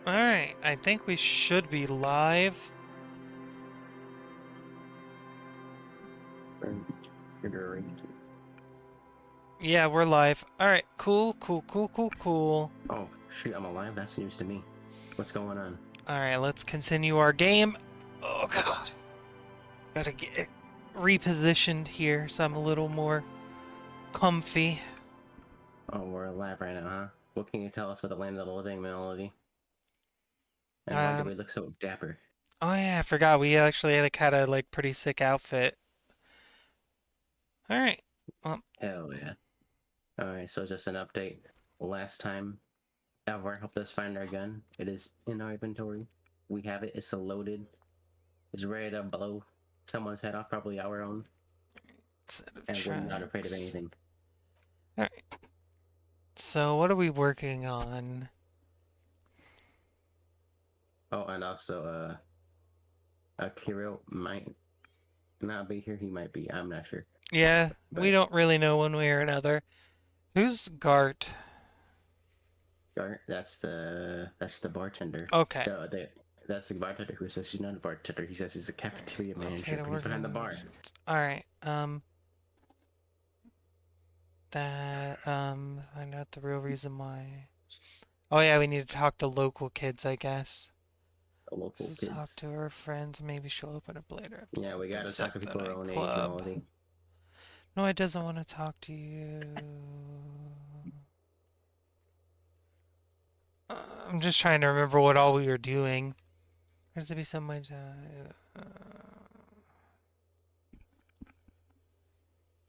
Alright, I think we should be live. Yeah, we're live. Alright, cool. Oh, shoot, I'm alive? That's news to me. What's going on? Alright, let's continue our game. Oh god. Gotta get repositioned here so I'm a little more comfy. Oh, we're alive right now, huh? What can you tell us about the land of the living, Melody? And why do Um, we look so dapper? oh yeah, I forgot. We actually had a pretty sick outfit. Alright. Well, Hell yeah. Alright, so just an update. Last time Alvar helped us find our gun. It is in our inventory. We have it. It's loaded. It's ready to blow someone's head off, probably our own. set of And we're not afraid of tracks. anything. Alright. So what are we working on? Oh, and also, Kirill might not be here. He might be. I'm not sure. Yeah, we But don't really know one way or another. Who's Gart? that's the bartender. Okay. That's the bartender who says she's not a bartender. He says he's a cafeteria manager, Located but he's behind the working bar. missions. Alright, find out the real reason why. Oh yeah, we need to talk to local kids, I guess. The local Let's talk kids. to her friends, maybe she'll open up later. Yeah, we gotta talk to Except the people our own age, nightclub. Melody. No, it doesn't want to talk to you. I'm just trying to remember what all we were doing. There's to be some way to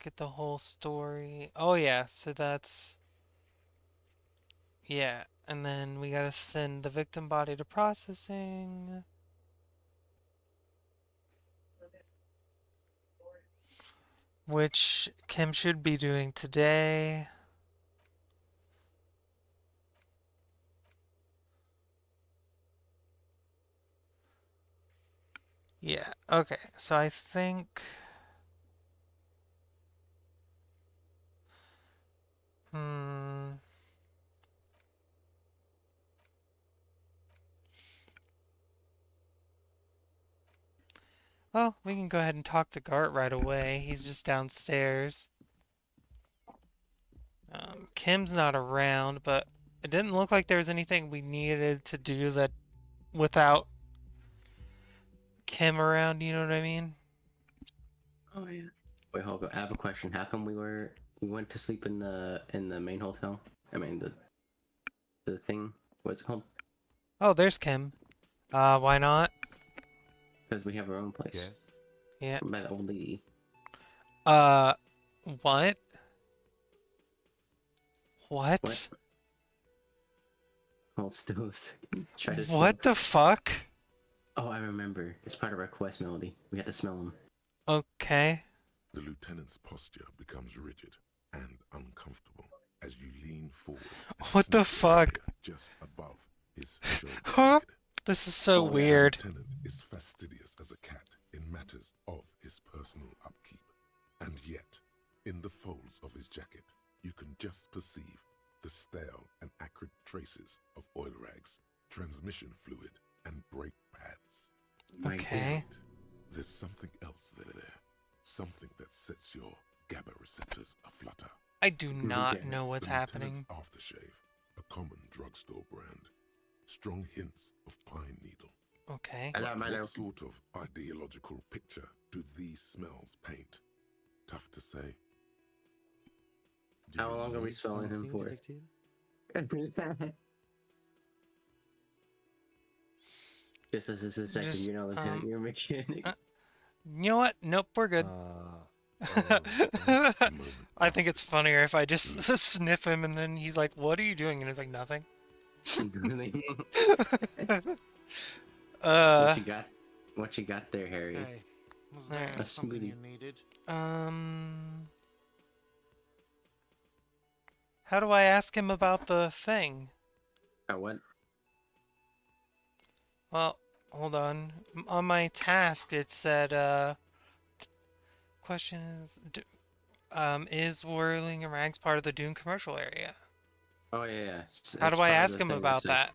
get the whole story. Oh yeah, so that's yeah, and then we gotta send the victim body to processing, which Kim should be doing today. Yeah, okay, so I think. Hmm. Well, we can go ahead and talk to Gart right away. He's just downstairs. Kim's not around, but it didn't look like there was anything we needed to do that without Kim around, you know what I mean? Oh yeah. Wait, hold on. I have a question. How come we went to sleep in the main hotel? I mean the thing. What's it called? Oh, there's Kim. Why not? Because we have our own place. Yes. Yeah. By the old lady. Uh, what? What? What? Hold still a second. Try to smell. What the fuck? Oh, I remember. It's part of our quest, Melody. We had to smell him. Okay. The lieutenant's posture becomes rigid and uncomfortable as you lean forward. And What the sniff fuck? area just above his shoulder Huh? blade. This is so Oh, yeah. weird. The lieutenant is fastidious as a cat in matters of his personal upkeep. And yet, in the folds of his jacket, you can just perceive the stale and acrid traces of oil rags, transmission fluid, and brake pads. My Okay. Wait, there's something else there. Something that sets your GABA receptors aflutter. I do not Okay. know what's The lieutenant's happening. aftershave, a common drugstore brand. Strong hints of pine needle. Okay. I got mine What out. sort of ideological picture do these smells paint? Tough to say. Do How you long are we need smelling him something, for? detective? Just as a second, Just, you know, Lieutenant, you're a mechanic. You know what? Nope, we're good. A moment I think it's passes. funnier if I just sniff him and then he's like, "What are you doing?" And it's like, "Nothing." What Uh, you got? What you got there, Harry? Hey, was There. there A something smoothie. you needed? um, how do I ask him about the thing? Oh, what? Well, hold on. On my task, it said, question is Whirling Rags part of the Dune commercial area? Oh, yeah, yeah. How It's do I part of ask the him thing that about said. that?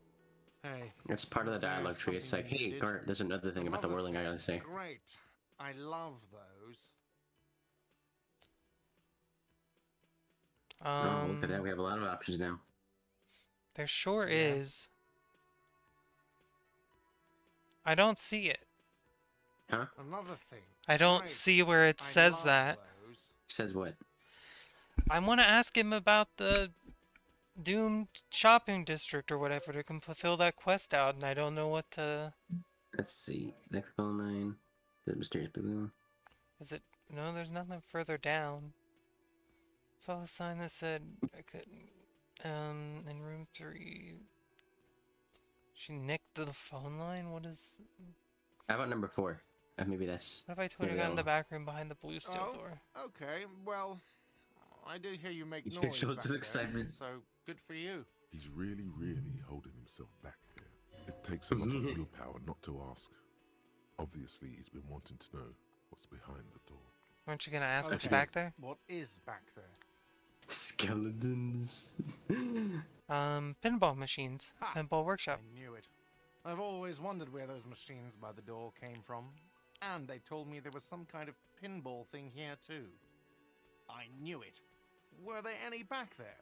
Hey. It's part of the is there dialogue tree. It's like, something you hey, needed? Gart, there's another thing about the Another whirling I gotta say. Great. I love those. Oh, look at that. We have a lot of options now. There sure Yeah. is. I don't see it. Huh? Another thing. I don't Great. see where it I says love that. those. Says what? I want to ask him about the doomed shopping district or whatever to fill that quest out, and I don't know what to. Let's see. Electrical 9. The mysterious balloon. Is it? No, there's nothing further down. Saw a sign that said I couldn't. In room 3. She nicked the phone line. What is? How about number 4? Maybe that's. What if I told her maybe got in the that'll- back room behind the blue steel door? Okay. Well, I did hear you make You noise showed back some there, excitement. so good for you. He's really, really holding himself back there. It takes a lot of willpower not to ask. Obviously, he's been wanting to know what's behind the door. Aren't you gonna ask what's Okay. back there? What is back there? Skeletons. Pinball machines. Ha! Pinball workshop. I knew it. I've always wondered where those machines by the door came from. And they told me there was some kind of pinball thing here too. I knew it. Were there any back there?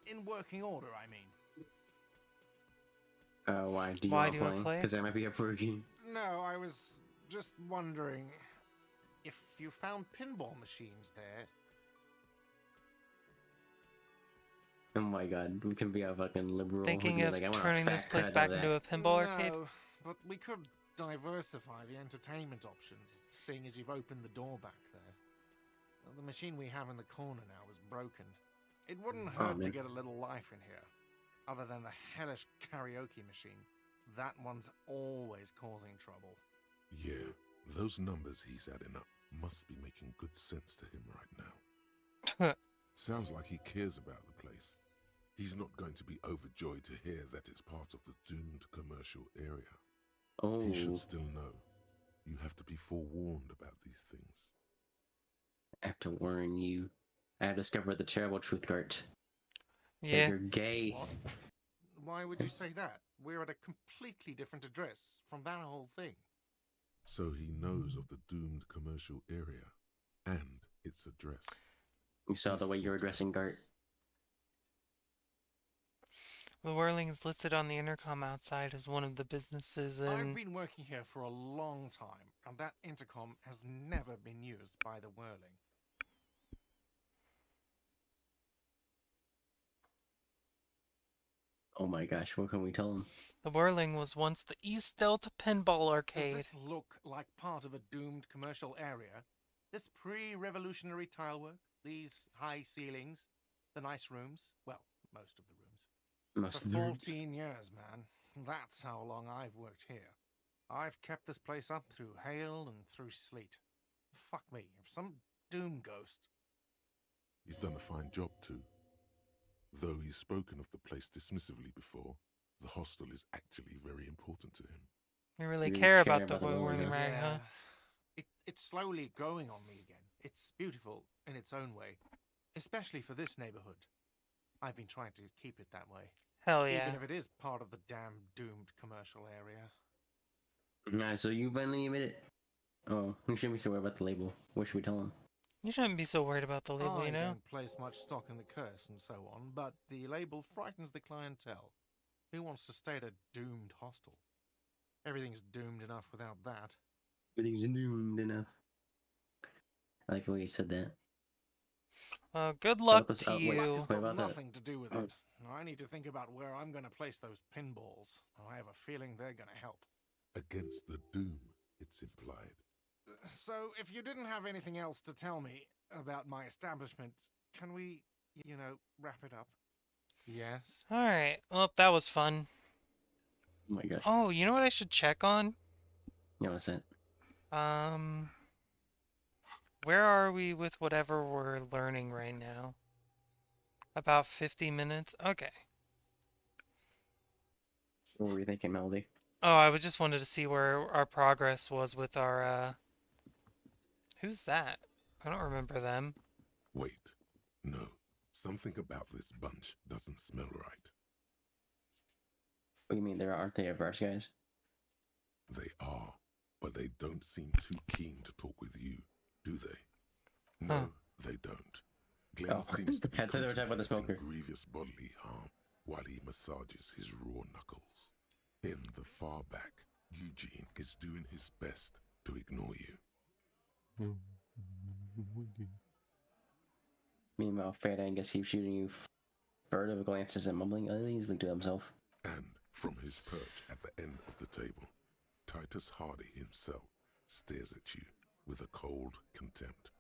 In working order, I mean. Why do you Why want do you wanna play? Because I might be up for a game. No, I was just wondering if you found pinball machines there. Oh my god, we can be a fucking liberal. We Thinking can be of like, I want a turning fat this place cut back of into that. a pinball arcade? No, but we could diversify the entertainment options, seeing as you've opened the door back there. Well, the machine we have in the corner now is broken. It wouldn't Oh, hurt to man. get a little life in here. Other than the hellish karaoke machine. That one's always causing trouble. Yeah, those numbers he's adding up must be making good sense to him right now. Sounds like he cares about the place. He's not going to be overjoyed to hear that it's part of the doomed commercial area. Oh, He should still know. You have to be forewarned about these things. I have to warn you. I have discovered the terrible truth, Gart. That Yeah. you're gay. What? Why would you say that? We're at a completely different address from that whole thing. So he knows of the doomed commercial area and its address. You saw the way you were dressing, Gart. The Whirling is listed on the intercom outside as one of the businesses I've in. been working here for a long time, and that intercom has never been used by the Whirling. Oh my gosh, what can we tell him? The Whirling was once the East Delta Pinball Does Arcade. this look like part of a doomed commercial area? This pre-revolutionary tilework, these high ceilings, the nice rooms, well, most of the rooms. Most For of the 14 years, man. That's how long I've worked here. I've kept this place up through hail and through sleet. Fuck me, if some doom ghost. He's done a fine job too. Though he's spoken of the place dismissively before, the hostel is actually very important to him. You really really care care about the about the Whirling Whirling. Rag, huh? It's slowly growing on me again. It's beautiful in its own way, especially for this neighborhood. I've been trying to keep it that way, Hell yeah. even if it is part of the damn doomed commercial area. Nah, so you finally admit it? Oh, we shouldn't be so worried about the label. What should we tell him? You shouldn't be so worried about the label, I you know? don't place much stock in the curse and so on, but the label frightens the clientele. Who wants to stay at a doomed hostel? Everything's doomed enough without that. Everything's doomed enough. I like the way you said that. Good luck this- to wait, you. Luck has Wait, got about that. nothing to do with Oh. it. I need to think about where I'm going to place those pinballs. I have a feeling they're going to help. Against the doom, it's implied. So, if you didn't have anything else to tell me about my establishment, can we, wrap it up? Yes? Alright, well, that was fun. Oh my gosh. Oh, you know what I should check on? Yeah, what's that? Where are we with whatever we're learning right now? About 50 minutes? Okay. What were you thinking, Melody? Oh, I would just wanted to see where our progress was with our, Who's that? I don't remember them. Wait. No. Something about this bunch doesn't smell right. What do you mean? There aren't they adverse guys? They are, but they don't seem too keen to talk with you, do they? No, Huh. they don't. Glenn Oh, seems to be I thought they were talking about the contemplating smoker. grievous bodily harm while he massages his raw knuckles. In the far back, Eugene is doing his best to ignore you. Meanwhile, Fred Angus keeps shooting you furtive glances and mumbling uneasily to himself. And from his perch at the end of the table, Titus Hardy himself stares at you with a cold contempt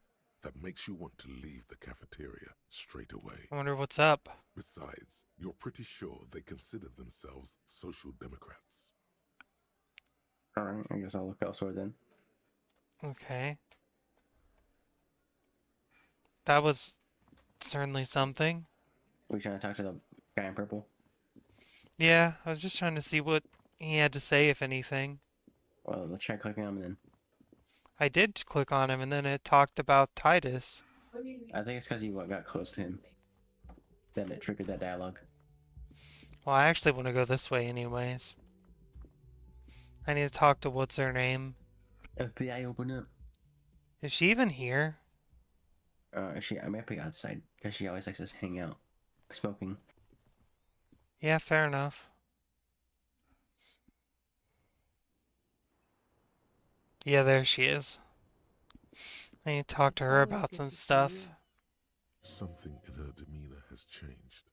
that makes you want to leave the cafeteria straight away. I wonder what's up. Besides, you're pretty sure they consider themselves social democrats. Alright, I guess I'll look elsewhere then. Okay. That was certainly something. We trying to talk to the guy in purple? Yeah, I was just trying to see what he had to say, if anything. Well, let's try clicking on him then. I did click on him, and then it talked about Titus. I think it's because you got close to him. Then it triggered that dialogue. Well, I actually want to go this way anyways. I need to talk to what's her name. FBI, open up. Is she even here? I might be outside because she always likes to hang out, smoking. Yeah, fair enough. Yeah, there she is. I need to talk to her about some stuff. Something in her demeanor has changed.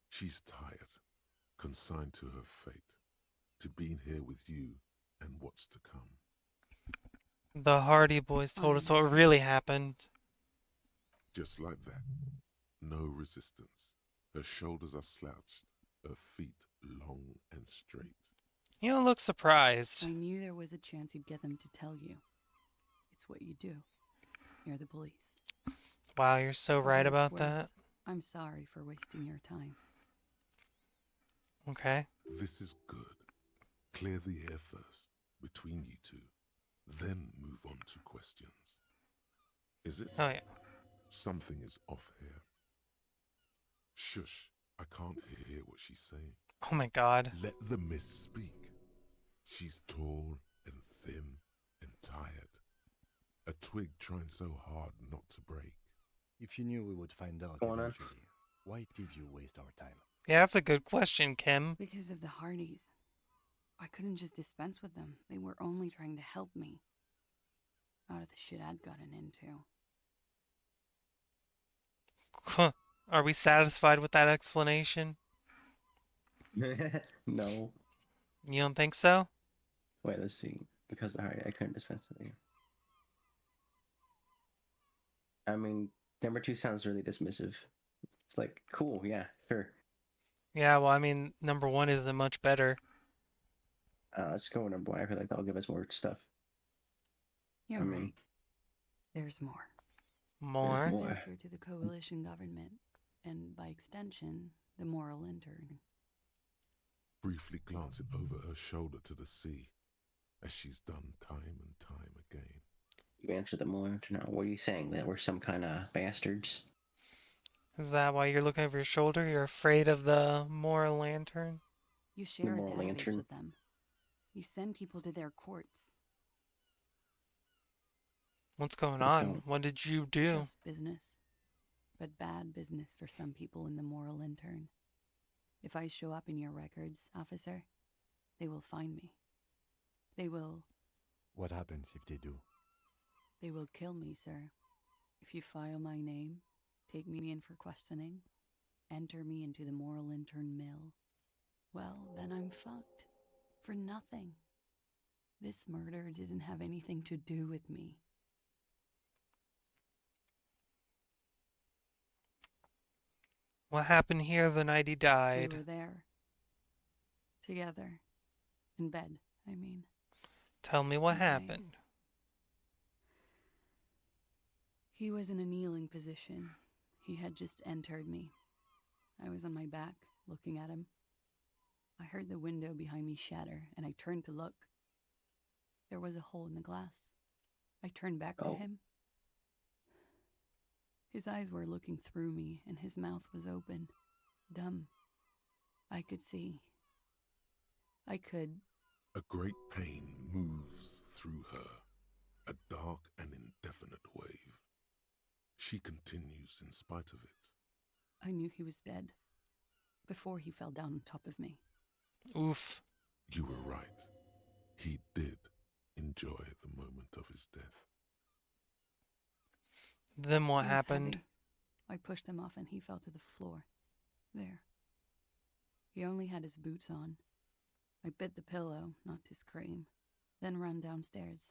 She's tired, consigned to her fate, to being here with you and what's to come. The Hardy Boys told us what really happened. Just like that. No resistance. Her shoulders are slouched, her feet long and straight. You don't look surprised. I knew there was a chance you'd get them to tell you. It's what you do. You're the police. Wow, you're so For right what it's about worth, that. I'm sorry for wasting your time. Okay. This is good. Clear the air first, between you two. Then move on to questions. Is it? Oh, yeah. Something is off here. Shush. I can't hear what she's saying. Oh my god. Let the miss speak. She's tall and thin and tired. A twig trying so hard not to break. If you knew we would find out Go on, eventually, why did you waste our time? Yeah, that's a good question, Kim. Because of the Hardys. I couldn't just dispense with them. They were only trying to help me. Out of the shit I'd gotten into. Are we satisfied with that explanation? No. You don't think so? Wait, let's see. Because I couldn't dispense it. I mean, number 2 sounds really dismissive. It's like, cool, yeah, sure. Yeah, well, I mean, number 1 isn't much better. Let's go with number 1. I feel like that'll give us more stuff. You're I mean, right. There's more. More? More. Answer to the coalition government, and by extension, the moral intern. Briefly glancing over her shoulder to the sea, as she's done time and time again. You answered the more now. What are you saying? That we're some kind of bastards? Is that why you're looking over your shoulder? You're afraid of the moral lantern? You share a moral database lantern. with them. You send people to their courts. What's going What's on? going- What did you do? Just business. But bad business for some people in the moral intern. If I show up in your records, officer, they will find me. They will What happens if they do? kill me, sir. If you file my name, take me in for questioning, enter me into the moral intern mill, well, then I'm fucked. For nothing. This murder didn't have anything to do with me. What happened here the night he We died? were there. Together. In bed, I mean. Tell me what Okay. happened. He was in a kneeling position. He had just entered me. I was on my back, looking at him. I heard the window behind me shatter, and I turned to look. There was a hole in the glass. I turned back to Oh. him. His eyes were looking through me, and his mouth was open. Dumb. I could see. I could. A great pain moves through her, a dark and indefinite wave. She continues in spite of it. I knew he was dead before he fell down on top of me. Oof. You were right. He did enjoy the moment of his death. Then what He was happened? heavy. I pushed him off and he fell to the floor. There. He only had his boots on. I bit the pillow, not to scream, then ran downstairs.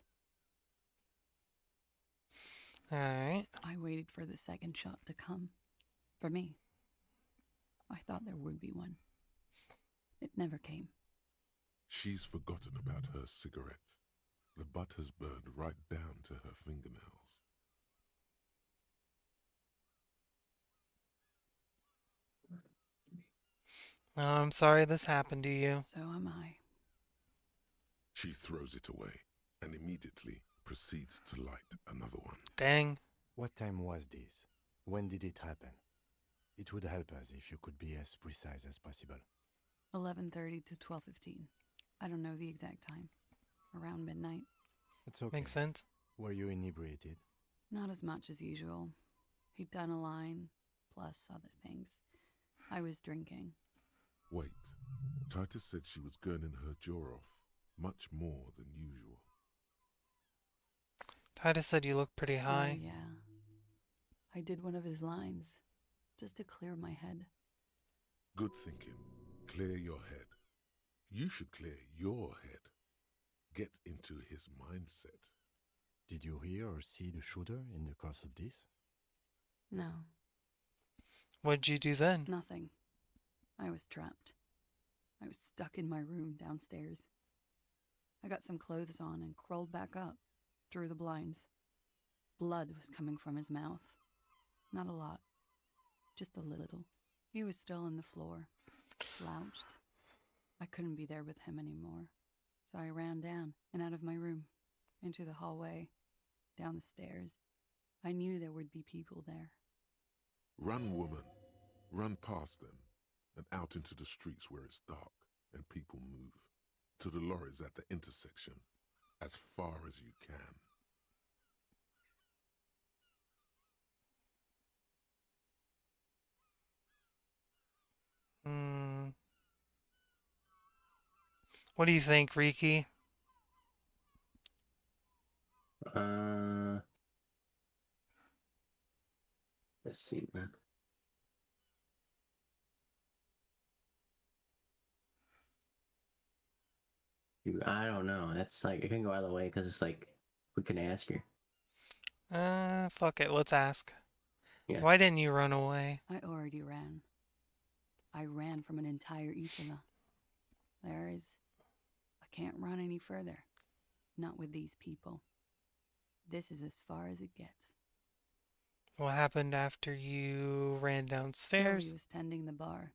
Alright. I waited for the second shot to come. For me. I thought there would be one. It never came. She's forgotten about her cigarette. The butt has burned right down to her fingernails. Oh, I'm sorry this happened to you. So am I. She throws it away and immediately proceeds to light another one. Dang. What time was this? When did it happen? It would help us if you could be as precise as possible. 11:30 to 12:15. I don't know the exact time. Around midnight. It's okay. Makes sense. Were you inebriated? Not as much as usual. He'd done a line, plus other things. I was drinking. Wait. Titus said she was gurning her jaw off, much more than usual. Titus said you look pretty high. Oh, yeah. I did one of his lines, just to clear my head. Good thinking. Clear your head. You should clear your head. Get into his mindset. Did you hear or see the shooter in the course of this? No, What'd you do then? nothing. I was trapped. I was stuck in my room downstairs. I got some clothes on and crawled back up, drew the blinds. Blood was coming from his mouth. Not a lot, just a little. He was still on the floor, slouched. I couldn't be there with him anymore, so I ran down and out of my room, into the hallway, down the stairs. I knew there would be people there. Run, woman. Run past them and out into the streets where it's dark and people move. To the lorries at the intersection, as far as you can. What do you think, Riki? Let's see, man. I don't know. That's like, it can go either way because it's like, we can ask her. Fuck it, let's ask. Yeah. Why didn't you run away? I already ran. I ran from an entire Isola. I can't run any further. Not with these people. This is as far as it gets. What happened after you ran Terry downstairs? was tending the bar.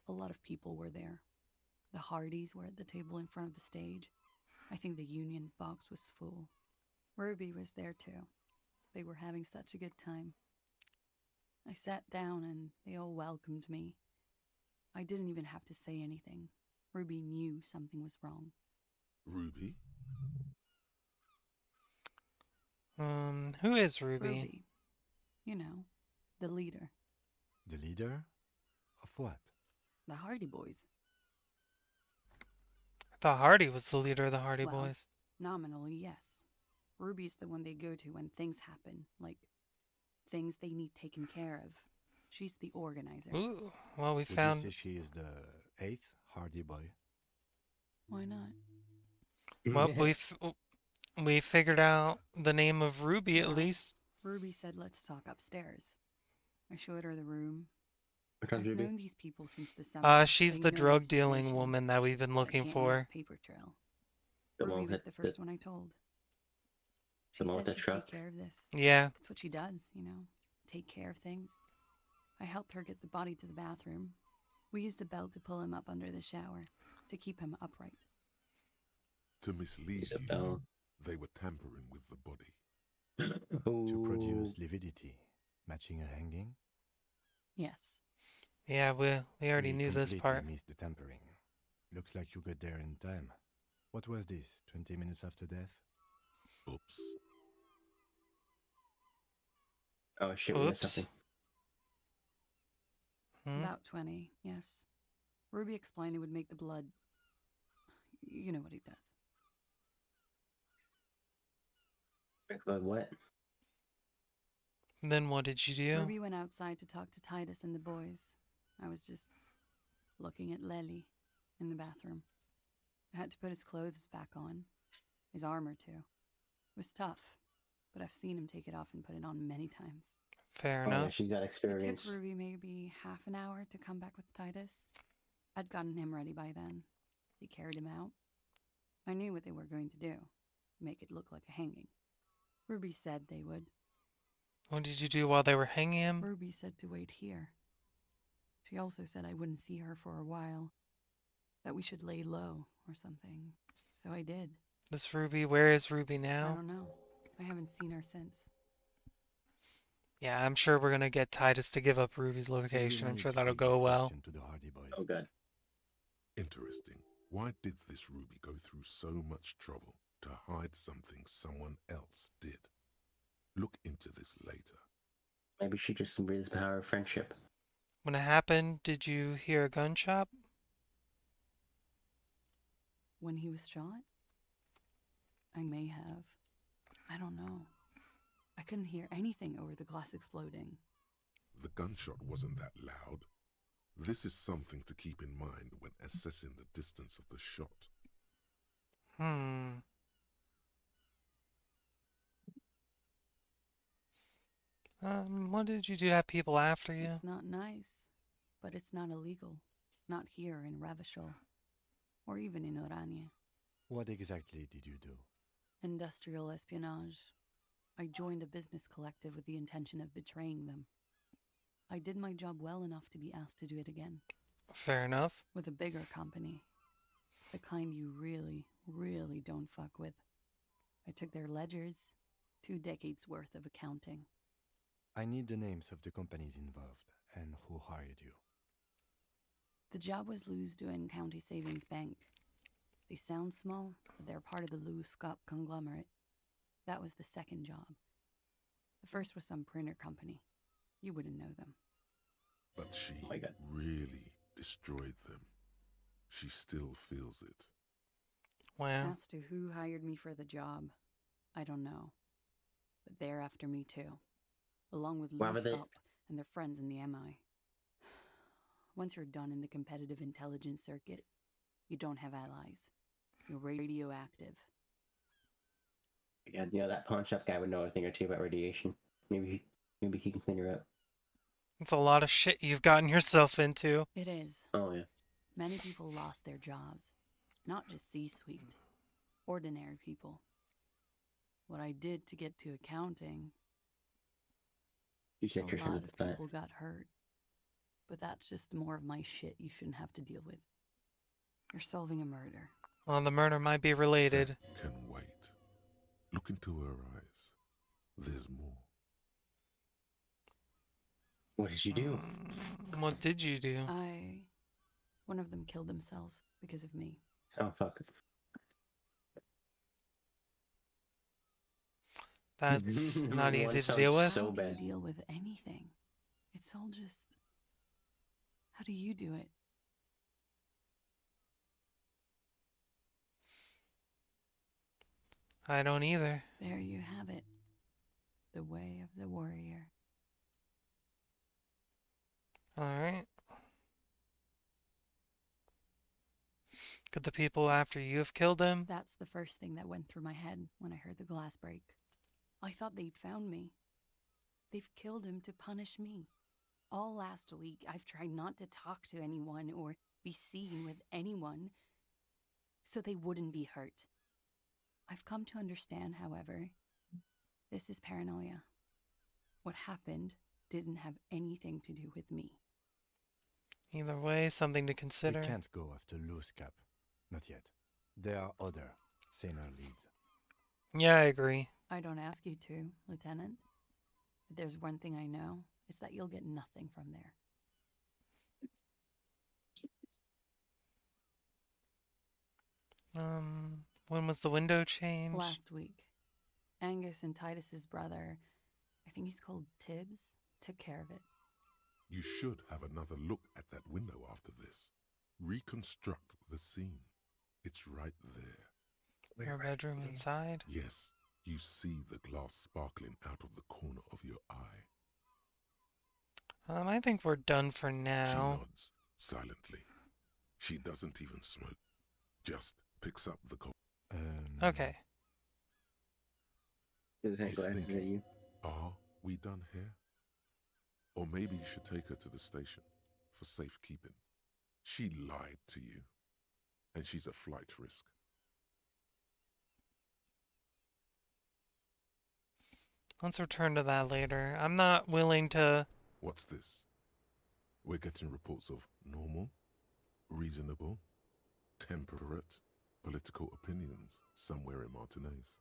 A lot of people were there. The Hardys were at the table in front of the stage. I think the Union box was full. Ruby was there too. They were having such a good time. I sat down and they all welcomed me. I didn't even have to say anything. Ruby knew something was wrong. Ruby? Who is Ruby? Ruby. You know, the leader. The leader? Of what? The Hardy Boys. I thought Hardy was the leader of the Hardy Well, Boys. Nominally, yes. Ruby's the one they go to when things happen, like things they need taken care of. She's the organizer. Ooh, well, we Would found. you say she is the 8th Hardy Boy? Why not? Well, we figured out the name of Ruby at Well, least. Ruby said, let's talk upstairs. I showed her the room. Which one's I've Ruby? known these people since December. She's They the know drug our dealing situation, woman that we've been but I looking can't for. leave a paper trail. The one Ruby was with the first one I told. She one with said the she'd truck? take care of this. Yeah. That's what she does, you know, take care of things. I helped her get the body to the bathroom. We used a belt to pull him up under the shower, to keep him upright. To mislead He's a you, bell. they were tampering with the body. To produce Ooh. lividity, matching a hanging? Yes. Yeah, we already We knew this completely part. missed the tampering. Looks like you got there in time. What was this, 20 minutes after death? Oops. Oh shit, we missed Oops. something. About 20, yes. Ruby explained it would make the blood. You know what he does. But what? Then what did you do? Ruby went outside to talk to Titus and the boys. I was just looking at Lely in the bathroom. I had to put his clothes back on. His armor, too. It was tough, but I've seen him take it off and put it on many times. Fair Oh, yeah, enough. she's got It experience. took Ruby maybe half an hour to come back with Titus. I'd gotten him ready by then. They carried him out. I knew what they were going to do. Make it look like a hanging. Ruby said they would. What did you do while they were hanging him? Ruby said to wait here. She also said I wouldn't see her for a while. That we should lay low or something. So I did. This Ruby, where is Ruby I now? don't know. I haven't seen her since. Yeah, I'm sure we're gonna get Titus to give up Ruby's We will location. I'm need sure to that'll take go this well. question to the Hardy Boys. Oh god. Interesting. Why did this Ruby go through so much trouble to hide something someone else did? Look into this later. Maybe she just breathes the power of friendship. When it happened, did you hear a gunshot? When he was shot? I may have. I don't know. I couldn't hear anything over the glass exploding. The gunshot wasn't that loud. This is something to keep in mind when assessing the distance of the shot. What did you do to have people after you? It's not nice, but it's not illegal. Not here in Ravishol, or even in Orania. What exactly did you do? Industrial espionage. I joined a business collective with the intention of betraying them. I did my job well enough to be asked to do it again. Fair enough. With a bigger company. The kind you really, really don't fuck with. I took their ledgers, 2 decades worth of accounting. I need the names of the companies involved and who hired you. The job was Lewsdoen County Savings Bank. They sound small, but they're part of the Lewis Scott conglomerate. That was the second job. The first was some printer company. You wouldn't know them. But she Oh my God. really destroyed them. She still feels it. Wow. As to who hired me for the job, I don't know. But they're after me too. Along with Why were Lewis they- Scott and their friends in the MI. Once you're done in the competitive intelligence circuit, you don't have allies. You're radioactive. Yeah, you know, that pawn shop guy would know a thing or two about radiation. Maybe he can clean her up. It's a lot of shit you've gotten yourself into. It is. Oh yeah. Many people lost their jobs. Not just C-suite. Ordinary people. What I did to get to accounting, You a checked your lot with of that. people got hurt. But that's just more of my shit you shouldn't have to deal with. You're solving a murder. Well, the murder might be related. That can wait. Look into her eyes. There's more. What did you do? What did you do? One of them killed themselves because of me. Oh fuck. That's not One easy to sounds deal with. so How do you bad. deal with anything? It's all just... How do you do it? I don't either. There you have it. The way of the warrior. Alright. Could the people after you have killed him? That's the first thing that went through my head when I heard the glass break. I thought they'd found me. They've killed him to punish me. All last week, I've tried not to talk to anyone or be seen with anyone so they wouldn't be hurt. I've come to understand, however, this is paranoia. What happened didn't have anything to do with me. Either way, something to We consider. can't go after Loose Cap. Not yet. There are other, saner leads. Yeah, I agree. I don't ask you to, Lieutenant. If there's one thing I know, it's that you'll get nothing from there. When was the window changed? Last week. Angus and Titus's brother, I think he's called Tibbs, took care of it. You should have another look at that window after this. Reconstruct the scene. It's right there. Your bedroom inside? Yes, you see the glass sparkling out of the corner of your eye. I think we're done for She now. nods silently. She doesn't even smoke. Just picks up the coal. Okay. Does that He's glasses at thinking, you? are we done here? Or maybe you should take her to the station for safekeeping. She lied to you, and she's a flight risk. Let's return to that later. I'm not willing to... What's this? We're getting reports of normal, reasonable, temperate political opinions somewhere in Martinez.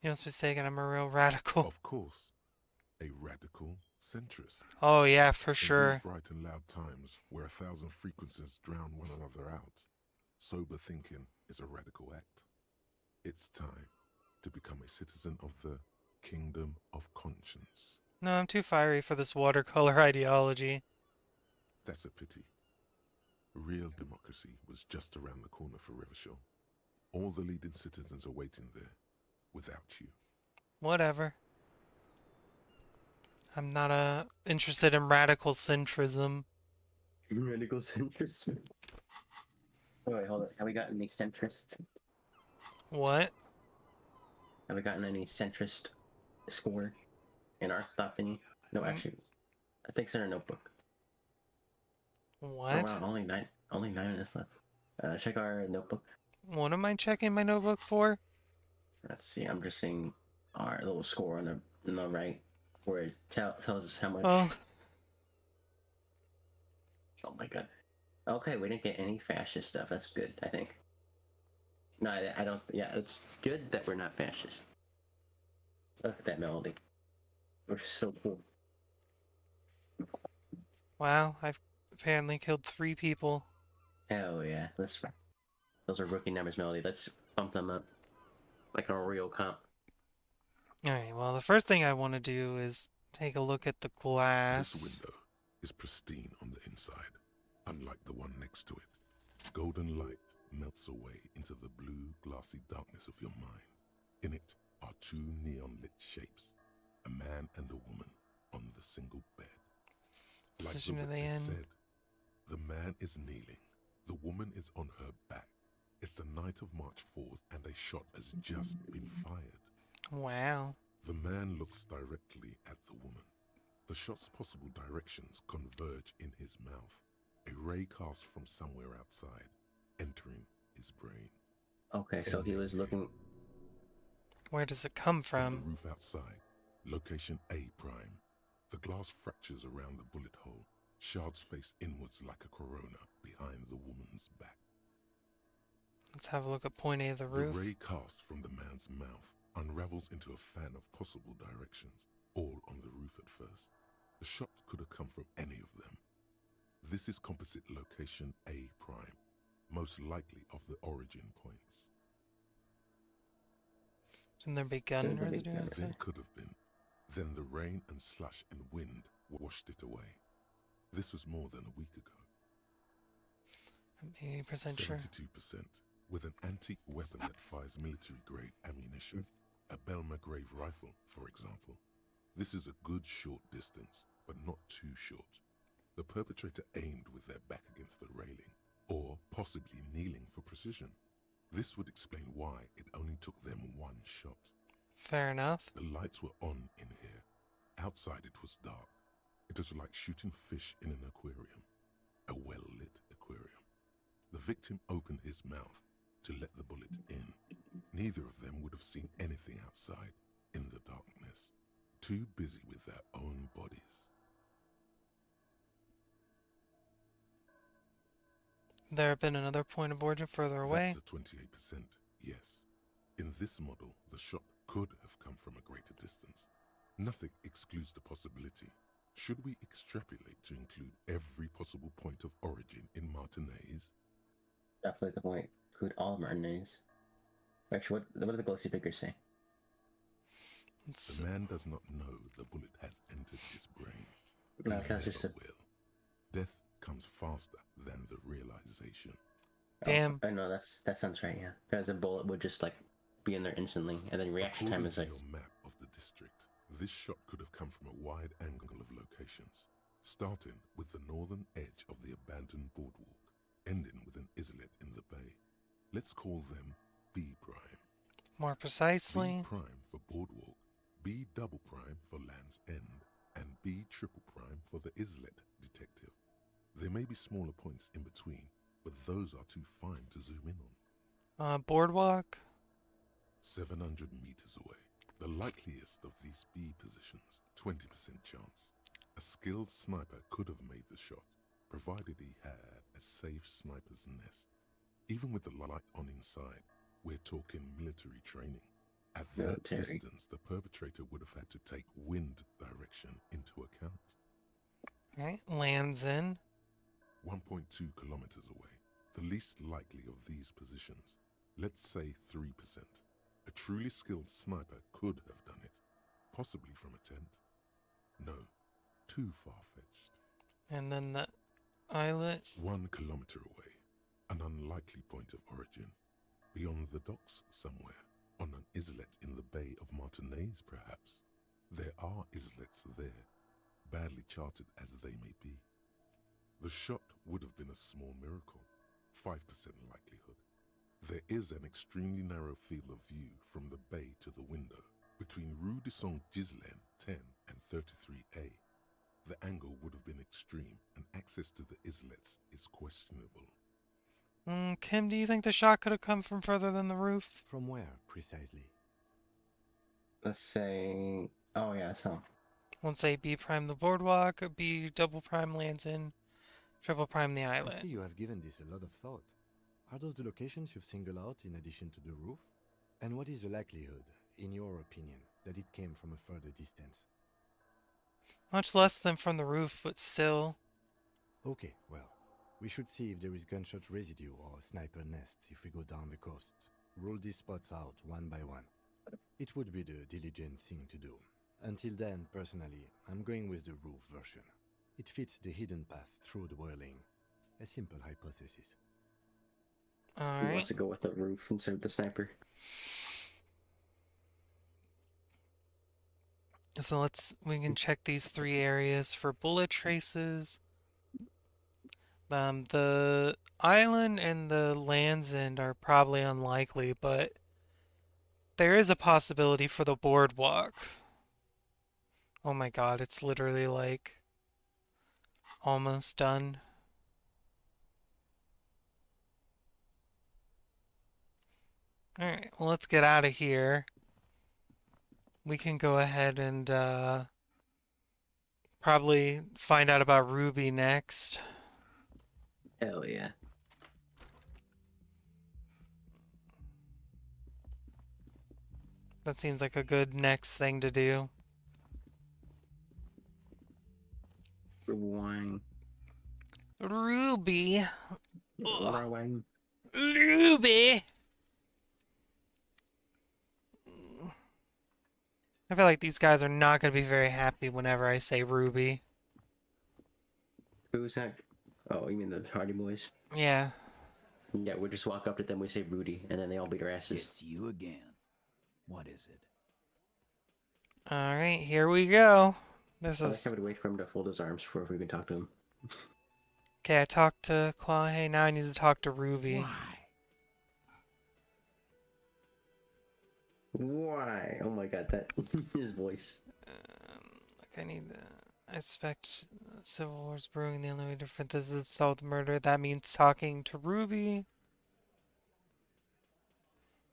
You must be thinking I'm a real radical. Of course, a radical centrist. Oh yeah, for In sure. these bright and loud times where 1,000 frequencies drown one another out, sober thinking is a radical act. It's time to become a citizen of the kingdom of conscience. No, I'm too fiery for this watercolor ideology. That's a pity. Real democracy was just around the corner for Revachol. All the leading citizens are waiting there, without you. Whatever. I'm not interested in radical centrism. Radical centrist. Oh wait, hold on. Have we gotten any centrist? What? Have we gotten any centrist score in our thought thingy? No, actually, I think it's in our notebook. What? Oh wow, only nine minutes left. Check our notebook. What am I checking my notebook for? Let's see. I'm just seeing our little score on the right, where it tells us how much. Oh, Oh my god. Okay, we didn't get any fascist stuff. That's good, I think. No, I don't. Yeah, it's good that we're not fascist. Look at that melody. We're so cool. wow. I've apparently killed 3 people. Hell yeah. Those are rookie numbers, Melody. Let's bump them up. Like a real comp. Alright, well, the first thing I want to do is take a look at the This glass. window is pristine on the inside, unlike the one next to it. Golden light melts away into the blue, glassy darkness of your mind. In it are 2 neon-lit shapes, a man and a woman on the single bed. Like the Position are they witness in? said, the man is kneeling, the woman is on her back. It's the night of March 4th and a shot has just been fired. Wow. The man looks directly at the woman. The shot's possible directions converge in his mouth, a ray cast from somewhere outside, entering his brain. Okay, so he was looking. Where does it come From from? the roof outside, location A prime. The glass fractures around the bullet hole, shards face inwards like a corona behind the woman's back. Let's have a look at point A of the roof. The ray cast from the man's mouth unravels into a fan of possible directions, all on the roof at first. The shot could have come from any of them. This is composite location A prime, most likely of the origin points. Can there be gun There's a big residue gun. outside? Then could have been. Then the rain and slush and wind washed it away. This was more than a week ago. I'm 80% sure. 72%. With an antique weapon that fires military-grade ammunition, a Belmagrave rifle, for example. This is a good short distance, but not too short. The perpetrator aimed with their back against the railing, or possibly kneeling for precision. This would explain why it only took them 1 shot. Fair enough. The lights were on in here. Outside it was dark. It was like shooting fish in an aquarium. A well-lit aquarium. The victim opened his mouth to let the bullet in. Neither of them would have seen anything outside in the darkness. Too busy with their own bodies. There have been another point of origin further away. That's a 28%, yes. In this model, the shot could have come from a greater distance. Nothing excludes the possibility. Should we extrapolate to include every possible point of origin in Martinez? Definitely the point. Include all Martinez. Actually, what do the glossy figures say? The man does not know the bullet has entered his brain. No, He that's never just a... will. Death comes faster than the realization. Damn. Oh, no, that sounds right, yeah. Because a bullet would just, like, be in there instantly, and then reaction time is like... According to your map of the district, this shot could have come from a wide angle of locations, starting with the northern edge of the abandoned boardwalk, ending with an islet in the bay. Let's call them B prime. More B precisely. prime for boardwalk, B double prime for Land's End, and B triple prime for the islet detective. There may be smaller points in between, but those are too fine to zoom in on. Boardwalk. 700 meters away. The likeliest of these B positions, 20% chance. A skilled sniper could have made the shot, provided he had a safe sniper's nest. Even with the light on inside, we're talking military training. At that distance, the perpetrator would have had to take wind direction into account. Right, lands in. 1.2 kilometers away, the least likely of these positions. Let's say 3%. A truly skilled sniper could have done it, possibly from a tent. No, too far-fetched. And then the islet. 1 kilometer away, an unlikely point of origin. Beyond the docks somewhere, on an islet in the Bay of Martinez perhaps. There are islets there, badly charted as they may be. The shot would have been a small miracle, 5% likelihood. There is an extremely narrow field of view from the bay to the window, between Rue de Saint-Ghislain 10 and 33A. The angle would have been extreme, and access to the islets is questionable. Kim, do you think the shot could have come from further than the roof? From where, precisely? Let's say... Oh, yeah, so... Let's say B prime the boardwalk, B double prime lands in, triple prime the I islet. see you have given this a lot of thought. Are those the locations you've singled out in addition to the roof? And what is the likelihood, in your opinion, that it came from a further distance? Much less than from the roof, but still. Okay, well, we should see if there is gunshot residue or sniper nests if we go down the coast. Rule these spots out one by one. It would be the diligent thing to do. Until then, personally, I'm going with the roof version. It fits the hidden path through the whirling. A simple hypothesis. Who Alright. wants to go with the roof instead of the sniper? So we can check these 3 areas for bullet traces. The island and the Land's End are probably unlikely, but there is a possibility for the boardwalk. Oh my god, it's literally like almost done. Alright, well, let's get out of here. We can go ahead and probably find out about Ruby next. Hell yeah. That seems like a good next thing to do. Rewind. Ruby. Rewind. Ruby. I feel like these guys are not going to be very happy whenever I say Ruby. Who's that? Oh, you mean the Hardy Boys? Yeah. Yeah, we just walk up to them, we say Rudy, and then they all beat our asses. It's you again. What is it? Alright, here we go. This I is... would wait for him to fold his arms before we can talk to him. Okay, I talked to Claw. Hey, now I need to talk to Ruby. Why? Why? Oh my god, that... his voice. Look, I need the... I suspect Civil War's brewing. The only way different is to solve the murder. That means talking to Ruby.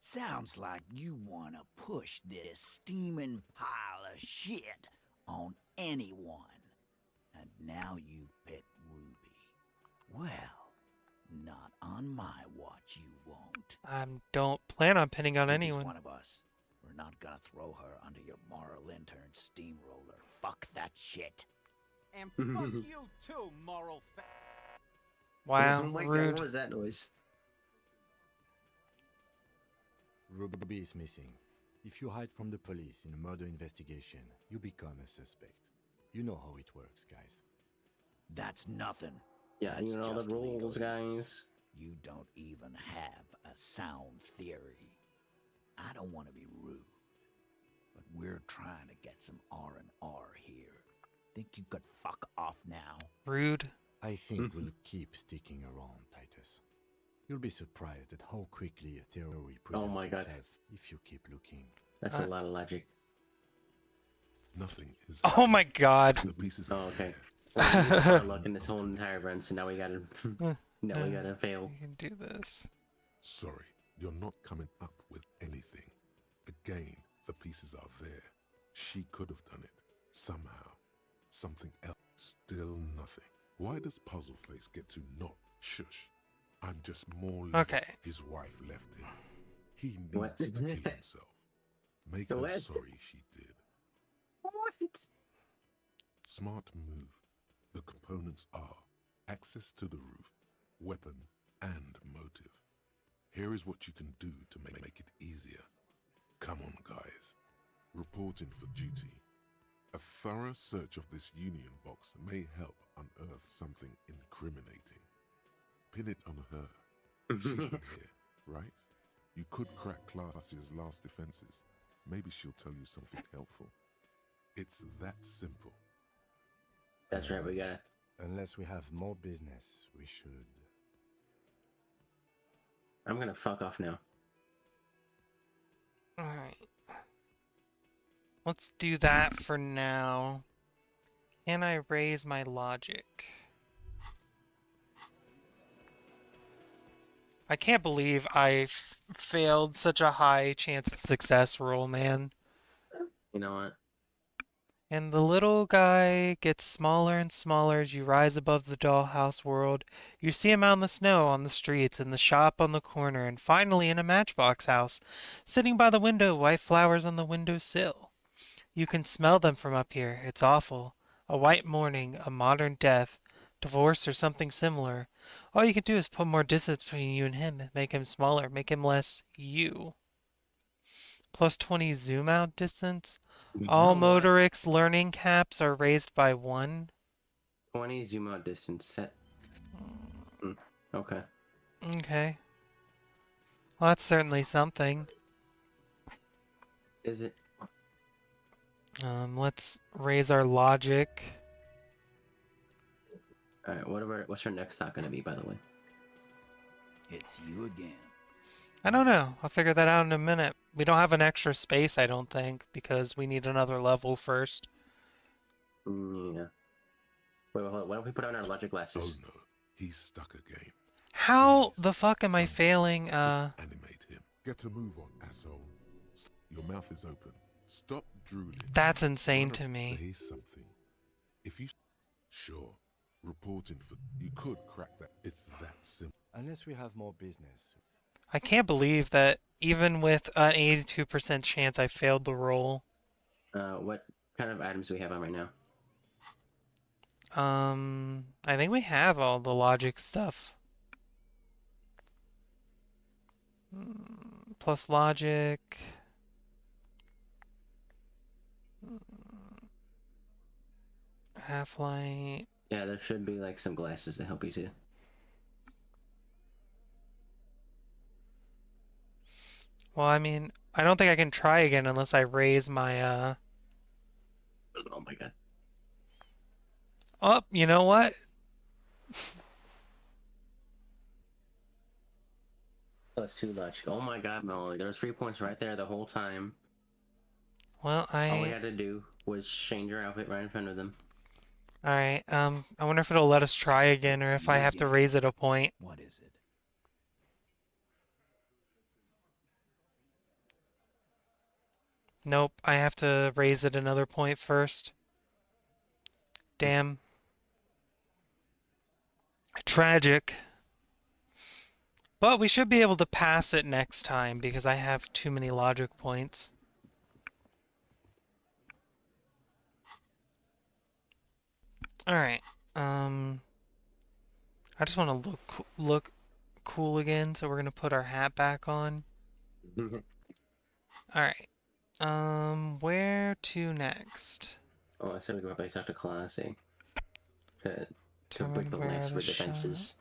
Sounds like you want to push this steaming pile of shit on anyone. And now you pick Ruby. Well, not on my watch you won't. I don't plan on pinning on Ruby's anyone. one of us. We're not gonna throw her under your moral intern steamroller. Fuck that shit. And fuck you too, moral Wow, Oh my god, rude. what was that noise? Ruby is missing. If you hide from the police in a murder investigation, you become a suspect. You know how it works, guys. That's nothing. Yeah, That's you know the just rules, legalese. guys. You don't even have a sound theory. I don't want to be rude, but we're trying to get some R&R here. Think you could fuck off now? Rude. I think we'll keep sticking around, Titus. You'll be surprised at how quickly a theory presents my God. itself if you keep looking. That's a lot of logic. Nothing is. Oh my god. The pieces. Oh, okay. Well, we used our luck in this whole entire run, so now we gotta, now we gotta fail. We can do this. Sorry, you're not coming up with anything. Again, the pieces are there. She could have done it. Somehow. Something else. Still nothing. Why does Puzzleface get to not shush? I'm just more Okay. his wife left him. He needs What? to kill himself. Make her What? sorry she did. What? Smart move. The components are access to the roof, weapon, and motive. Here is what you can do to make it easier. Come on, guys. Reporting for duty. A thorough search of this union box may help unearth something incriminating. Pin it on her. She's been here, right? You could crack Classia's last defenses. Maybe she'll tell you something helpful. It's that simple. That's right, we gotta. Unless we have more business, we should. I'm gonna fuck off now. Alright. Let's do that for now. Can I raise my logic? I can't believe I failed such a high chance of success roll, man. You know what? And the little guy gets smaller and smaller as you rise above the dollhouse world. You see him out in the snow, on the streets, in the shop on the corner, and finally in a matchbox house, sitting by the window, white flowers on the window sill. You can smell them from up here. It's awful. A white morning, a modern death, divorce, or something similar. All you can do is put more distance between you and him, make him smaller, make him less you. Plus 20 zoom out distance. All You know what? Motorix learning caps are raised by 1. 20 zoom out distance set. Okay. Okay. Well, that's certainly something. Is it? Let's raise our logic. Alright, what's our next thought gonna be, by the way? It's you again. I don't know. I'll figure that out in a minute. We don't have an extra space, I don't think, because we need another level first. Yeah. Wait, hold on. Why don't we put on our logic Oh glasses? no, he's stuck again. How Please, the fuck am I someone, failing? Just animate him. Get a move on, asshole. Your mouth is open. Stop drooling. That's insane Why to not me. Say something. If you... Sure. Reporting for... You could crack that. It's that simple. Unless we have more business. I can't believe that even with an 82% chance I failed the roll. What kind of items do we have on right now? I think we have all the logic stuff. Plus logic. Half-light. Yeah, there should be like some glasses to help you too. Well, I mean, I don't think I can try again unless I raise my, Oh my god. Oh, you know what? Plus 2 logic. Oh my god, Molly. There was 3 points right there the whole time. Well, All we had to do was change your outfit right in front of them. Alright, I wonder if it'll let us try again or if I have to raise it a point. What is it? Nope, I have to raise it another point first. Damn. Tragic. But we should be able to pass it next time because I have too many logic points. Alright. I just want to look cool again, so we're gonna put our hat back on. Alright. Where to next? Oh, I said we go back to Colossi to break Determine the where last the of the shot. defenses.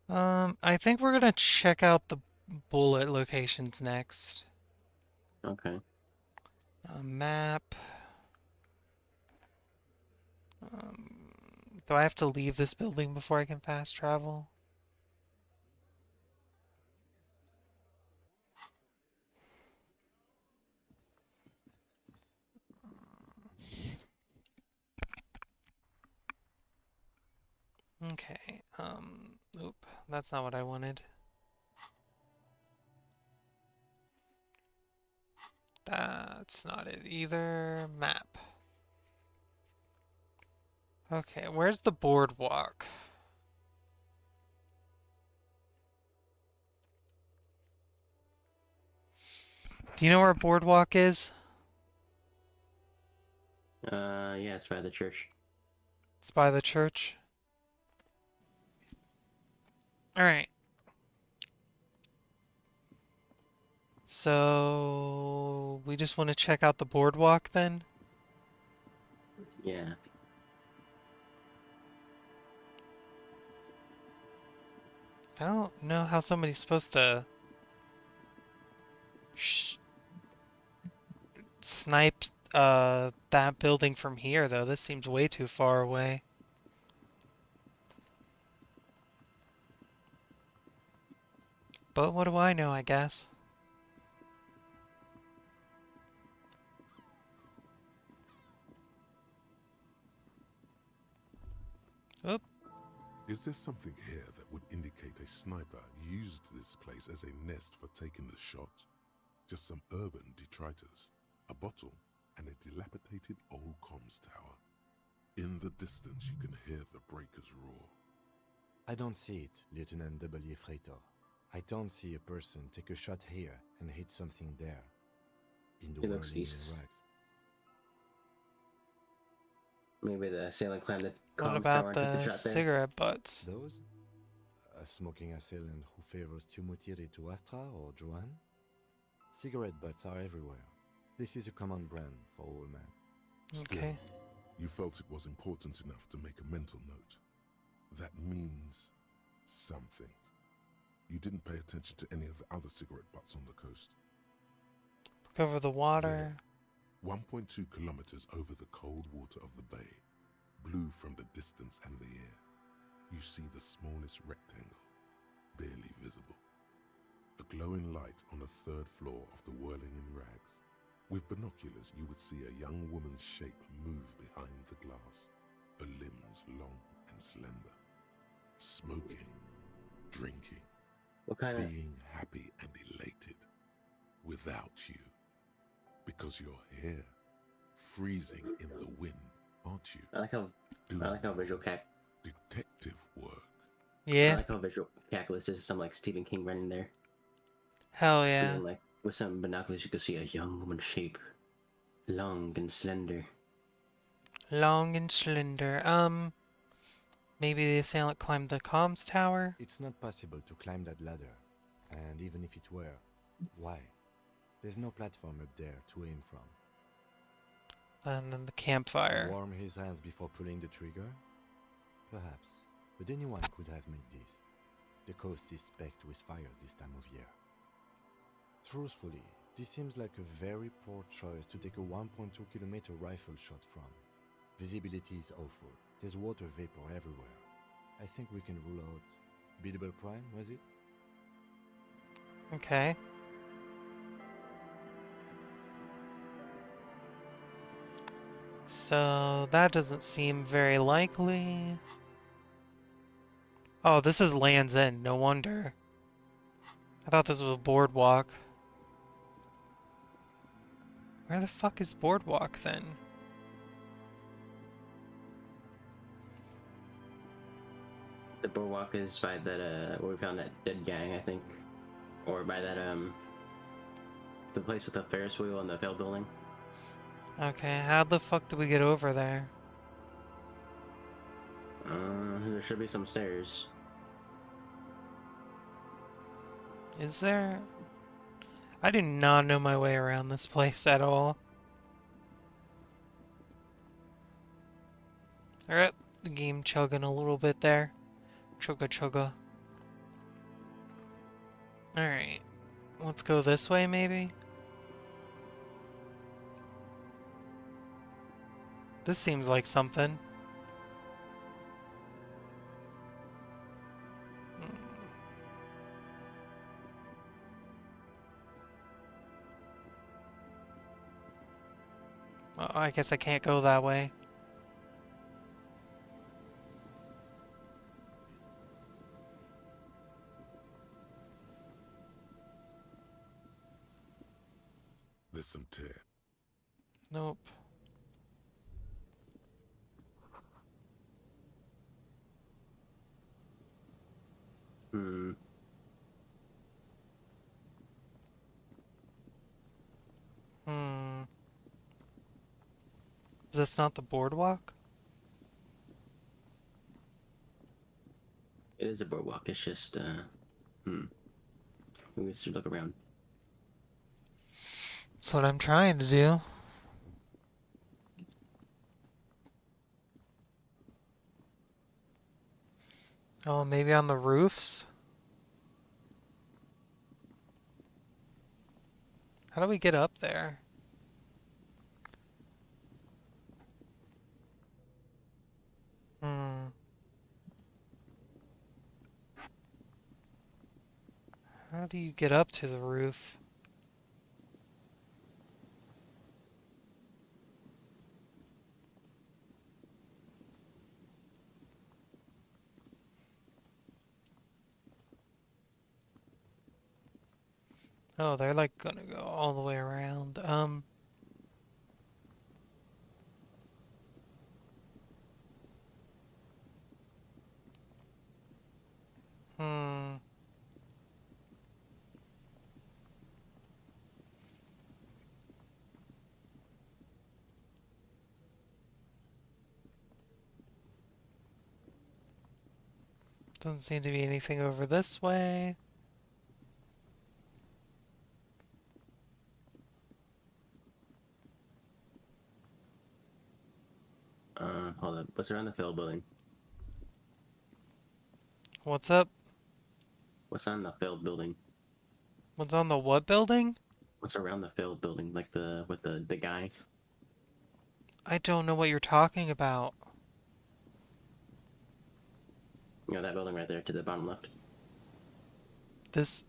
I think we're gonna check out the bullet locations next. Okay. Map. Do I have to leave this building before I can fast travel? Okay. Oop, that's not what I wanted. That's not it either. Map. Okay, where's the boardwalk? Do you know where boardwalk is? Yeah, it's by the church. It's by the church. Alright. So, we just want to check out the boardwalk then? Yeah. I don't know how somebody's supposed to snipe that building from here, though. This seems way too far away. But what do I know, I guess? Oop. Is there something here that would indicate a sniper used this place as a nest for taking the shot? Just some urban detritus, a bottle, and a dilapidated old comms tower. In the distance, you can hear the breakers roar. I don't see it, Lieutenant W. Freighter. I don't see a person take a shot here and hit something there. In the It looks whirling east. rags. Maybe the assailant climbed the What comms about tower and took the the shot there. cigarette butts? Those? A smoking assailant who favors Tumutiri to Astra or Joanne? Cigarette butts are everywhere. This is a common brand for all men. Okay. You felt it was important enough to make a mental note. That means something. You didn't pay attention to any of the other cigarette butts on the coast. Look over the water. 1.2 kilometers over the cold water of the bay, blue from the distance and the air, you see the smallest rectangle, barely visible. A glowing light on the third floor of the whirling in rags. With binoculars, you would see a young woman's shape move behind the glass, her limbs long and slender. Smoking, drinking, What kind of... being happy and elated. Without you. Because you're here, freezing in the wind, aren't you? I like how visual Detective work. I Yeah. like how visual calculus is some like Stephen King running there. Hell yeah. Even, like with some binoculars, you could see a young woman's shape, long and slender. Long and slender. Maybe the assailant climbed the comms tower? It's not possible to climb that ladder. And even if it were, why? There's no platform up there to aim from. And then the campfire. Warm his hands before pulling the trigger? Perhaps. But anyone could have made this. The coast is specked with fire this time of year. Truthfully, this seems like a very poor choice to take a 1.2 kilometer rifle shot from. Visibility is awful. There's water vapor everywhere. I think we can rule out Biddable Prime, was it? Okay. So that doesn't seem very likely. Oh, this is Land's End, no wonder. I thought this was a boardwalk. Where the fuck is boardwalk then? The boardwalk is by that where we found that dead gang, I think, or by that the place with the Ferris wheel and the failed building. Okay, how the fuck do we get over there? There should be some stairs. Is there? I do not know my way around this place at all. Alright, the game chugging a little bit there. Chugga chugga. Alright, let's go this way maybe? This seems like something. Oh, I guess I can't go that way. There's some tear. Nope. Hmm. Hmm. Is this not the boardwalk? It is a boardwalk. It's just, we should look around. That's what I'm trying to do. Oh, maybe on the roofs? How do we get up there? Hmm. How do you get up to the roof? Oh, they're like gonna go all the way around. Hmm. Doesn't seem to be anything over this way. Hold up. What's around the field building? What's up? What's on the field building? What's on the what building? What's around the field building? Like with the guy? I don't know what you're talking about. You know, that building right there to the bottom left. This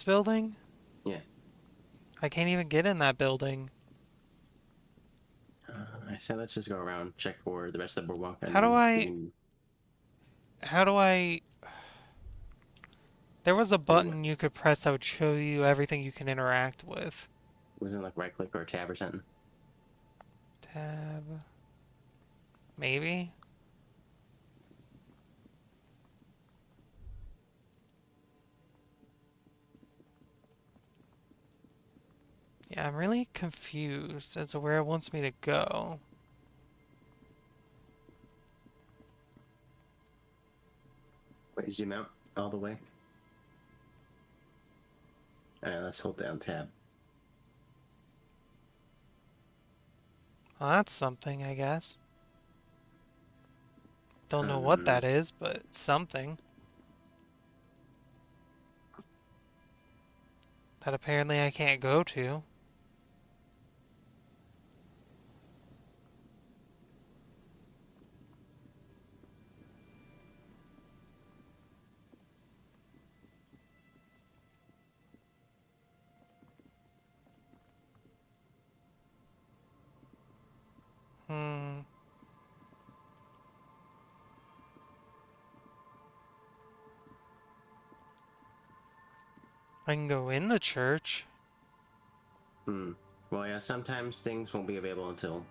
building? Yeah. I can't even get in that building. I said let's just go around, check for the rest of the boardwalk. And How do then I- we can- How do I... There was a button you could press that would show you everything you can interact with. Was it like right click or a tab or something? Tab... Maybe? Yeah, I'm really confused as to where it wants me to go. Wait, zoom out all the way. Alright, let's hold down tab. Well, that's something, I guess. Don't know what that is, but it's something. That apparently I can't go to. Hmm. I can go in the church. Well, yeah, sometimes things won't be available until...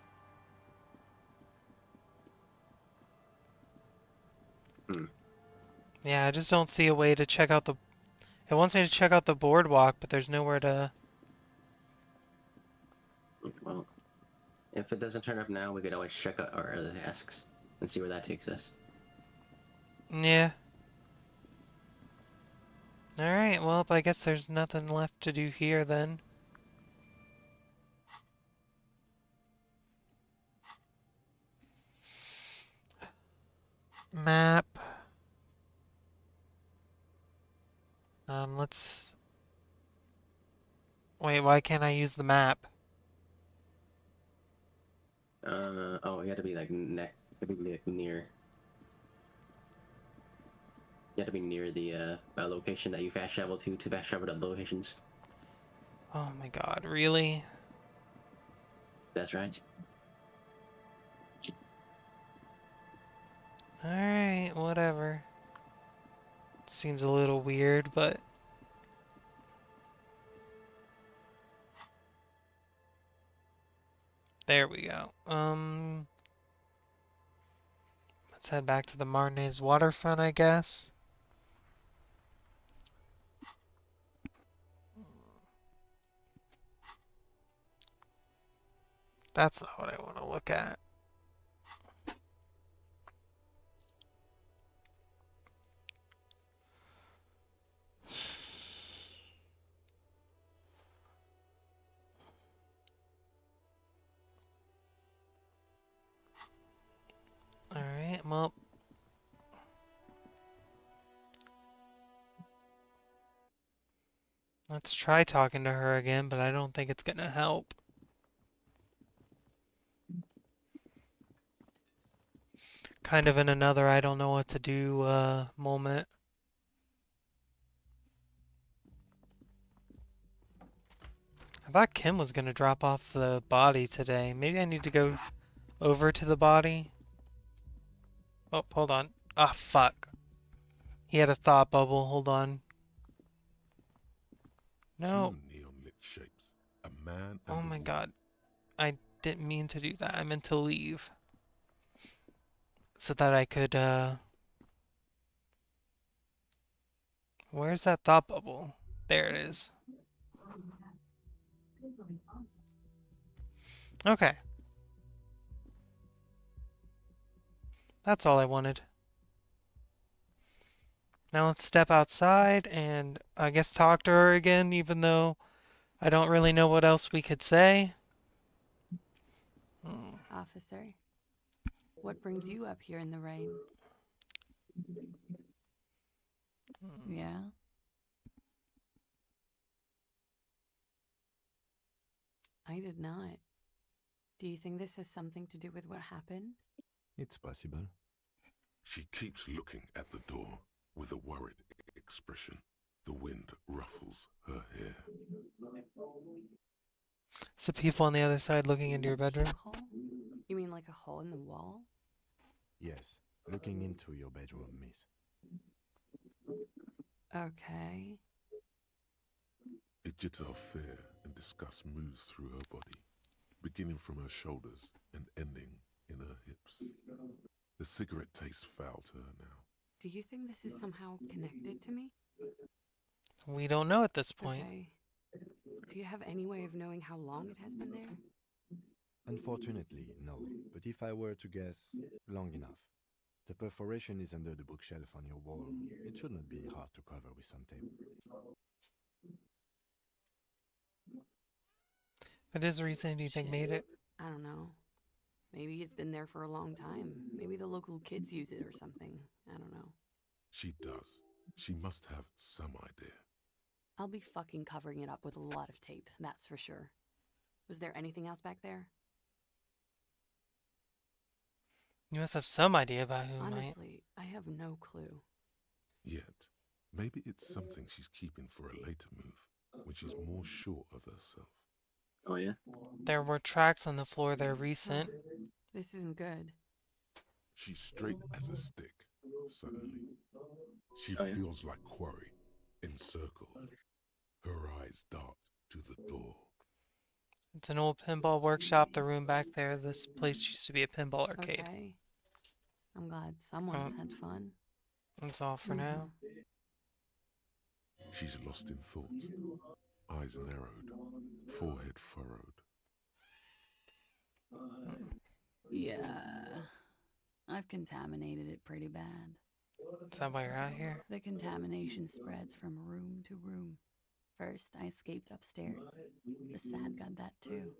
Yeah, I just don't see a way to check out the... It wants me to check out the boardwalk, but there's nowhere to... Well, If it doesn't turn up now, we could always check out our other tasks and see where that takes us. Yeah. Alright, well, I guess there's nothing left to do here then. Map. Let's... Wait, why can't I use the map? Oh, you have to be like you have to be like near. You have to be near the location that you fast travel to fast travel to locations. Oh my god, really? That's right. Alright, whatever. Seems a little weird, but... There we go. Let's head back to the Marnez waterfront, I guess. That's not what I want to look at. Alright, well... Let's try talking to her again, but I don't think it's gonna help. Kind of in another I don't know what to do moment. I thought Kim was gonna drop off the body today. Maybe I need to go over to the body. Oh, hold on. Ah, fuck. He had a thought bubble. Hold on. No. Two neon-lit shapes, a man and Oh a my woman. god. I didn't mean to do that. I meant to leave. So that I could, Where's that thought bubble? There it is. Okay. That's all I wanted. Now let's step outside and I guess talk to her again, even though I don't really know what else we could say. Officer, what brings you up here in the rain? Yeah? I did not. Do you think this has something to do with what happened? It's possible. She keeps looking at the door with a worried expression. The wind ruffles her hair. So people on the other side looking into your bedroom? Hole? You mean like a hole in the wall? Yes, looking into your bedroom, miss. Okay. A jitter of fear and disgust moves through her body, beginning from her shoulders and ending in her hips. The cigarette tastes foul to her now. Do you think this is somehow connected to me? We don't know at this point. Okay. Do you have any way of knowing how long it has been there? Unfortunately, no. But if I were to guess, long enough. The perforation is under the bookshelf on your wall. It shouldn't be hard to cover with some tape. What is the reason do you think made it? I don't know. Maybe it's been there for a long time. Maybe the local kids use it or something. I don't know. She does. She must have some idea. I'll be fucking covering it up with a lot of tape, that's for sure. Was there anything else back there? You must have some idea about who might. Honestly, I have no clue. Yet, maybe it's something she's keeping for a later move, when she's more sure of herself. Oh yeah. There were tracks on the floor there recent. This isn't good. She's straight as a stick, suddenly. She Oh, yeah? feels like quarry, encircled. Her eyes dart to the door. It's an old pinball workshop, the room back there. This place used to be a pinball arcade. Okay. I'm glad someone's had fun. That's all for now. She's lost in thought, eyes narrowed, forehead furrowed. Yeah, I've contaminated it pretty bad. Is that why you're out here? The contamination spreads from room to room. First, I escaped upstairs. The sad got that too.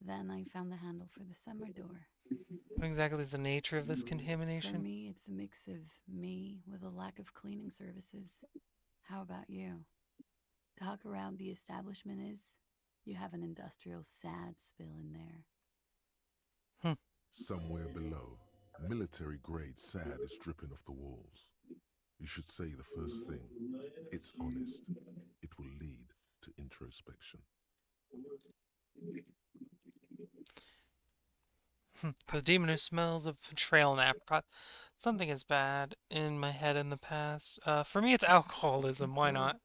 Then I found the handle for the summer door. What exactly is the nature of this For contamination? me, it's a mix of me with a lack of cleaning services. How about you? Talk around the establishment is, you have an industrial sad spill in there. Somewhere below, military-grade sand is dripping off the walls. You should say the first thing. It's honest. It will lead to introspection. The demon who smells of betrayal and apricot. Something is bad in my head in the past. For me, it's alcoholism. Why not?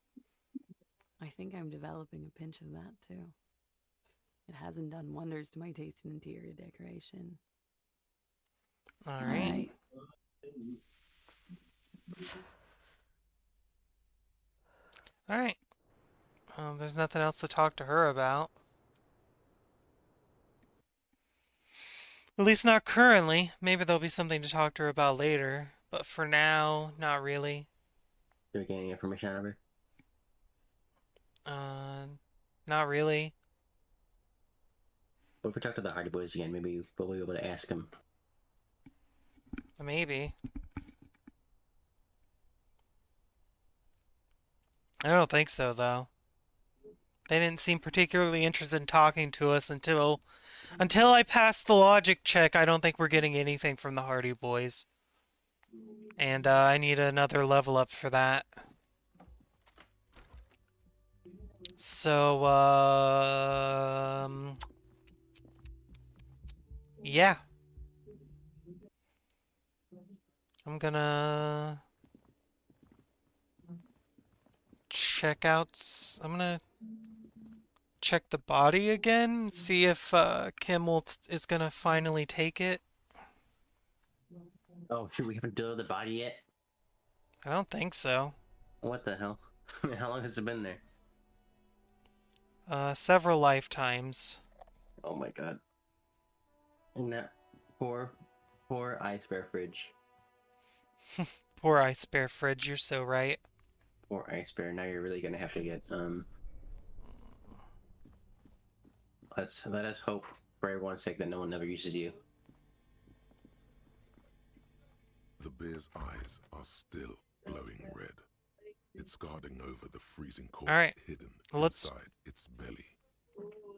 I think I'm developing a pinch of that too. It hasn't done wonders to my taste in interior decoration. All right. All right. There's nothing else to talk to her about. At least not currently. Maybe there'll be something to talk to her about later. But for now, not really. Did we get any information out of her? Not really. But if we talk to the Hardy Boys again, maybe we'll be able to ask them. Maybe. I don't think so, though. They didn't seem particularly interested in talking to us until I passed the logic check. I don't think we're getting anything from the Hardy Boys. And I need another level up for that. So, yeah. I'm gonna I'm gonna check the body again, see if Kim is gonna finally take it. Oh, shoot, we haven't delivered the body yet? I don't think so. What the hell? How long has it been there? Several lifetimes. Oh my god. And that poor ice bear fridge. Poor Ice Bear Fridge, you're so right. Poor ice bear. Now you're really gonna have to get let us hope for everyone's sake that no one ever uses you. The bear's eyes are still glowing red. It's guarding over the freezing corpse Alright, hidden let's- inside its belly.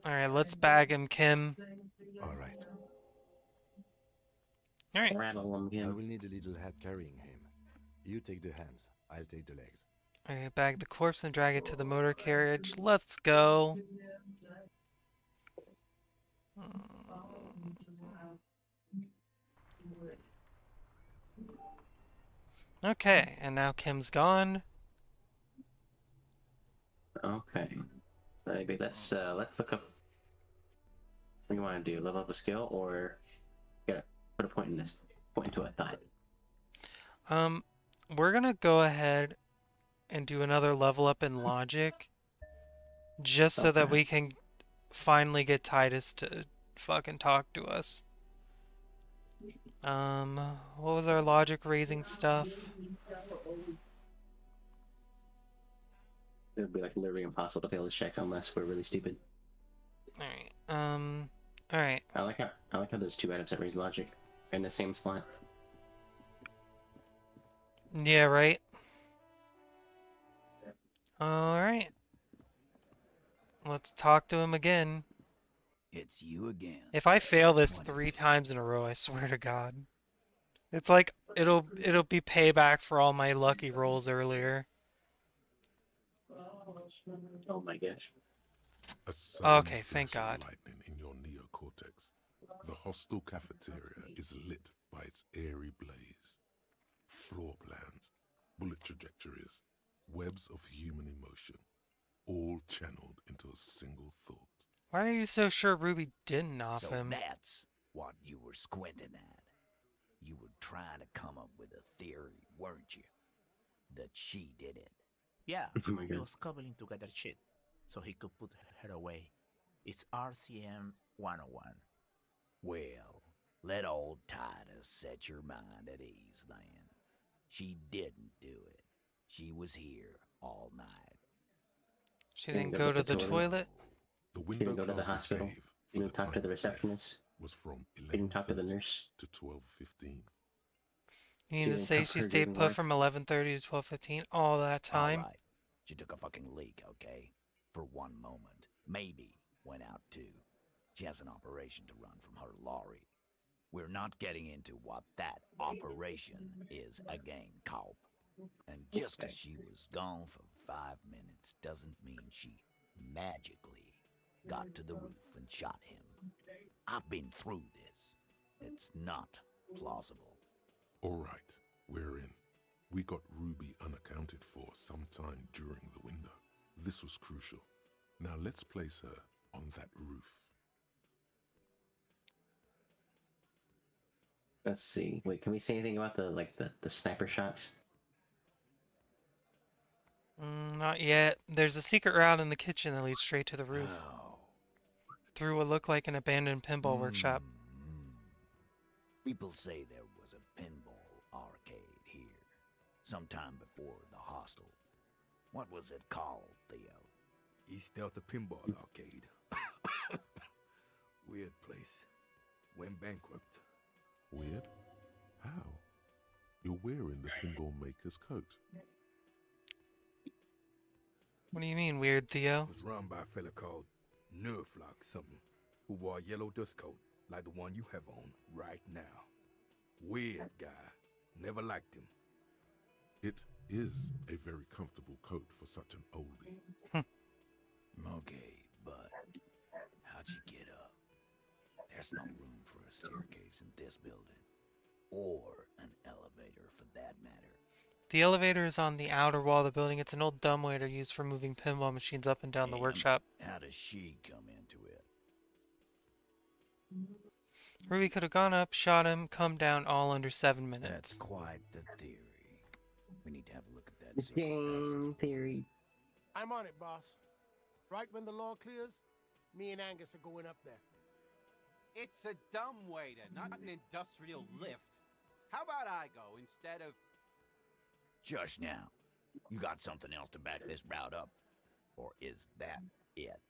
Alright, let's bag him, Kim. All right. Alright. Rattle him, I Kim. will need a little help carrying him. You take the hands. I'll take the legs. Alright, bag the corpse and drag it to the motor carriage. Let's go. Okay, and now Kim's gone. Okay. Maybe let's look up what you want to do. Level up a skill or gotta put a point in this into a thought. We're gonna go ahead and do another level up in logic. Just so that Okay. we can finally get Titus to fucking talk to us. What was our logic raising stuff? It would be like literally impossible to fail this check unless we're really stupid. Alright, alright. I like how there's two items that raise logic in the same slot. Yeah, right? Alright. Let's talk to him again. It's you again. If I fail this What 3 is it? times in a row, I swear to God. It's like, it'll be payback for all my lucky rolls earlier. Oh my gosh. A sudden Okay, thank flash of God. lightning in your neocortex. The hostel cafeteria is lit by its airy blaze. Floor plans, bullet trajectories, webs of human emotion, all channeled into a single thought. Why are you so sure Ruby didn't off So him? that's what you were squinting at. You were trying to come up with a theory, weren't you? That she did it. Yeah, Oh my he god. was cobbling together shit so he could put her away. It's RCM 101. Well, let old Titus set your mind at ease then. She didn't do it. She was here all night. She Didn't didn't go go to to the the toilet. toilet? The She didn't window go to the classes hospital. gave She for didn't the talk to time the of death receptionist. was from She didn't talk to the 11:30 nurse. to 12:15. You mean She to didn't say help she her stayed during put work. from 11:30 to 12:15 all that time? All right. She took a fucking leak, okay? For one moment. Maybe went out too. She has an operation to run from her lorry. We're not getting into what that operation is again, Cobb. And just 'cause she was gone for 5 minutes doesn't mean she magically got to the roof and shot him. I've been through this. It's not plausible. All right, we're in. We got Ruby unaccounted for sometime during the window. This was crucial. Now let's place her on that roof. Let's see. Wait, can we say anything about the sniper shots? Not yet. There's a secret route in the kitchen that leads straight to the roof, Oh. through what looked like an abandoned pinball workshop. People say there was a pinball arcade here, sometime before the hostel. What was it called, Theo? East Delta Pinball Arcade. Weird place. Went bankrupt. Weird? How? You're wearing the pinball maker's coat. What do you mean, weird, Theo? Was run by a fella called Nerflock something, who wore a yellow dust coat like the one you have on right now. Weird guy. Never liked him. It is a very comfortable coat for such an oldie. Okay, but how'd you get up? There's no room for a staircase in this building. Or an elevator, for that matter. The elevator is on the outer wall of the building. It's an old dumbwaiter used for moving pinball machines up and down the And workshop. how does she come into it? Ruby could have gone up, shot him, come down all under 7 That's minutes. quite the theory. We need to have a look at that The secret game theory. I'm on it, boss. Right when the law clears, me and Angus are going up there. It's a dumbwaiter, not an industrial lift. How about I go instead of... Just now. You got something else to back this route up? Or is that it?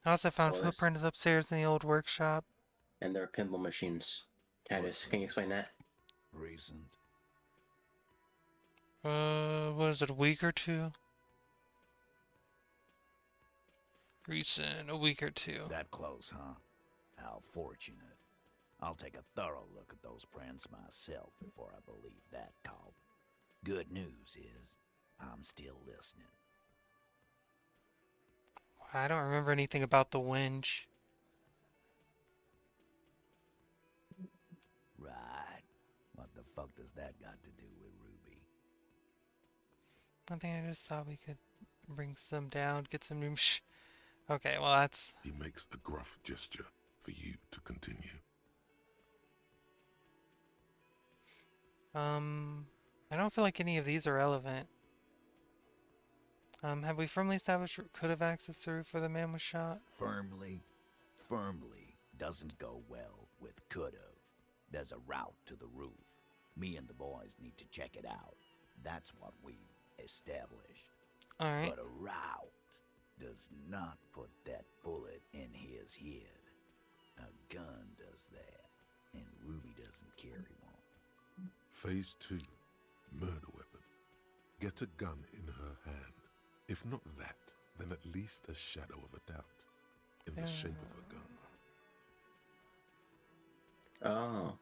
I also found Well, there's- footprints upstairs in the old workshop. And there are pinball machines. Titus, can you explain that? Recent. What is it, a week or two? Recent, a week or two. That close, huh? How fortunate. I'll take a thorough look at those prints myself before I believe that, Cobb. Good news is, I'm still listening. I don't remember anything about the winch. Right. What the fuck does that got to do with Ruby? I think I just thought we could bring some down, get some new Okay, well that's... He makes a gruff gesture for you to continue. I don't feel like any of these are relevant. Have we firmly established could have access through for the man was shot? Firmly doesn't go well with could've. There's a route to the roof. Me and the boys need to check it out. That's what we've established. Alright. But a route does not put that bullet in his head. A gun does that, and Ruby doesn't carry one. Phase 2. Murder weapon. Get a gun in her hand. If not that, then at least a shadow of a doubt. In the shape of a gun. Oh.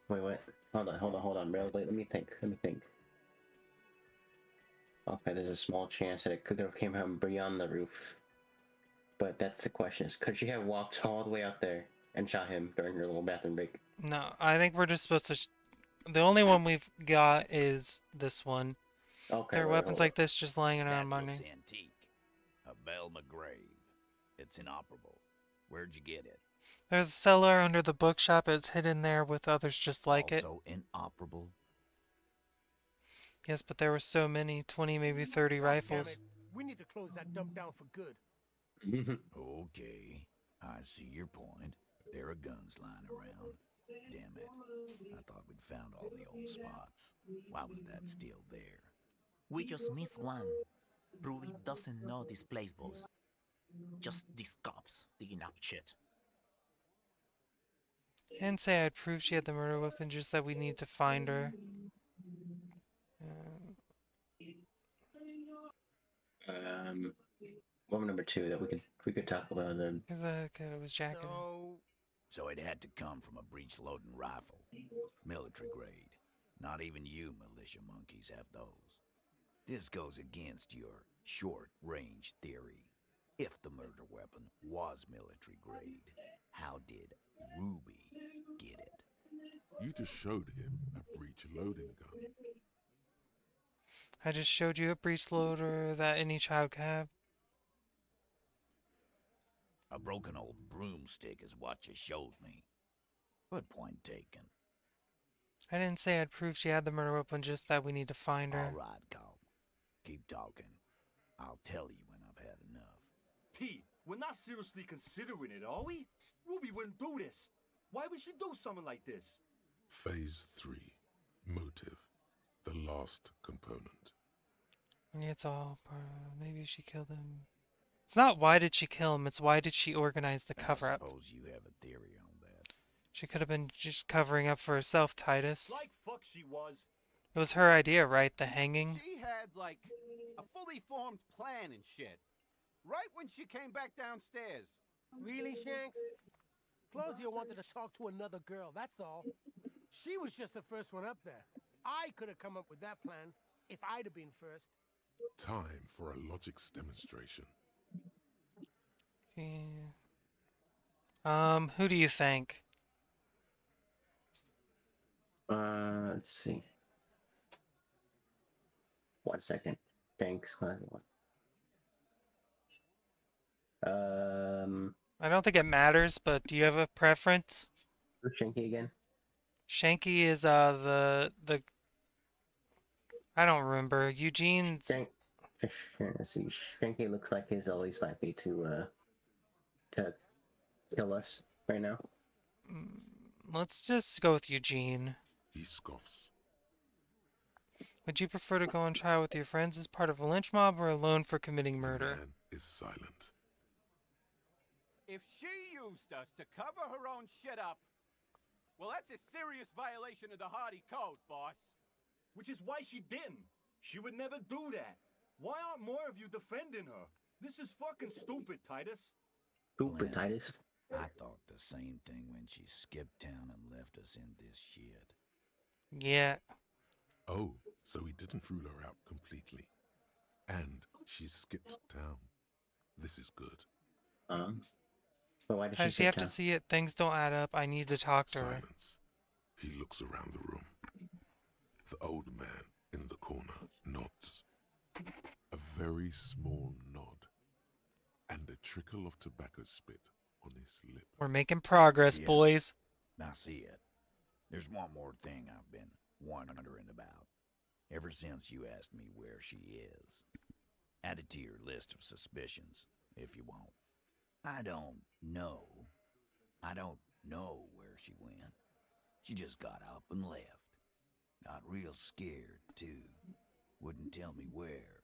Wait, what? Hold on, bro. Wait, let me think. Okay, there's a small chance that it could have came from beyond the roof. But that's the question, is could she have walked all the way out there and shot him during her little bathroom break? No, I think we're just supposed to... The only one we've got is this one. Okay, There are wait, weapons hold like this just lying That around looks money. antique. A Belle McGrave. It's inoperable. Where'd you get it? There's a cellar under the bookshop. It's hidden there with others just like it. Also inoperable. Yes, but there were so many, 20, maybe 30 Damn rifles. it. We need to close that dump down for good. Okay, I see your point. There are guns lying around. Damn it. I thought we'd found all the old spots. Why was that still there? We just missed one. Ruby doesn't know this place, boss. Just these cops digging up shit. I didn't say I'd prove she had the murder weapon, just that we need to find her. Woman number two that we could talk about then. Because that kid was jacking. So it had to come from a breech-loading rifle. Military grade. Not even you militia monkeys have those. This goes against your short-range theory. If the murder weapon was military grade, how did Ruby get it? You just showed him a breech loading gun. I just showed you a breech loader that any child could have. A broken old broomstick is what you showed me. But point taken. I didn't say I'd prove she had the murder weapon, just that we need to find her. All right, cop. Keep talking. I'll tell you when I've had enough. T, we're not seriously considering it, are we? Ruby wouldn't do this. Why would she do something like this? Phase 3. Motive. The last component. It's all maybe she killed him. It's not why did she kill him, it's why did she organize the cover-up. I suppose you have a theory on that. She could have been just covering up for herself, Titus. Like fuck she was. It was her idea, right? The hanging? She had, like, a fully formed plan and shit. Right when she came back downstairs. Really, Shanks? Claudia wanted to talk to another girl, that's all. She was just the first one up there. I could have come up with that plan if I'd have been first. Time for a logics demonstration. Yeah. Who do you think? Let's see. 1 second. Thanks. I don't think it matters, but do you have a preference? Who's Shanky again? Shanky is the I don't remember. Eugene's Let's see. Shanky looks like he's always likely to kill us right now. Let's just go with Eugene. He scoffs. Would you prefer to go on trial with your friends as part of a lynch mob or alone for committing murder? The man is silent. If she used us to cover her own shit up, well, that's a serious violation of the Hardy Code, boss. Which is why she didn't. She would never do that. Why aren't more of you defending her? This is fucking stupid, Titus. Stupid, Titus. I thought the same thing when she skipped town and left us in this shit. Yeah. Oh, so he didn't rule her out completely. And she skipped town. This is good. But why How does she have to see it? Things don't add up. I need to talk to her. Silence. He looks around the room. The old man in the corner nods. A very small nod. And a trickle of tobacco spit on his lip. We're making progress, Yeah. boys. I see it. There's one more thing I've been wondering about. Ever since you asked me where she is. Add it to your list of suspicions, if you want. I don't know where she went. She just got up and left. Got real scared, too. Wouldn't tell me where.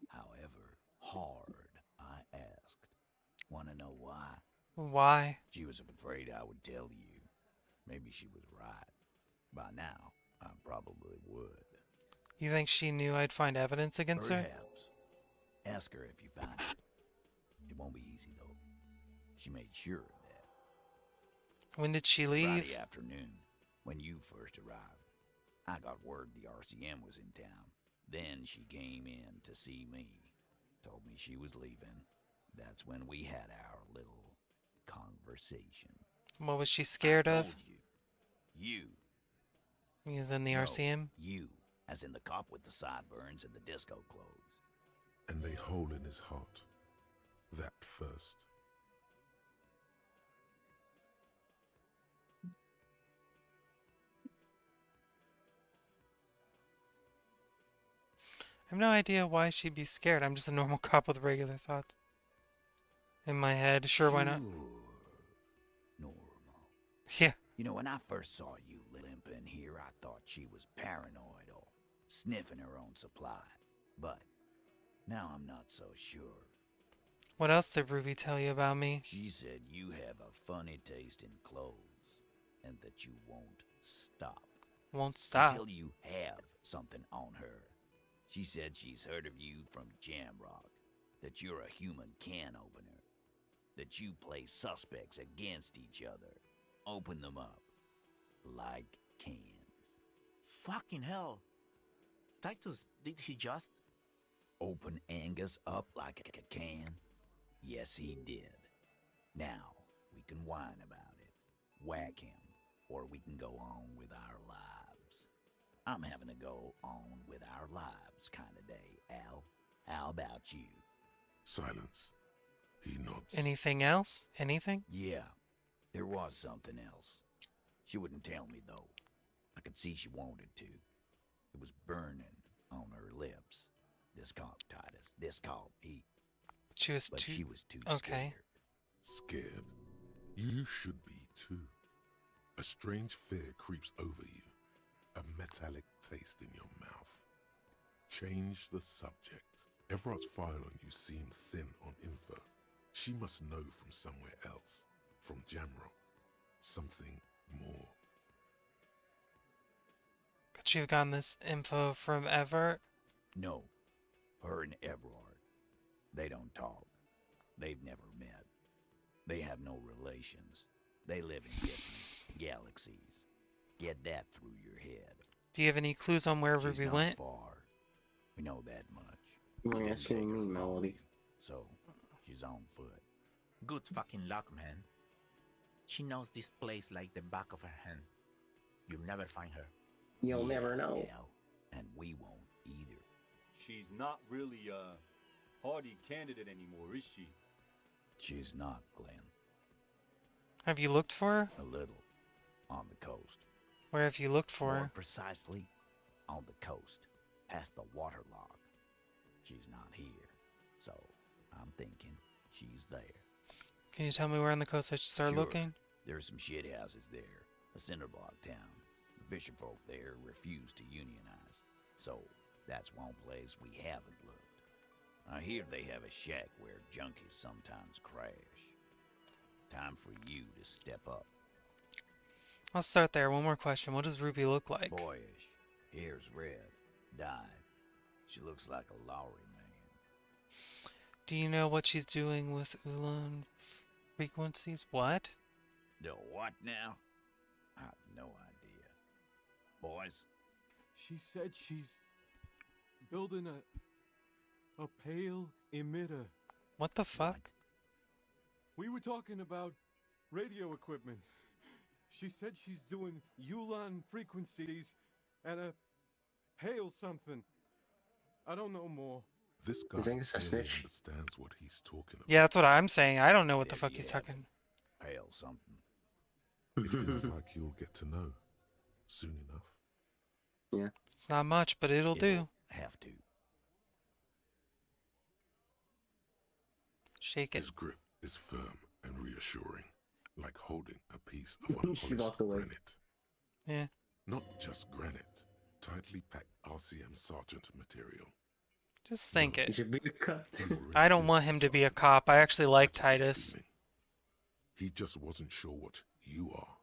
However hard I asked. Want to know why? Why? She was afraid I would tell you. Maybe she was right. By now, I probably would. You think she knew I'd find evidence against her? Perhaps. Ask her if you find it. It won't be easy, though. She made sure of that. When did she leave? Friday afternoon, when you first arrived. I got word the RCM was in town. Then she came in to see me. Told me she was leaving. That's when we had our little conversation. What was she scared I of? told you. He was in the No, RCM? you, as in the cop with the sideburns and the disco clothes. And a hole in his heart. That first. I have no idea why she'd be scared. I'm just a normal cop with regular thoughts. In my head, sure, why not? Normal. Yeah. You know, when I first saw you limping here, I thought she was paranoid or sniffing her own supply. But now I'm not so sure. What else did Ruby tell you about me? She said you have a funny taste in clothes and that you won't stop. Won't stop. Until you have something on her. She said she's heard of you from Jamrock, that you're a human can opener, that you play suspects against each other, open them up like cans. Fucking hell. Titus, did he just... Open Angus up like a can? Yes, he did. Now, we can whine about it, whack him, or we can go on with our lives. I'm having a go on with our lives kind of day, Al. How about you? Silence. He nods. Anything else? Anything? Yeah, there was something else. She wouldn't tell me, though. I could see she wanted to. It was burning on her lips. This caught Titus. This caught Pete. She was But too... she was too Okay. scared. Scared? You should be too. A strange fear creeps over you. A metallic taste in your mouth. Change the subject. Everard's file on you seemed thin on info. She must know from somewhere else. From Jamrock. Something more. Could she have gotten this info from Everett? No. Her and Everard. They don't talk. They've never met. They have no relations. They live in different galaxies. Get that through your head. Do you have any clues on where She's Ruby not went? far. We know that much. You're She didn't asking take her me, along, Melody. So, she's on foot. Good fucking luck, man. She knows this place like the back of her hand. You'll never find her. You'll Yeah, never know. Al, and we won't either. She's not really a hardy candidate anymore, is she? She's not, Glenn. Have you looked for her? A little. On the coast. Where have you looked for More her? precisely, on the coast, past the waterlock. She's not here, so I'm thinking she's there. Can you tell me where on the coast I should start Sure. looking? There's some shit houses there, a cinder block town. The fisher folk there refuse to unionize, so that's one place we haven't looked. I hear they have a shack where junkies sometimes crash. Time for you to step up. I'll start there. One more question. What does Ruby look like? Boyish, hair's red, dyed. She looks like a Lowry man. Do you know what she's doing with Ulan frequencies? What? The what now? I have no idea. Boys? She said she's building a pale emitter. What the fuck? We were talking about radio equipment. She said she's doing Ulan frequencies and a pale something. I don't know more. This guy Is Angus a clearly snitch? understands what he's talking about. Yeah, that's what I'm saying. I don't know what the There fuck you he's have talking. it. Pale something. It feels like you'll get to know soon enough. It's not much, but it'll do. Have to. Shake it. His grip is firm and reassuring, like holding a piece of She unpolished walked away. granite. Yeah. Not just granite, tightly packed RCM sergeant material. Just think You it. should be a cop. I don't want him to be a cop. I actually like Titus. He just wasn't sure what you are.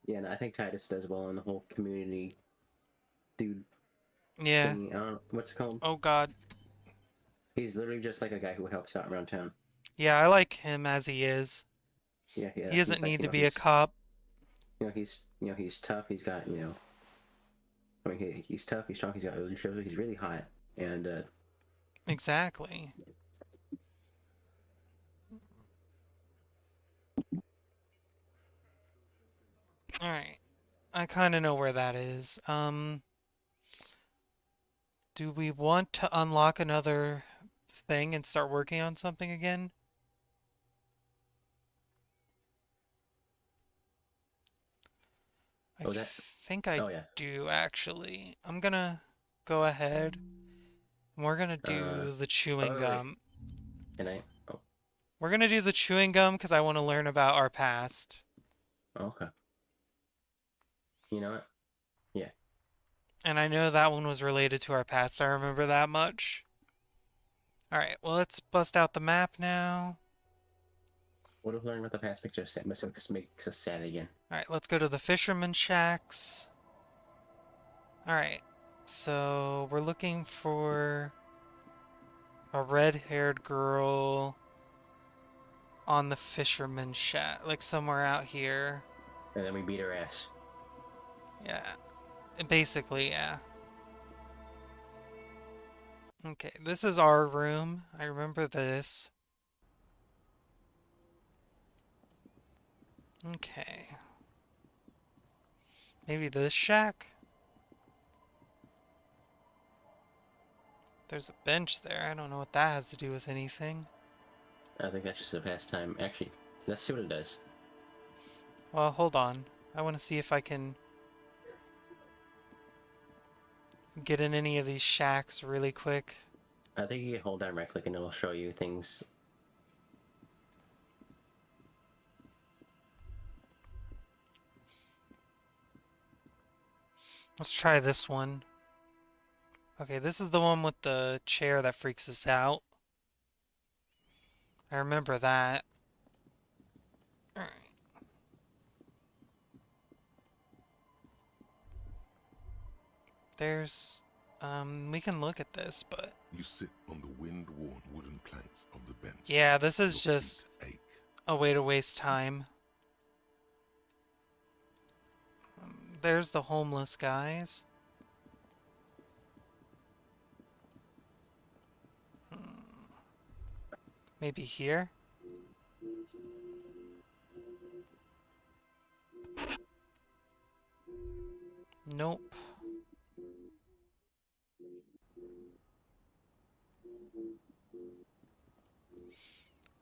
Yeah, and I think Titus does well in the whole community dude Yeah. thingy. I don't know, what's it called? Oh god. He's literally just like a guy who helps out around town. Yeah, I like him as he is. Yeah, He he's doesn't like, need you to know, be a he's- cop. he's tough. He's got, I mean, he's tough. He's strong. He's got leadership. He's really hot, and Exactly. Alright. I kind of know where that is. Do we want to unlock another thing and start working on something again? I Oh, that- think I oh, yeah. do, actually. I'm gonna go ahead. And we're gonna do the chewing wait. gum. Can I? Oh, We're gonna do the chewing gum because I want to learn about our past. okay. You know what? Yeah. And I know that one was related to our past. I remember that much. Alright, well, let's bust out the map now. What if learning about the past makes us sad again? Alright, let's go to the fisherman shacks. Alright, so we're looking for a red-haired girl on the fisherman shack, like somewhere out here. And then we beat her ass. Yeah, basically, yeah. Okay, this is our room. I remember this. Okay. Maybe this shack? There's a bench there. I don't know what that has to do with anything. I think that's just a pastime. Actually, let's see what it does. Well, hold on. I want to see if I can get in any of these shacks really quick. I think you can hold down right click and it'll show you things. Let's try this one. Okay, this is the one with the chair that freaks us out. I remember that. Alright. There's... we can look at this, but... You sit on the wind-worn wooden planks of the bench. Yeah, this is Your just feet ache. a way to waste time. There's the homeless guys. Maybe here? Nope.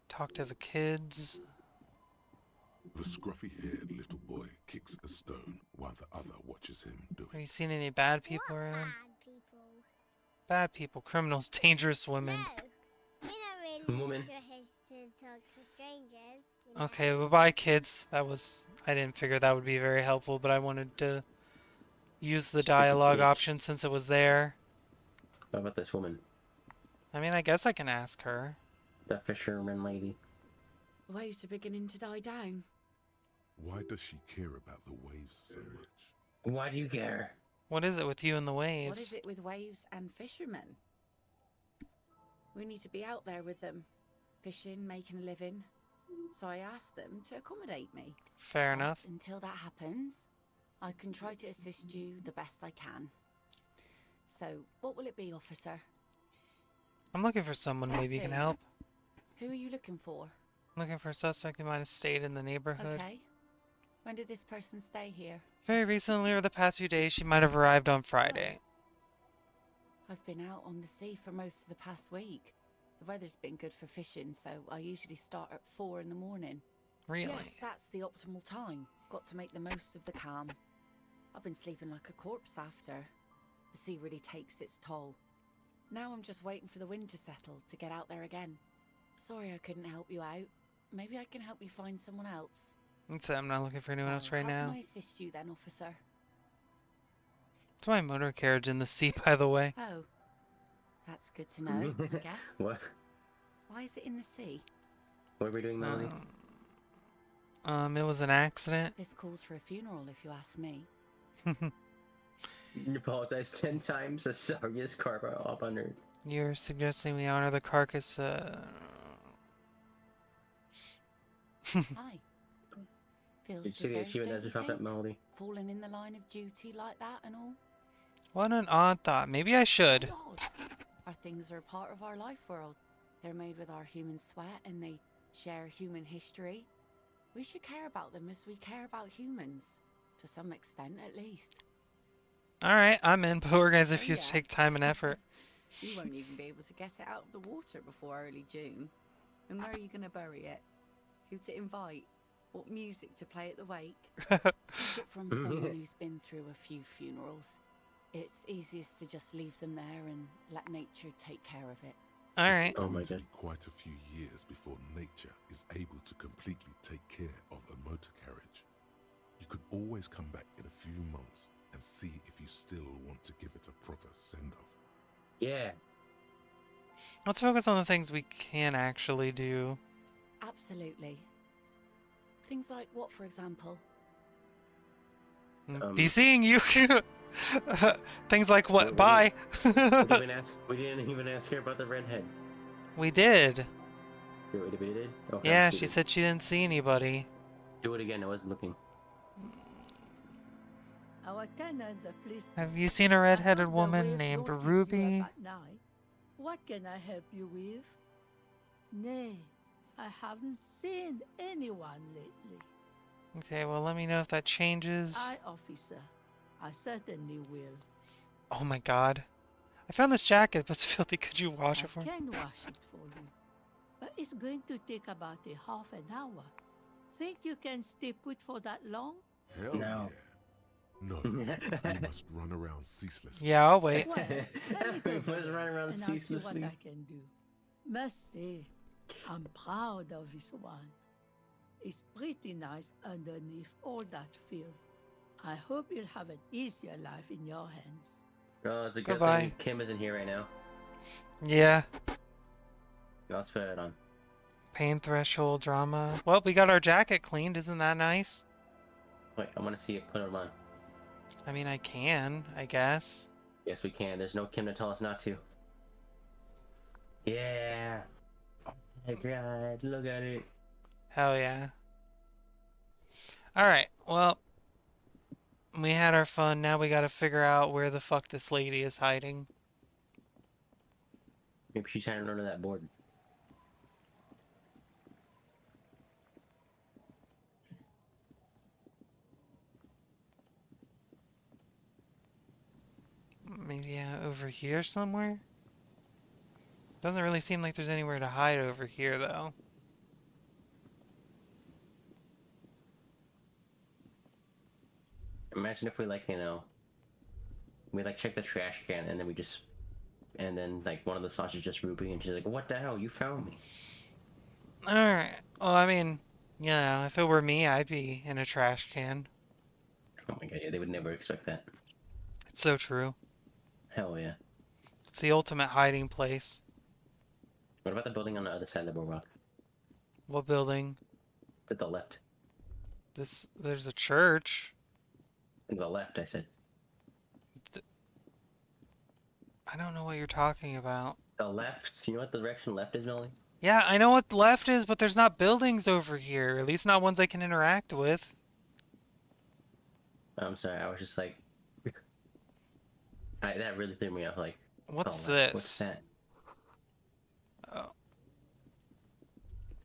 Talk to the kids. The scruffy-haired little boy kicks a stone while the other watches him do Have you it. seen any bad people around? Bad people. Bad people, criminals, dangerous women. No, we don't really Woman. to talk to strangers. You know? Okay, well, bye, kids. That was... I didn't figure that would be very helpful, but I wanted to use the dialogue option since it was there. What about this woman? I mean, I guess I can ask her. The fisherman lady. The waves are beginning to die down. Why does she care about the waves so much? Why do you care? What is it with you and the waves? What is it with waves and fishermen? We need to be out there with them, fishing, making a living. So I asked them to accommodate me. Fair But enough. until that happens, I can try to assist you the best I can. So, what will it be, officer? I'm looking for someone maybe can see. help. Who are you looking for? I'm looking for a suspect who might have stayed in the neighborhood. Okay. When did this person stay here? Very recently, or the past few days, she might have arrived on Friday. I've been out on the sea for most of the past week. The weather's been good for fishing, so I usually start at 4 in the morning. Really? Yes, that's the optimal time. Got to make the most of the calm. I've been sleeping like a corpse after. The sea really takes its toll. Now I'm just waiting for the wind to settle to get out there again. Sorry I couldn't help you out. Maybe I can help you find someone else. That's it, I'm not looking for anyone else right How now. can I assist you then, officer? It's my motor carriage in the sea, by the way. Oh, that's good to know, I guess. What? Why is it in the sea? What are we doing, Molly? It was an accident. This calls for a funeral, if you ask me. You apologize 10 times. The sorriest carpet up on Earth. You're suggesting we honor the carcass, Hi. Feels Did you see the deserved, achievement don't that just you popped up, think? Melody? Falling in the line of duty like that and all? What an odd thought. Maybe I should. God. Our things are a part of our life world. They're made with our human sweat and they share human history. We should care about them as we care about humans. To some extent, at least. Alright, I'm in, but we're guys if Oh, you yeah. take time and effort. You won't even be able to get it out of the water before early June. And where are you going to bury it? Who to invite? What music to play at the wake? Take it from someone who's been through a few funerals. It's easiest to just leave them there and let nature take care of it. Alright. Oh my It's going god. to be quite a few years before nature is able to completely take care of a motor carriage. You could always come back in a few months and see if you still want to give it a proper send-off. Yeah. Let's focus on the things we can actually do. Absolutely. Things like what, for example? Be seeing you. Things like what? Bye. We didn't even ask her about the redhead. We did. We did? Okay, Yeah, she said she didn't see anybody. Do it again. I wasn't looking. Our tenant, the police. Have you seen a red-headed woman named Ruby? What can I help you with? Nay, I haven't seen anyone lately. Okay, well, let me know if that changes. Aye, officer. I certainly will. Oh my god. I found this jacket, but it's filthy. Could you wash it for I me? can wash it for you. But it's going to take about a half an hour. Think you can stay put for that long? Hell No. yeah. No, you must run around ceaselessly. Yeah, I'll wait. Well, let me go Let's there, run around and I'll see what ceaselessly. I can do. Must say, I'm proud of this one. It's pretty nice underneath all that filth. I hope you'll have an easier life in your hands. Oh, it's a good Goodbye. thing Kim isn't here right now. Yeah. Let's put it on. Pain threshold drama. Well, we got our jacket cleaned. Isn't that nice? Wait, I want to see it put it on. I mean, I can, I guess. Yes, we can. There's no Kim to tell us not to. Yeah. Oh my god, look at it. Hell yeah. Alright, well, we had our fun. Now we gotta figure out where the fuck this lady is hiding. Maybe she's trying to run to that board. Maybe over here somewhere? Doesn't really seem like there's anywhere to hide over here, though. Imagine if we, like, you know, we, like, check the trash can and then we just, and then, like, one of the sausages just Ruby and she's like, what the hell, you found me. Alright, well, I mean, you know, if it were me, I'd be in a trash can. Oh my god, yeah, they would never expect that. It's so true. Hell yeah. It's the ultimate hiding place. What about the building on the other side of the boardwalk? What building? To the left. There's a church. To the left, I said. I don't know what you're talking about. The left? You know what the direction left is, Melly? Yeah, I know what left is, but there's not buildings over here. At least not ones I can interact with. I'm sorry, I was just like... that really threw me off, like... What's the left. this? What's that? Oh.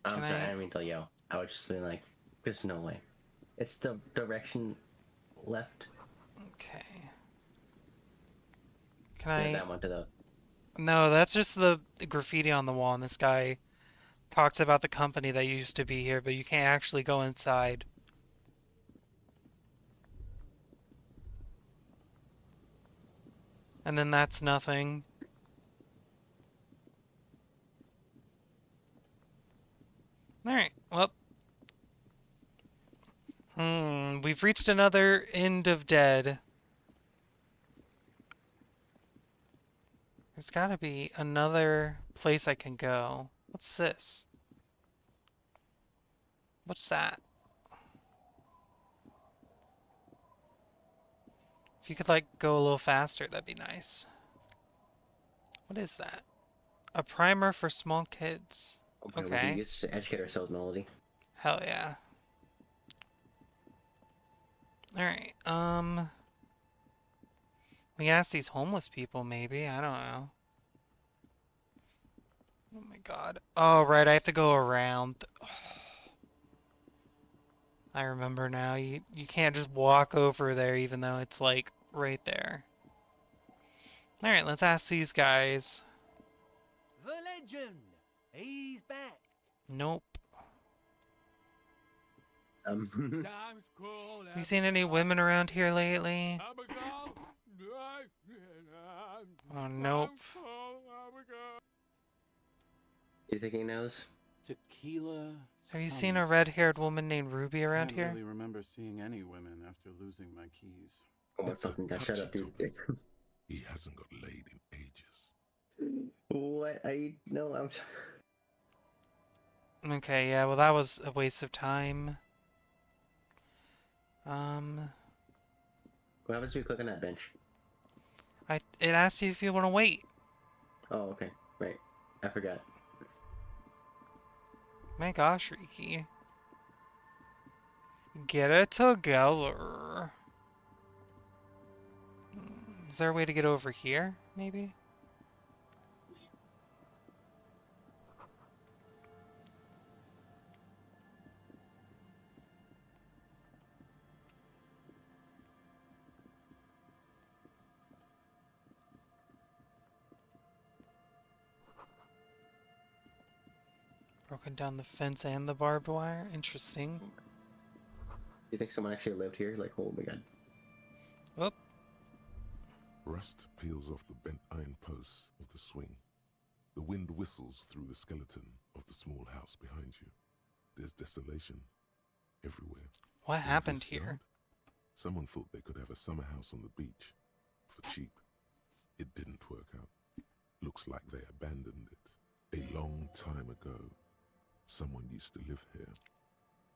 I'm Can sorry, I I- didn't mean to yell. I was just being like, there's no way. It's the direction left. Okay. Can Yeah, I... that one to the... No, that's just the graffiti on the wall, and this guy talks about the company that used to be here, but you can't actually go inside. And then that's nothing. Alright, well. We've reached another end of dead. There's gotta be another place I can go. What's this? What's that? If you could, like, go a little faster, that'd be nice. What is that? A primer for small kids. We Okay. can just to educate ourselves, Melody. Hell yeah. Alright, we can ask these homeless people, maybe. I don't know. Oh my god. Oh, right, I have to go around. I remember now. You can't just walk over there, even though it's, like, right there. Alright, let's ask these guys. The legend. He's back. Nope. Time's cruel. Have you seen any women around here lately? Abigail, Oh, nope. You think he knows? Tequila. Have you seen a red-haired woman named Ruby around I here? can't really remember seeing any women after losing my keys. Oh my It's a fucking god, shut touchy up, dude. topic. He hasn't got laid in ages. What? No, I'm sorry. Okay, yeah, well that was a waste of time. What happens if you click on that bench? It asks you if you want to wait. Oh, okay. Right. I forgot. My gosh, Riki. Get it together. Is there a way to get over here, maybe? Broken down the fence and the barbed wire. Interesting. You think someone actually lived here? Like, oh my god. Whoop. Rust peels off the bent iron posts of the swing. The wind whistles through the skeleton of the small house behind you. There's desolation everywhere. What In happened this here? yard, someone thought they could have a summer house on the beach for cheap. It didn't work out. Looks like they abandoned it. A long time ago, someone used to live here,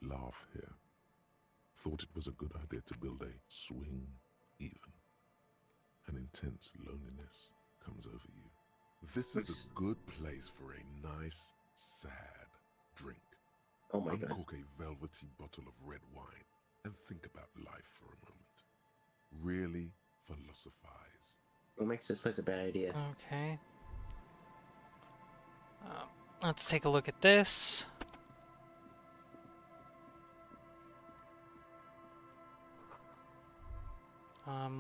laugh here. Thought it was a good idea to build a swing even. An intense loneliness comes over you. This is a good place for a nice, sad drink. Oh my god. Uncork a velvety bottle of red wine and think about life for a moment. Really philosophize. What makes this place a bad idea? Okay. Let's take a look at this.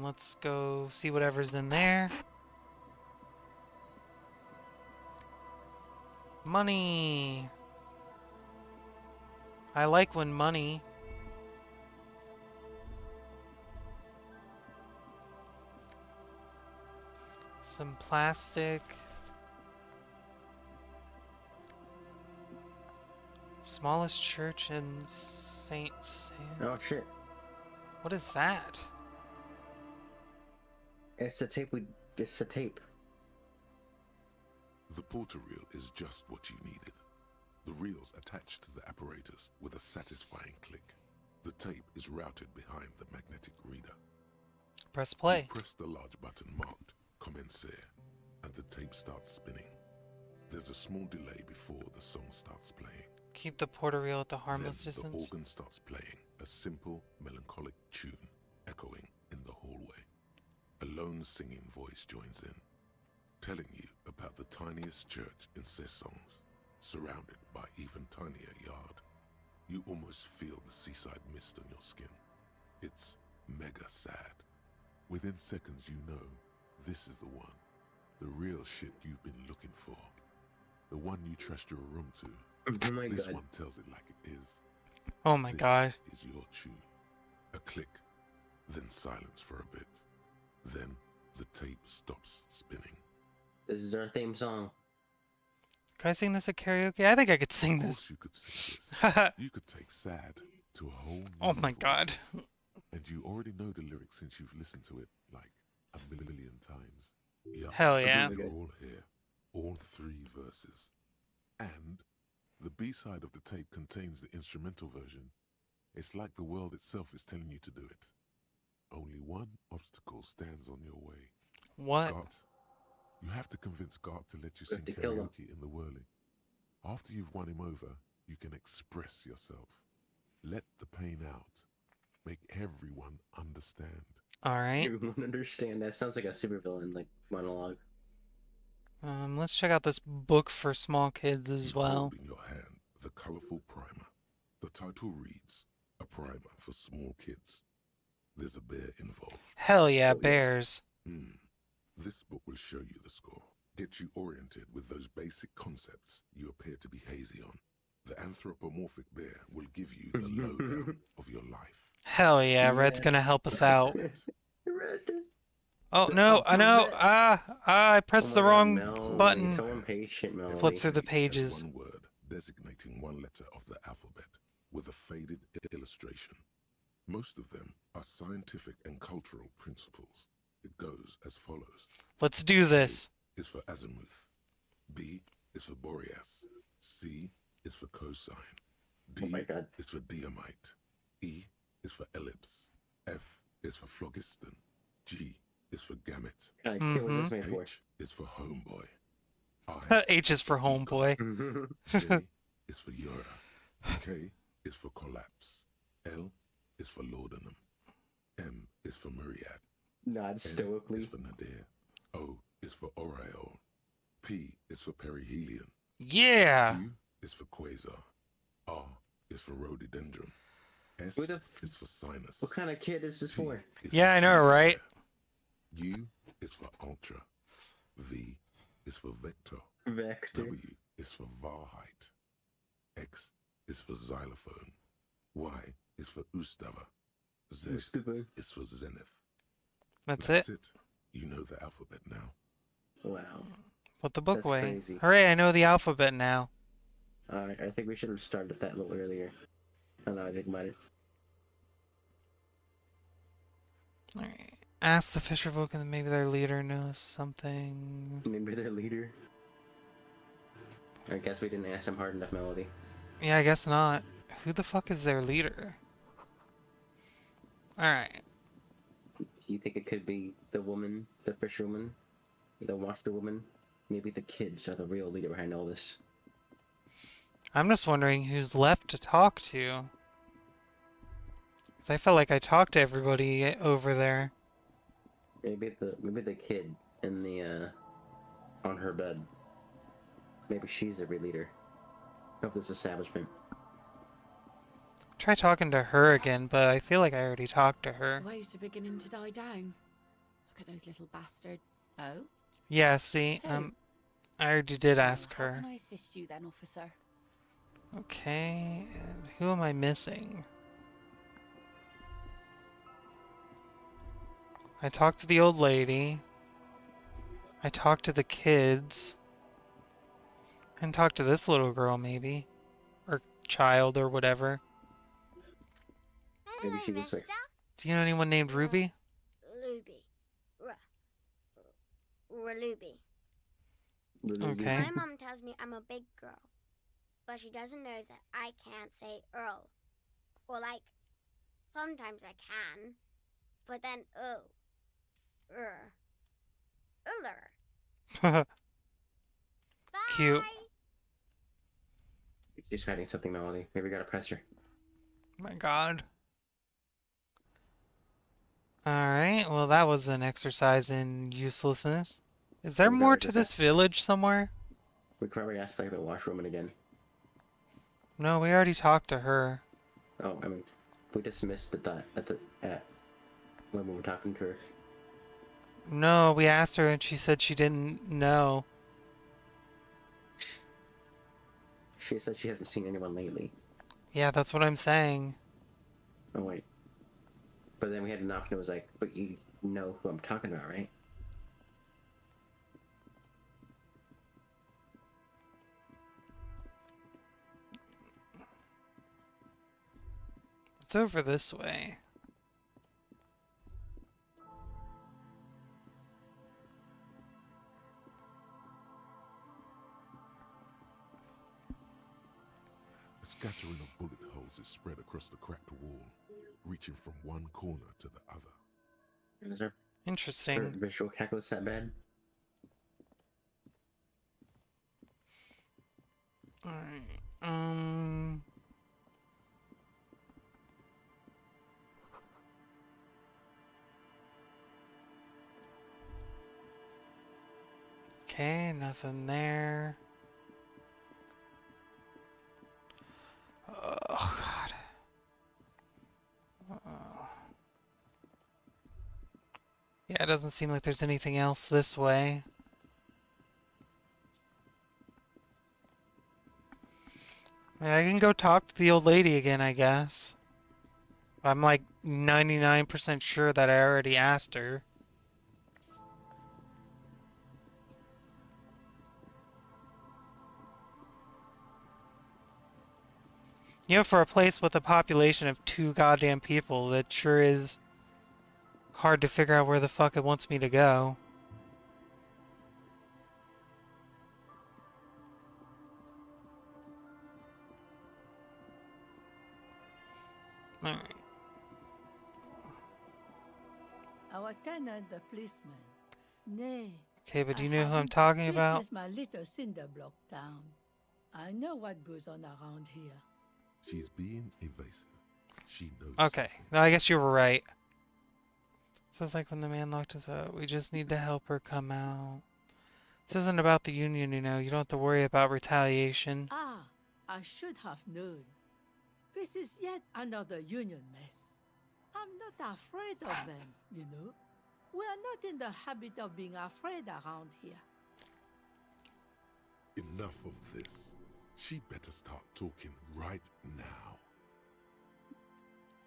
Let's go see whatever's in there. Money! I like when money. Some plastic. Smallest church in Saint Sam. Oh shit. What is that? It's the tape it's the tape. The porter reel is just what you needed. The reels attached to the apparatus with a satisfying click. The tape is routed behind the magnetic reader. Press play. You press the large button marked Commencer, and the tape starts spinning. There's a small delay before the song starts playing. Keep the porter reel at the harmless Then distance. the organ starts playing a simple, melancholic tune echoing in the hallway. A lone singing voice joins in, telling you about the tiniest church in Cessons, surrounded by even tinier yard. You almost feel the seaside mist on your skin. It's mega sad. Within seconds you know this is the one. The real shit you've been looking for. The one you trust your room to. Oh my This god. one tells it like it is. Oh my god. This is your tune. A click, then silence for a bit. Then the tape stops spinning. This is our theme song. Can I sing this at karaoke? I think I could sing Of this. course you could sing this. You could take sad to a whole new Oh my level. god. And you already know the lyrics since you've listened to it like a million times. Yeah, Hell yeah. they're all here. All three verses. And the B-side of the tape contains the instrumental version. It's like the world itself is telling you to do it. Only one obstacle stands on your way. What? Gart. You have to convince Gart to let you We have sing to kill him. karaoke in the whirling. After you've won him over, you can express yourself. Let the pain out. Make everyone understand. Alright. Everyone understand. That sounds like a supervillain like monologue. Let's check out this book for small kids as You well. hold in your hand the colorful primer. The title reads, A Primer for Small Kids. There's a bear involved. Hell yeah, bears. This book will show you the score. Get you oriented with those basic concepts you appear to be hazy on. The anthropomorphic bear will give you the lowdown of your life. Hell yeah, Red's gonna help us out. Oh no! I know! I pressed the wrong Melody. button. Someone patient, Melody. Flip through the Each has pages. one word designating one letter of the alphabet with a faded illustration. Most of them are scientific and cultural principles. It goes as follows. Let's do this. A is for azimuth. B is for Boreas. C is for cosine. D is for diamite. E is for ellipse. F is for phlogiston. G is for gamete. H is for homeboy. I H is for homeboy. J is for Ura. K is for collapse. L is for laudanum. M is for myriad. Nod stoically. N is for nadir. O is for aureole. P is for perihelion. Yeah. Q is for quasar. R is for rhododendron. S is for sinus. What kind of kid is this for? Yeah, I know, right? U is for ultra. V is for vector. Vector. W is for Wahrheit. X is for xylophone. Y is for Ustava. Z is for zenith. That's it. You know the alphabet now. Wow. Put the book That's away. crazy. Hooray, I know the alphabet now. I think we should have started that a little earlier. I don't know, I think about it. Alright. Ask the fisher folk and maybe their leader knows something. Maybe their leader? I guess we didn't ask them hard enough, Melody. Yeah, I guess not. Who the fuck is their leader? Alright. Do you think it could be the woman, the fisherwoman, the washerwoman? Maybe the kids are the real leader behind all this. I'm just wondering who's left to talk to. 'Cause I felt like I talked to everybody over there. Maybe the kid in the on her bed. Maybe she's the real leader of this establishment. Try talking to her again, but I feel like I already talked to her. Waves are beginning to die down. Look at those little bastards. Oh? Yeah, see, I already did ask How her. can I assist you then, officer? Okay, and who am I missing? I talked to the old lady. I talked to the kids. And talked to this little girl, maybe. Or child, or whatever. Maybe she was like... Do you know anyone named Ruby? Ruby. Ruby. Okay. My mom tells me I'm a big girl, but she doesn't know that I can't say Earl. Or like, sometimes I can, but then Uller. Cute. She's hiding something, Melody. Maybe we gotta press her. My god. Alright, well that was an exercise in uselessness. Is there more to this village somewhere? We could probably ask like the washwoman again. No, we already talked to her. Oh, I mean, we dismissed at when we were talking to her. No, we asked her and she said she didn't know. She said she hasn't seen anyone lately. Yeah, that's what I'm saying. Oh wait. But then we had an option that was like, but you know who I'm talking about, right? It's over this way. A scattering of bullet holes is spread across the cracked wall, reaching from one corner to the other. Is our Interesting. visual calculus that bad? Alright, okay, nothing there. Oh, God. Yeah, it doesn't seem like there's anything else this way. I can go talk to the old lady again, I guess. I'm like 99% sure that I already asked her. You know, for a place with a population of 2 goddamn people, that sure is hard to figure out where the fuck it wants me to go. Alright. Our tenant, the policeman. Nay. Okay, but do you I know who I'm haven't. talking about? This is my little cinderblock town. I know what goes on around here. She's being evasive. She knows. Okay, no, I guess you were right. So it's like when the man locked us out. We just need to help her come out. This isn't about the union, you know. You don't have to worry about retaliation. Ah, I should have known. This is yet another union mess. I'm not afraid of them, you know. We are not in the habit of being afraid around here. Enough of this. She better start talking right now.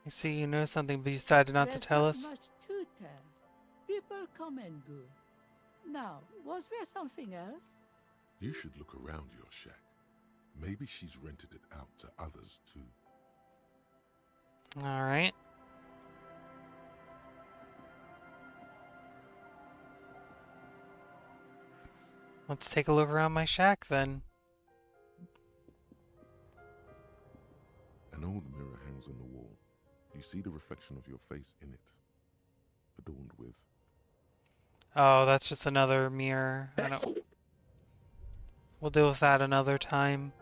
You see, you know something, but you decided not to tell us. There's not much to tell. People come and go. Now, was there something else? You should look around your shack. Maybe she's rented it out to others too. Alright. Let's take a look around my shack then. An old mirror hangs on the wall. You see the reflection of your face in it, adorned with... Oh, that's just another mirror. I don't... We'll deal with that another time.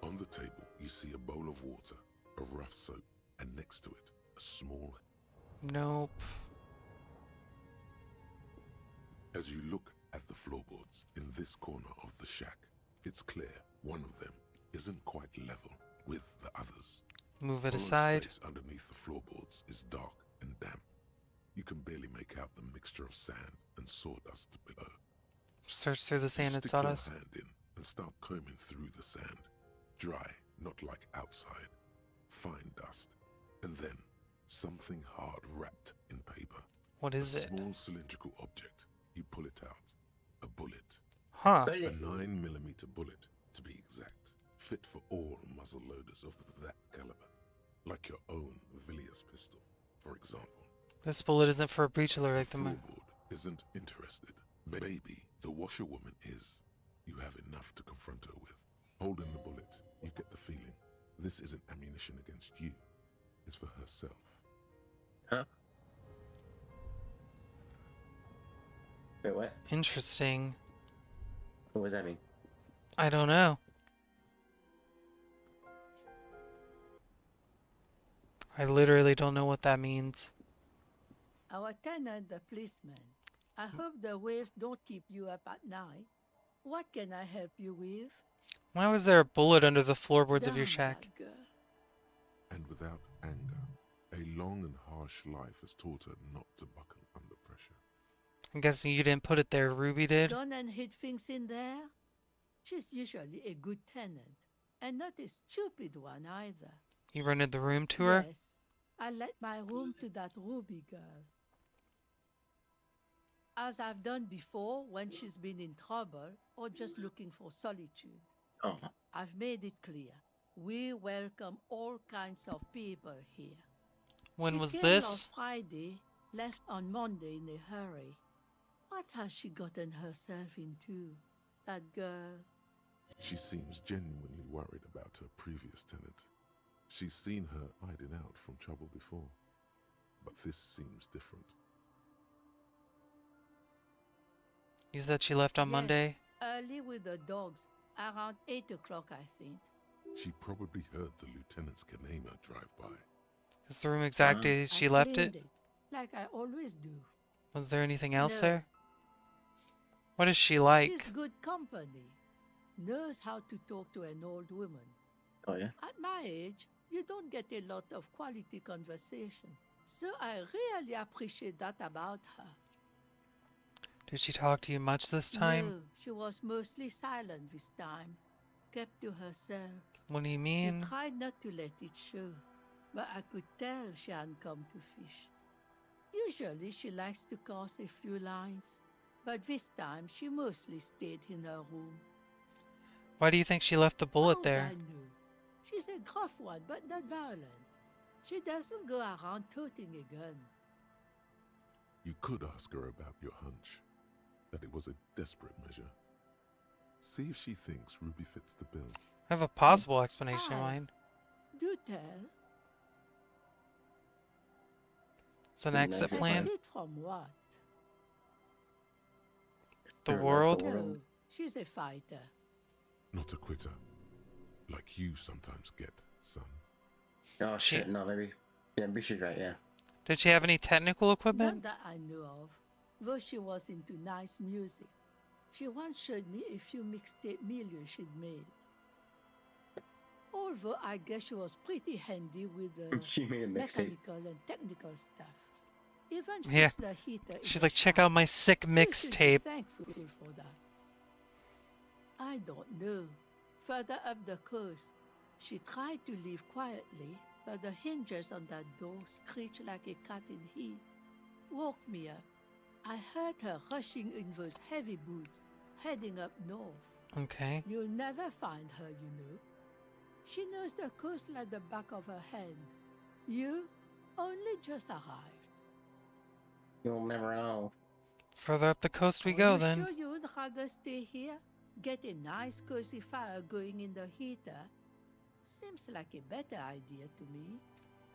On the table, you see a bowl of water, a rough soap, and next to it, a small... Nope. As you look at the floorboards in this corner of the shack, it's clear one of them isn't quite level with the others. Move it Hollow aside. space underneath the floorboards is dark and damp. You can barely make out the mixture of sand and sawdust below. Search through the sand and Stick sawdust. your hand in and start combing through the sand. Dry, not like outside. Fine dust. And then, something hard wrapped in paper. What is it? A small cylindrical object. You pull it out. A bullet. Huh. A 9mm bullet, to be exact. Fit for all muzzle loaders of that caliber. Like your own Villiers pistol, for example. This bullet isn't for a breach alert like the floorboard isn't interested. Maybe the washerwoman is. You have enough to confront her with. Holding the bullet, you get the feeling this isn't ammunition against you. It's for herself. Huh? Wait, what? Interesting. What does that mean? I don't know. I literally don't know what that means. Our tenant, the policeman. I hope the waves don't keep you up at night. What can I help you with? Why was there a bullet under the floorboards of your Damn shack? that girl. And without anger, a long and harsh life has taught her not to buckle under pressure. I'm guessing you didn't put it there, Ruby did? Done and hid things in there? She's usually a good tenant, and not a stupid one either. You rented the room to her? Yes, I let my room to that Ruby girl. As I've done before when she's been in trouble or just looking for solitude. Oh. I've made it clear. We welcome all kinds of people here. When She was came this? last Friday, left on Monday in a hurry. What has she gotten herself into, that girl? She seems genuinely worried about her previous tenant. She's seen her hiding out from trouble before, but this seems different. You said she left on Yes, Monday? early with the dogs, around 8 o'clock, I think. She probably heard the lieutenant's Kanema drive by. Is the room exact days she I left cleaned it? like I always do. Was there anything else No. there? What is she like? She's good company. Knows how to talk to an old woman. Oh, yeah? At my age, you don't get a lot of quality conversation. So I really appreciate that about her. Did she talk to you much this time? No, she was mostly silent this time. Kept to herself. What do you mean? She tried not to let it show, but I could tell she hadn't come to fish. Usually she likes to cast a few lines, but this time she mostly stayed in her room. Why do you think she left the bullet How'd there? I know? She's a gruff one, but not violent. She doesn't go around toting a gun. You could ask her about your hunch, that it was a desperate measure. See if she thinks Ruby fits the bill. I have a possible explanation in mind. Do tell. It's an exit plan. Exit from what? The world? No, she's a fighter. Not a quitter. Like you sometimes get, son. Oh shit, no, maybe. Yeah, maybe she's right, yeah. Did she have any technical equipment? Not that I know of, though she was into nice music. She once showed me a few mixtape millions she'd made. Although I guess she was pretty handy with the She made a mixtape. mechanical and technical stuff. Even Yeah. fixed the heater in She's the like, check shop. out my sick You should be mixtape. thankful for that. I don't know. Further up the coast, she tried to leave quietly, but the hinges on that door screeched like a cat in heat. Woke me up. I heard her rushing in those heavy boots, heading up north. Okay. You'll never find her, you know. She knows the coast like the back of her hand. You only just arrived. You'll never know. Further up the coast we Are go you then. Sure you would rather stay here? Get a nice cozy fire going in the heater? Seems like a better idea to me.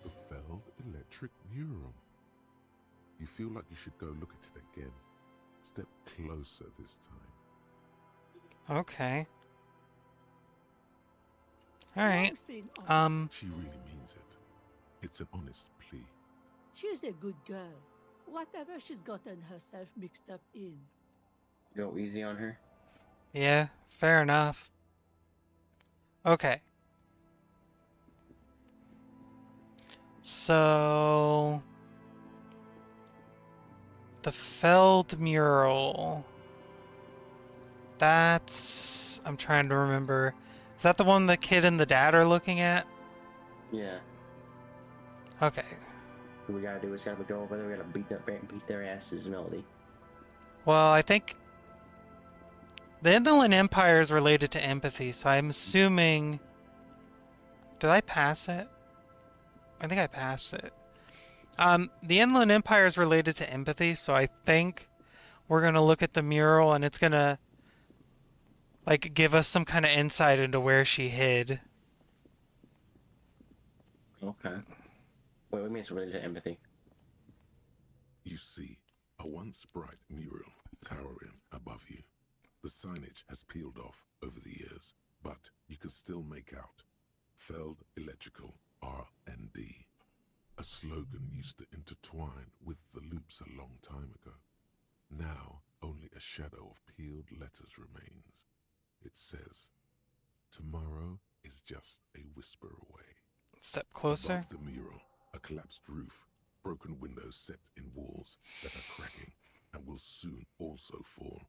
The Feld Electric Mural. You feel like you should go look at it again. Step closer this time. Okay. Alright. She really means it. It's an honest plea. She's a good girl. Whatever she's gotten herself mixed up in. Go easy on her. Yeah, fair enough. Okay. So... the Feld mural. That's... I'm trying to remember. Is that the one the kid and the dad are looking at? Yeah. Okay. What we gotta do is gotta go over there, we gotta beat their asses, Melody. Well, I think... the Inland Empire is related to empathy, so I'm assuming... Did I pass it? I think I passed it. The Inland Empire is related to empathy, so I think we're gonna look at the mural and it's gonna like give us some kind of insight into where she hid. Okay. Wait, what do you mean it's related to empathy? You see, a once bright mural towering above you. The signage has peeled off over the years, but you can still make out Feld Electrical R&D. A slogan used to intertwine with the loops a long time ago. Now, only a shadow of peeled letters remains. It says, tomorrow is just a whisper away. Step closer. Above the mural, a collapsed roof, broken windows set in walls that are cracking and will soon also fall,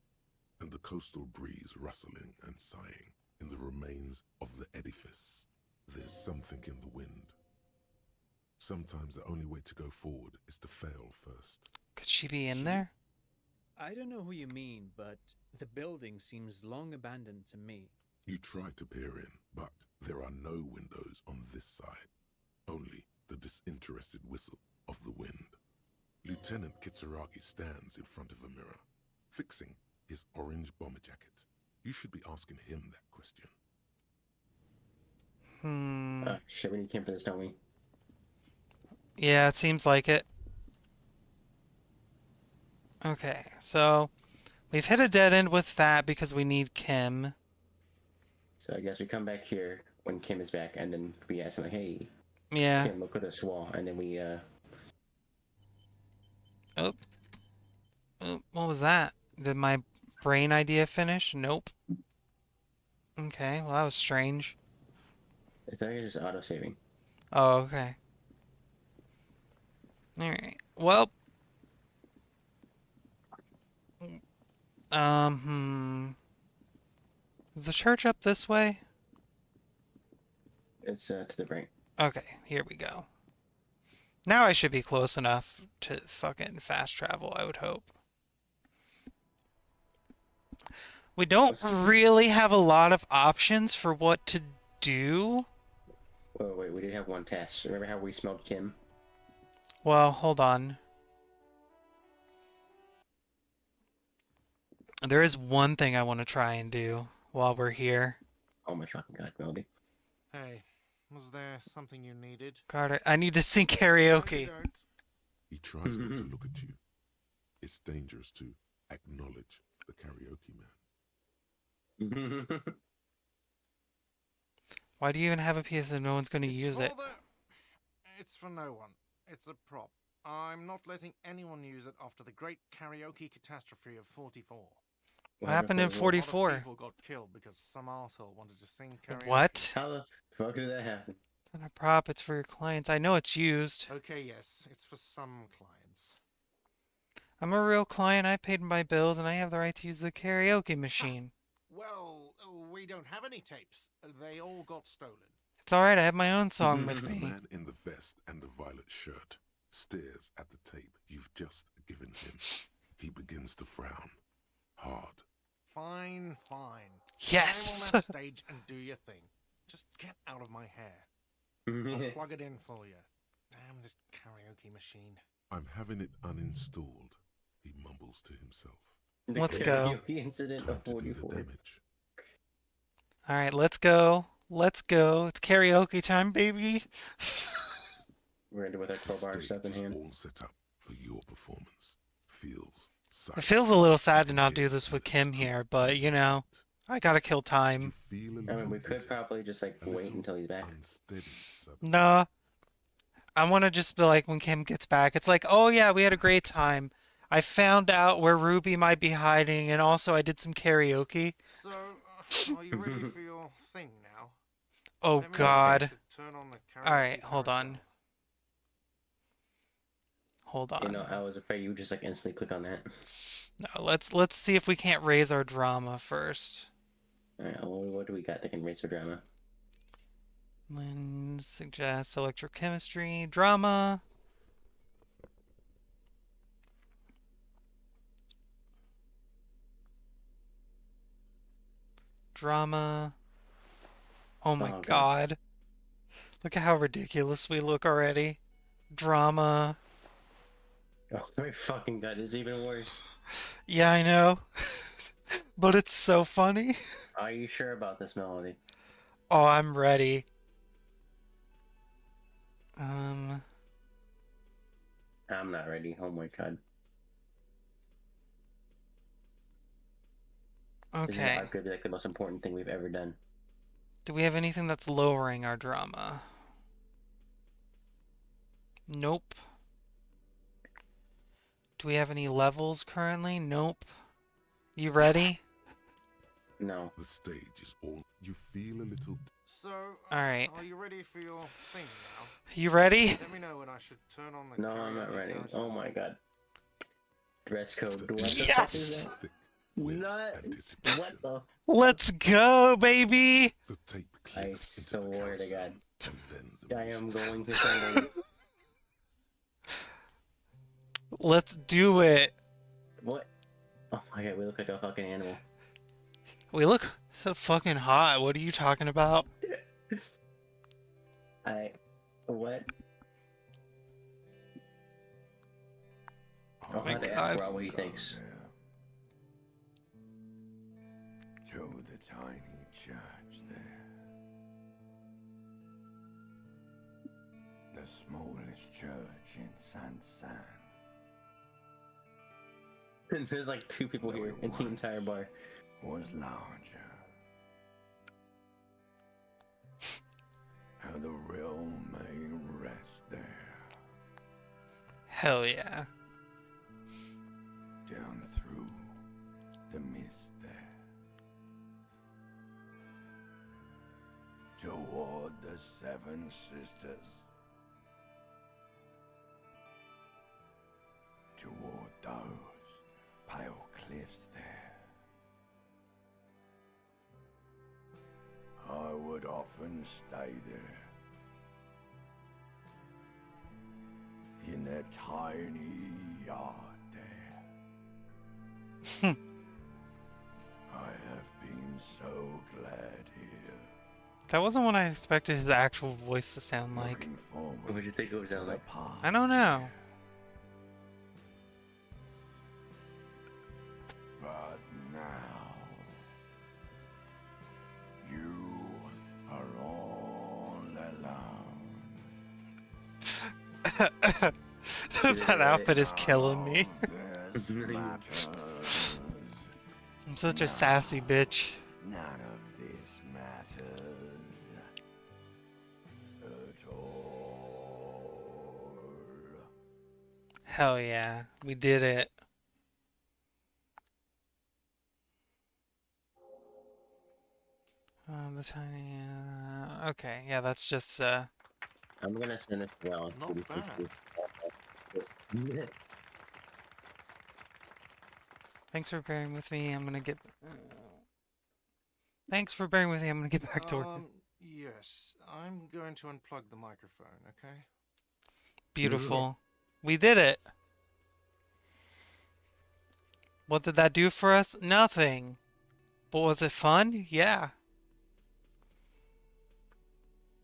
and the coastal breeze rustling and sighing in the remains of the edifice. There's something in the wind. Sometimes the only way to go forward is to fail first. Could she be in there? I don't know who you mean, but the building seems long abandoned to me. You try to peer in, but there are no windows on this side. Only the disinterested whistle of the wind. Lieutenant Kitsuragi stands in front of a mirror, fixing his orange bomber jacket. You should be asking him that question. Shit, we need Kim for this, don't we? Yeah, it seems like it. Okay, so we've hit a dead end with that because we need Kim. So I guess we come back here when Kim is back, and then we ask him like, hey, yeah, Kim, look at this wall, and then we Oh, what was that? Did my brain idea finish? Nope. Okay, well that was strange. I thought it was just auto-saving. Oh, okay. Alright, well... Is the church up this way? It's to the right. Okay, here we go. Now I should be close enough to fucking fast travel, I would hope. We don't really have a lot of options for what to do. Oh wait, we did have one test. Remember how we smelled Kim? Well, hold on. There is one thing I want to try and do while we're here. Oh my fucking god, Melody. Hey, was there something you needed? God, I need to sing No, you karaoke. don't. He tries not to look at you. It's dangerous to acknowledge the karaoke man. Why do you even have a piece if no one's going to use it? It's for no one. It's a prop. I'm not letting anyone use it after the great karaoke catastrophe of 44. What happened in A lot 44? of people got killed because some asshole wanted to sing karaoke. What? How the fuck did that happen? It's not a prop, it's for your clients. I know it's used. Okay, yes, it's for some clients. I'm a real client, I paid my bills, and I have the right to use the karaoke machine. Well, we don't have any tapes. They all got stolen. It's alright, I have my own song with The me. man in the vest and the violet shirt stares at the tape you've just given him. He begins to frown. Hard. Fine, fine. Yes! Climb on that stage and do your thing. Just get out of my hair. I'll plug it in for you. Damn this karaoke machine. I'm having it uninstalled, he mumbles to himself. Let's go. The incident of 44. Alright, let's go. Let's go. It's karaoke time, baby. We're into with our 12-hour stuff in hand. All set up for your performance. Feels It feels a little sad to not do this with Kim here, but you know, I gotta kill time. I mean, we could probably just like wait until he's back. Nah. I want to just be like, when Kim gets back, it's like, oh yeah, we had a great time. I found out where Ruby might be hiding, and also I did some karaoke. So, are you ready for your thing now? Oh Let me know if you God. should turn on the karaoke Alright, hold carousel. on. Hold on. You know, I was afraid you would just like instantly click on that. No, let's see if we can't raise our drama first. Alright, what do we got that can raise our drama? Lynn suggests electrochemistry, drama. Drama. Oh my Oh, God. Look at how ridiculous we look already. Drama. Oh my fucking god, it's even worse. Yeah, I know. But it's so funny. Are you sure about this, Melody? Oh, I'm ready. I'm not ready. Oh my god. This is Okay. arguably like the most important thing we've ever done. Do we have anything that's lowering our drama? Nope. Do we have any levels currently? Nope. You ready? No. The stage is all you feel a little. So, Alright. are you ready for your thing now? You ready? Let me know when I should turn on the No, I'm not karaoke ready. carousel. Oh my god. Dress code. What the fuck Yes! is that? Not. What the? Let's go, baby! I swear to god. I am going to send him. Let's do it. What? Oh my god, we look like a fucking animal. We look so fucking hot. What are you talking about? What? Oh my to god. ask Rob what he thinks. To the tiny church there. The smallest church in San. There's like 2 people here in the entire bar. Was larger. How the realm may rest there. Hell yeah. Down through the mist there. Toward the 7 sisters. Toward those pale cliffs there. I would often stay there. In that tiny yard there. I have been so glad here. That wasn't what I expected his actual voice to sound like. What would you think it would sound like? I don't know. But now you are all alone. That outfit is killing me. I'm such a sassy bitch. None of this matters at all. Hell yeah, we did it. The tiny. Okay, yeah, that's just. I'm gonna send this well. Not bad. Thanks for bearing with me. I'm gonna get. Thanks for bearing with me. I'm gonna get back to work. Yes, I'm going to unplug the microphone, okay? Beautiful. We did it. What did that do for us? Nothing. But was it fun? Yeah.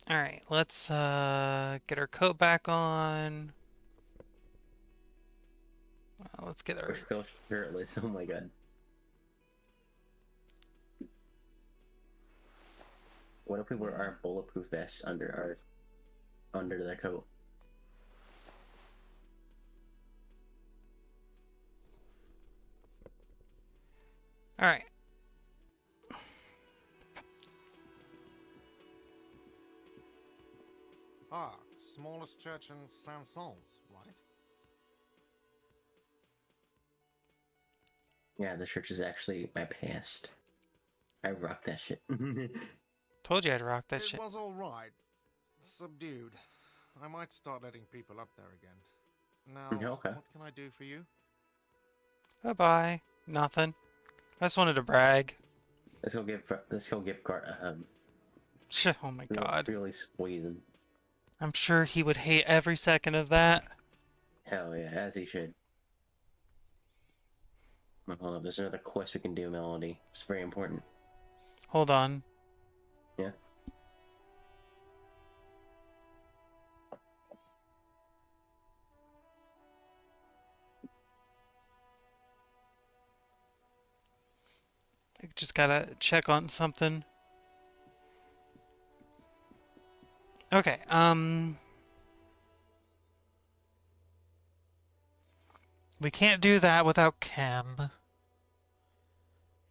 Alright, let's get our coat back on. Let's get our... We're still shirtless, oh my god. What if we wear our bulletproof vests under the coat? Alright. Ah, smallest church in Saint-Saëns, right? Yeah, the church is actually my past. I rock that shit. Told you I'd rock that shit. It was alright. Subdued. I might start letting people up there again. Now, Okay. what can I do for you? Bye-bye. Nothing. I just wanted to brag. Let's go give Cart a hug. Oh my god. Really squeeze him. I'm sure he would hate every second of that. Hell yeah, as he should. Hold up, there's another quest we can do, Melody. It's very important. Hold on. Yeah. I just gotta check on something. Okay, we can't do that without Chem.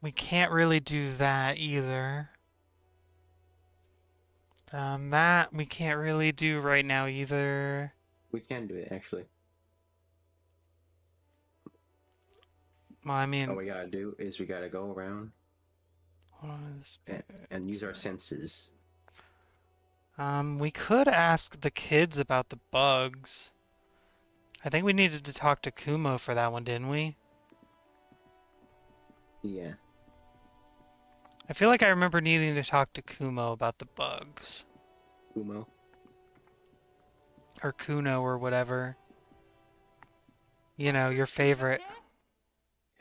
We can't really do that either. That we can't really do right now either. We can do it, actually. Well, I mean... All we gotta do is we gotta go around and use our senses. We could ask the kids about the bugs. I think we needed to talk to Kumo for that one, didn't we? Yeah. I feel like I remember needing to talk to Kumo about the bugs. Kumo? Or Kuno or whatever. You know, your favorite.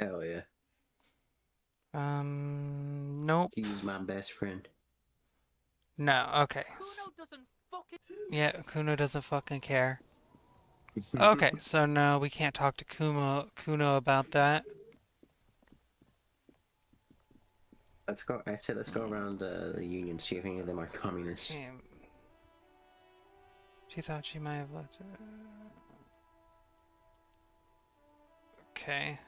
Hell yeah. Nope. He's my best friend. No, okay. Yeah, Kuno doesn't fucking care. Okay, so no, we can't talk to Kuno about that. Let's go. I said let's go around the Union, see if any of them are communists. She thought she might have left her. Okay.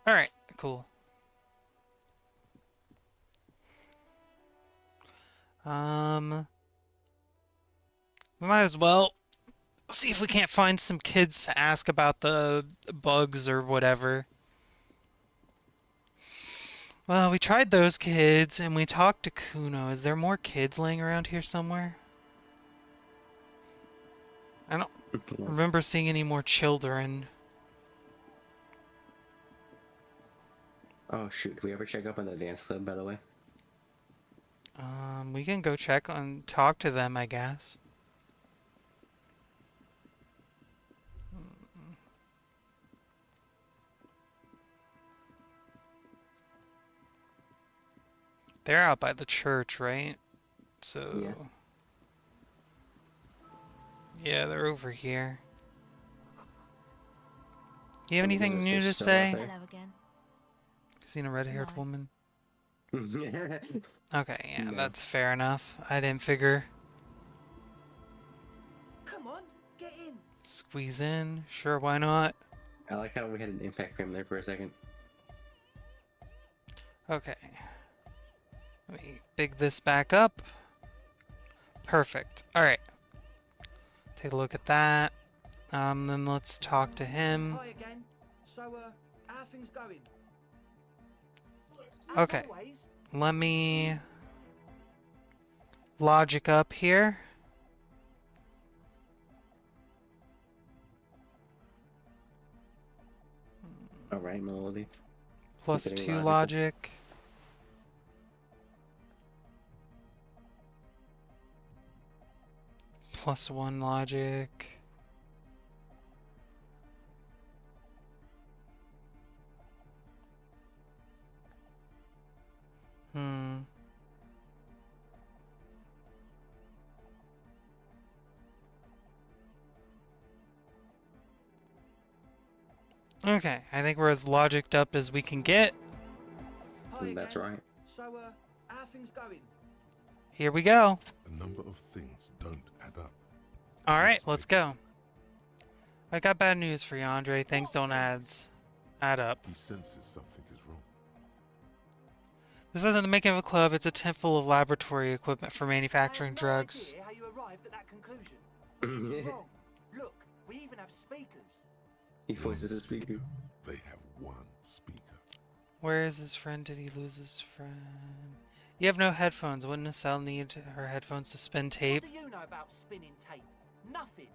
Alright, cool. We might as well see if we can't find some kids to ask about the bugs or whatever. Well, we tried those kids and we talked to Kuno. Is there more kids laying around here somewhere? I don't remember seeing any more children. Oh shoot, did we ever check up on the dance club, by the way? We can go check on, talk to them, I guess. They're out by the church, right? So... Yeah. Yeah, they're over here. You have Because anything new they're to still out say? there. Hello again. Seen a red-haired No. woman? Yeah. Okay, yeah, No. that's fair enough. I didn't figure. Come on, get in. Squeeze in? Sure, why not? I like how we had an impact frame there for a second. Okay. Let me big this back up. Perfect. Alright. Take a look at that. Then let's talk to him. Hi again. So, how are things going? Okay. Let me logic up here. Alright, Melody. Plus Getting 2 logical. logic. Plus 1 logic. Okay, I think we're as logicked up as we can get. Hi That's again. right. So, how are things going? Here we go. A number of things don't add up. Alright, let's go. I got bad news for you, Andre. Things don't add up. He senses something is wrong. This isn't the making of a club, it's a tent full of laboratory equipment for manufacturing I have no drugs. idea how you arrived at that conclusion. It's wrong. Look, we even have speakers. He voices a speaker. They have one speaker. Where is his friend? Did he lose his friend? You have no headphones. Wouldn't Estelle need her headphones to spin tape? What do you know about spinning tape? Nothing.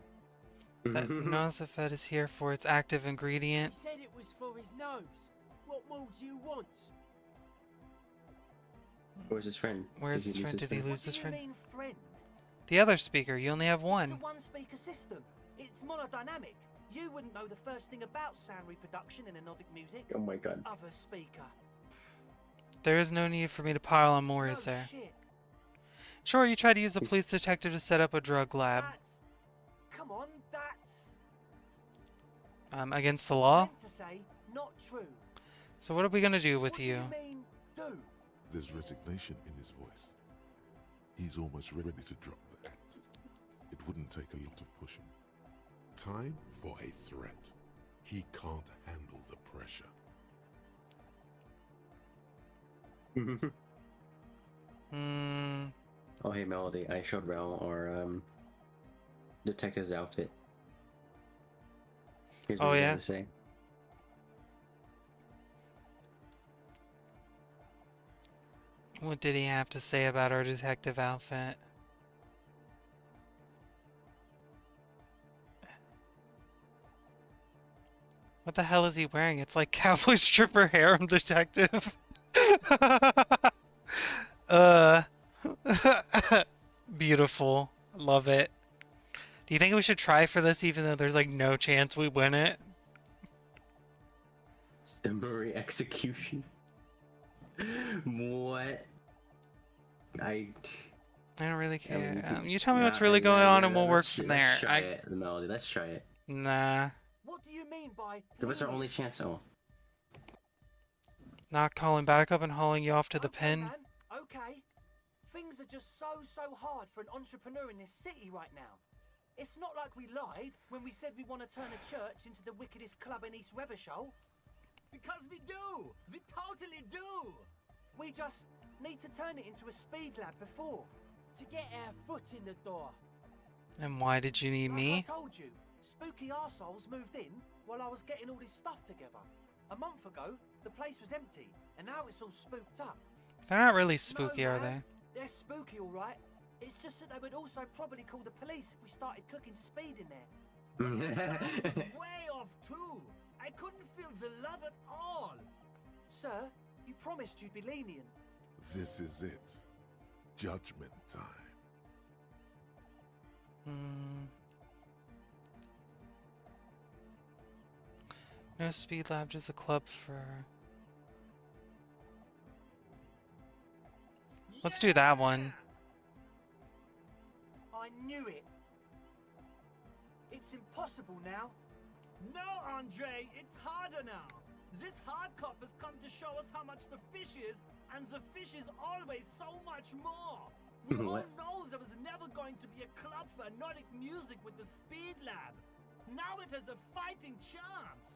That Nosafed is here for its active ingredient. He said it was for his nose. What more do you want? Where's his friend? Where's his friend? Did he lose What his do you friend? mean, friend? The other speaker. You only have It's one. a one-speaker system. It's monodynamic. You wouldn't know the first thing about sound reproduction in anodic music. Oh my god. Other speaker. There is no need for me to pile on more, is there? Shit. Sure, you tried to use a police detective to set up a drug lab. Come on, that's Against the law? meant to say not true. So what are we gonna do with What do you? you mean, do? There's resignation in his voice. He's almost ready to drop the act. It wouldn't take a lot of pushing. Time for a threat. He can't handle the pressure. Oh, hey, Melody. I showed Rel our detective's outfit. Here's what Oh, he yeah? has to say. What did he have to say about our detective outfit? What the hell is he wearing? It's like cowboy stripper harem detective. Beautiful. Love it. Do you think we should try for this even though there's like no chance we win it? Summary execution. What? I don't really Yeah, care. You tell me what's really going on and we'll work from there. Let's try it, the Melody. Let's try it. Nah. What do you mean by Give us our only chance. Oh. Not calling back up and hauling you off to the pen. man? Okay. Things are just so hard for an entrepreneur in this city right now. It's not like we lied when we said we want to turn a church into the wickedest club in East Revershoal. Because we do! We totally do! We just need to turn it into a speed lab before. To get our foot in the door. And why did you need me? I told you, spooky arseholes moved in while I was getting all this stuff together. A month ago, the place was empty, and now it's all spooked up. They're not really spooky, No, are man, they? They're spooky, all right. It's just that they would also probably call the police if we started cooking speed in there. The sound was way off too. I couldn't feel the love at all. Sir, you promised you'd be lenient. This is it. Judgment time. No speed lab, just a club for... Let's do that one. I knew it. It's impossible now. No, Andre, it's harder now. This hard cop has come to show us how much the fish is, and the fish is always so much more. We all know there was never going to be a club for hypnotic music with the Speed Lab. Now it has a fighting chance.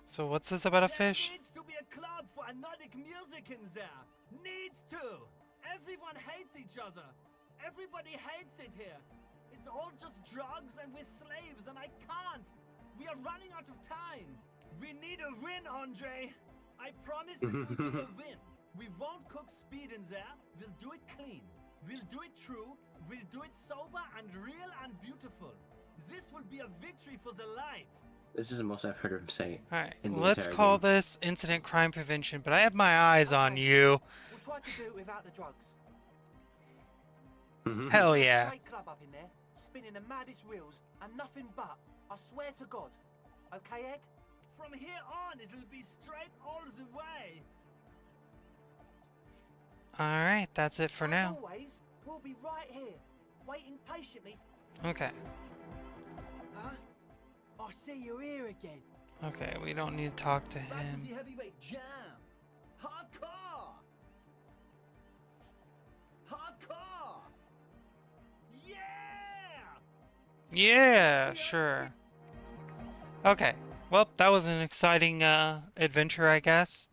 So what's this about a fish? There needs to be a club for hypnotic music in there. Needs to. Everyone hates each other. Everybody hates it here. It's all just drugs and we're slaves and I can't. We are running out of time. We need a win, Andre. I promise this will be a win. We won't cook speed in there. We'll do it clean. We'll do it true. We'll do it sober and real and beautiful. This will be a victory for the light. This is the most I've heard him say. Alright, in the let's entire call game. this incident crime prevention, but I have my eyes on you. We'll try to do it without the drugs. Hell yeah. Great club up in there, spinning the maddest reels and nothing but. I swear to God. Okay, Egg? From here on, it'll be straight all the way. Alright, that's it for now. Always, we'll be right here, waiting patiently. Okay. Huh? I see you're here again. Okay, we don't need to talk to Back to him. the heavyweight jam. Hardcore. Hardcore. Yeah. Yeah, sure. Okay. Well, that was an exciting adventure, I guess.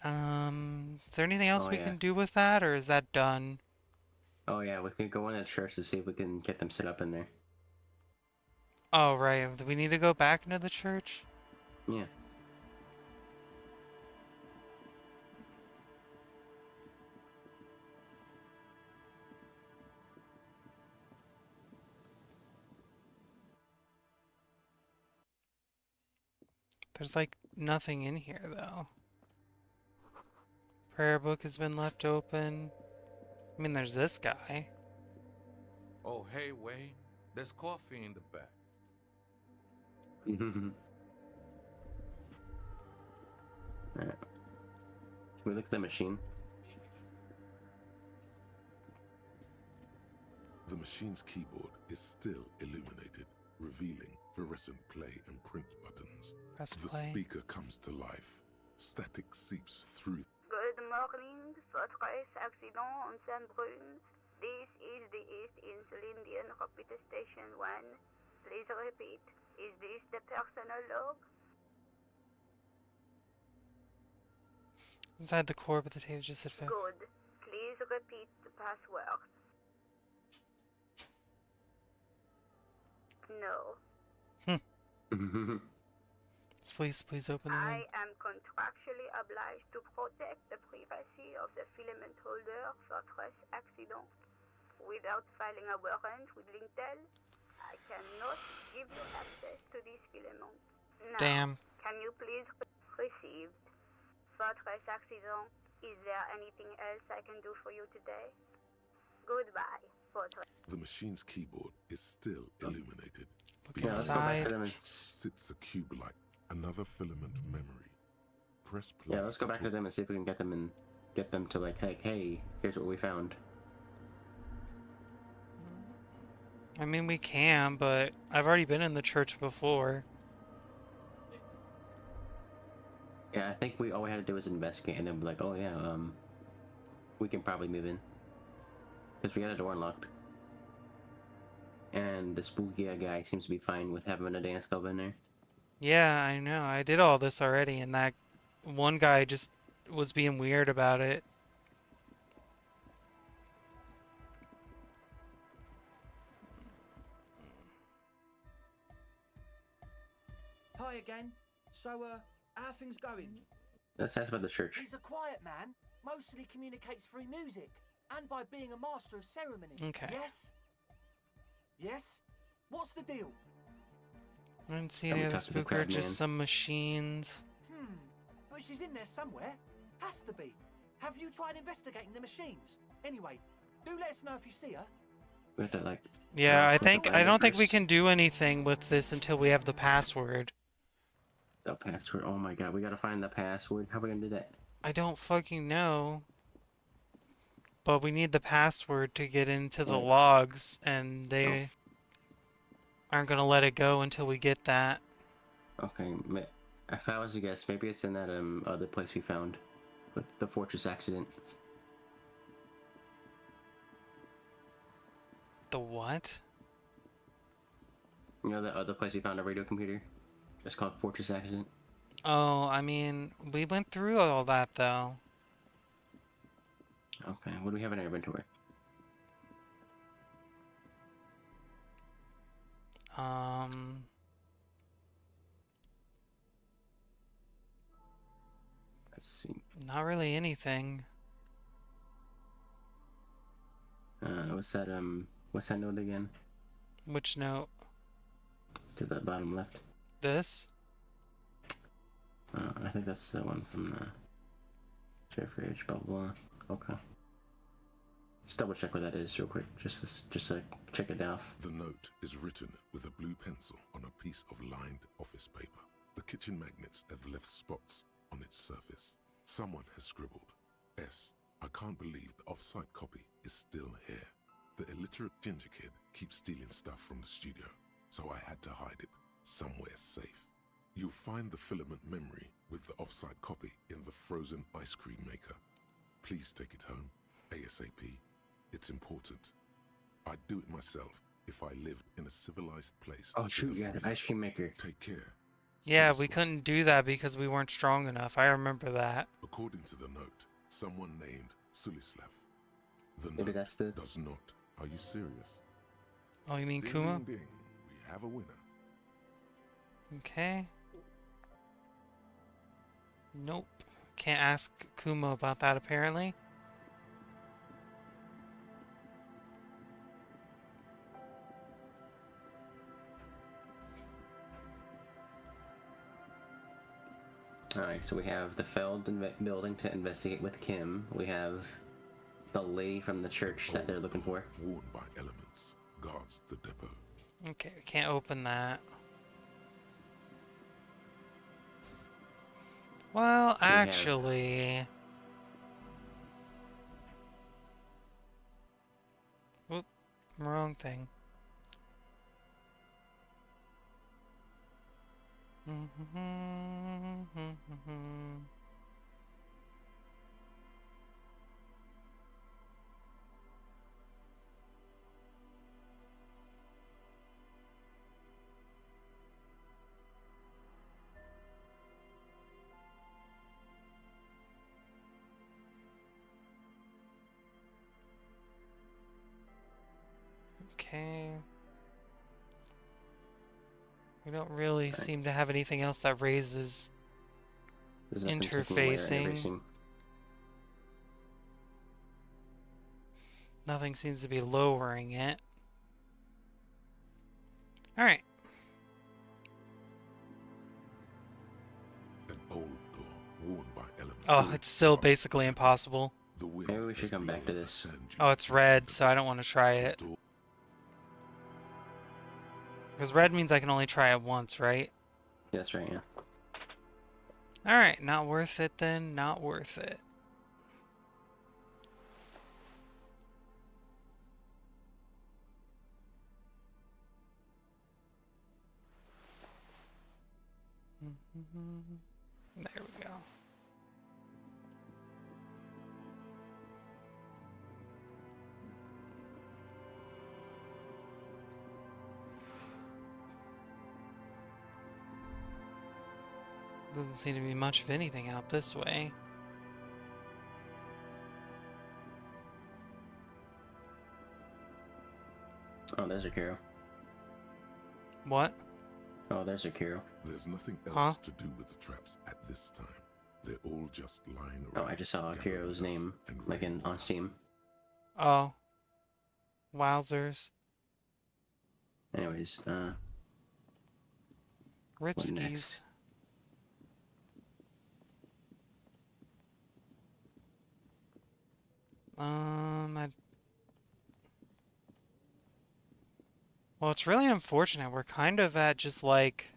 Is there anything else Oh, we yeah. can do with that, or is that done? Oh yeah, we can go in the church to see if we can get them set up in there. Oh, right. Do we need to go back into the church? Yeah. There's like nothing in here, though. Prayer book has been left open. I mean, there's this guy. Oh, hey, Wade. There's coffee in the back. Alright. Can we look at the machine? The machine's keyboard is still illuminated, revealing fluorescent play and print buttons. Press The play. speaker comes to life. Static seeps through. Good morning, Fortress Accident on Saint-Brune. This is the East Insulindian Repeater Station 1. Please repeat. Is this the personal log? Inside the core, but the tape just said fail. Good. Please repeat the password. No. Please open the I am contractually obliged to protect the privacy of the filament holder Fortress Accident. Without filing a warrant with Lintel, I cannot give you access to this filament. Now, Damn. can you please receive Fortress Accident? Is there anything else I can do for you today? Goodbye, Fortress. The machine's keyboard is still illuminated. Yeah, let's go back to them and sits a cube light, another filament memory. Press play. Yeah, let's go back to them and see if we can get them and get them to like, hey, here's what we found. I mean, we can, but I've already been in the church before. Yeah, I think all we had to do was investigate and then be like, oh yeah, we can probably move in. Because we got a door unlocked. And the spooky guy seems to be fine with having a dance club in there. Yeah, I know. I did all this already, and that one guy just was being weird about it. Hi again. So, how are things going? Let's ask about the church. He's a quiet man, mostly communicates through music, and by being a master of ceremony. Okay. Yes? Yes? What's the deal? I didn't see Have any we of the talked to the spooker, crab just man? some machines. But she's in there somewhere. Has to be. Have you tried investigating the machines? Anyway, do let us know if you see her. We have to like. Yeah, I don't think we first. can do anything with this until we have the password. The password. Oh my god, we gotta find the password. How are we gonna do that? I don't fucking know. But we need the password to get into the logs, and they aren't gonna let it go until we get that. Okay, if I was to guess, maybe it's in that other place we found, with the fortress accident. The what? You know the other place we found a radio computer? It's called Fortress Accident. Oh, I mean, we went through all that though. Okay, what do we have in our inventory? Let's see. Not really anything. What's that note again? Which note? To the bottom left. This? I think that's the one from the Jeffrey H. Blah blah. Okay. Just double check what that is real quick, just to check it off. The note is written with a blue pencil on a piece of lined office paper. The kitchen magnets have left spots on its surface. Someone has scribbled, S. I can't believe the off-site copy is still here. The illiterate ginger kid keeps stealing stuff from the studio, so I had to hide it somewhere safe. You'll find the filament memory with the off-site copy in the frozen ice cream maker. Please take it home, ASAP. It's important. I'd do it myself if I lived in a civilized place. Oh shoot, yeah, the ice cream maker. Take care. Yeah, we couldn't do that because we weren't strong enough. I remember that. According to the note, someone named Sulislav. The Maybe note that's the... does not. Are you serious? Oh, you mean Ding, Kuma? ding, ding. We have a winner. Okay. Nope. Can't ask Kuma about that apparently. Alright, so we have the failed building to investigate with Kim. We have the lady from the church that they're looking for. Worn by elements, guards the depot. Okay, we can't open that. Well, actually... Whoop, wrong thing. Okay. We don't really seem to have anything else that raises interfacing. Nothing seems to be lowering it. Alright. An old door worn by elements. Oh, it's still basically impossible. Maybe we should come back to this. Oh, it's red, so I don't want to try it. Because red means I can only try it once, right? That's right, yeah. Alright, not worth it then, not worth it. There we go. Doesn't seem to be much of anything out this way. Oh, there's a Kiro. What? Oh, there's a Kiro. There's nothing else to do with the traps at this time. They're all just lying around. Oh, I just saw Kiro's name, like on Steam. Oh. Wowzers. Anyways, Ripskis. Well, it's really unfortunate. We're kind of at just like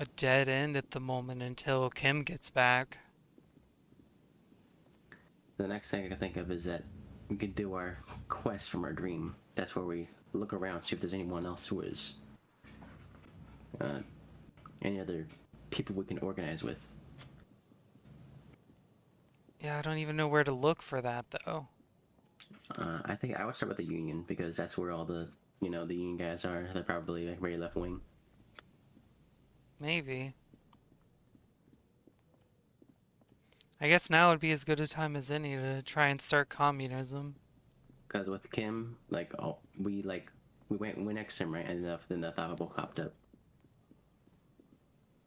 a dead end at the moment until Kim gets back. The next thing I can think of is that we could do our quest from our dream. That's where we look around, see if there's anyone else who is any other people we can organize with. Yeah, I don't even know where to look for that though. I think I would start with the Union because that's where all the the Union guys are. They're probably like very left wing. Maybe. I guess now would be as good a time as any to try and start communism. Because with Kim, we went next to him, right, and then the Thava popped up.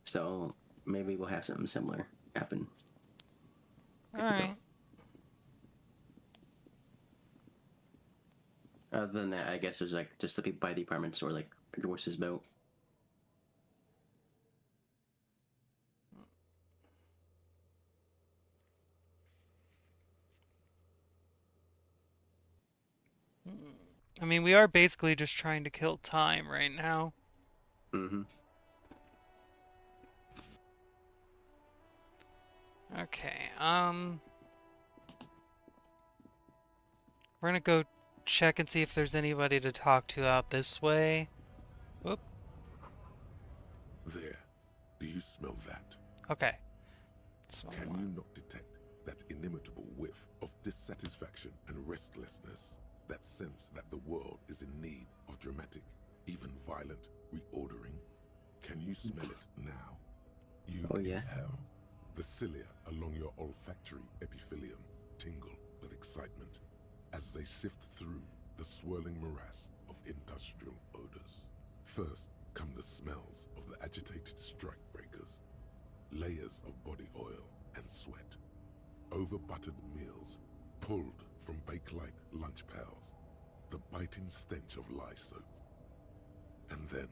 So maybe we'll have something similar happen. All right. Other than that, I guess there's just the people by the apartments or Joyce's boat. I mean, we are basically just trying to kill time right now. Mm-hmm. Okay, we're gonna go check and see if there's anybody to talk to out this way. Whoop. There. Do you smell that? Okay. Can you not detect that inimitable whiff of dissatisfaction and restlessness? That sense that the world is in need of dramatic, even violent reordering? Can you smell it now? You inhale. The cilia along your olfactory epithelium tingle with excitement as they sift through the swirling morass of industrial odors. First come the smells of the agitated strikebreakers, layers of body oil and sweat, over-buttered meals pulled from bake-light lunch pails, the biting stench of lye soap. And then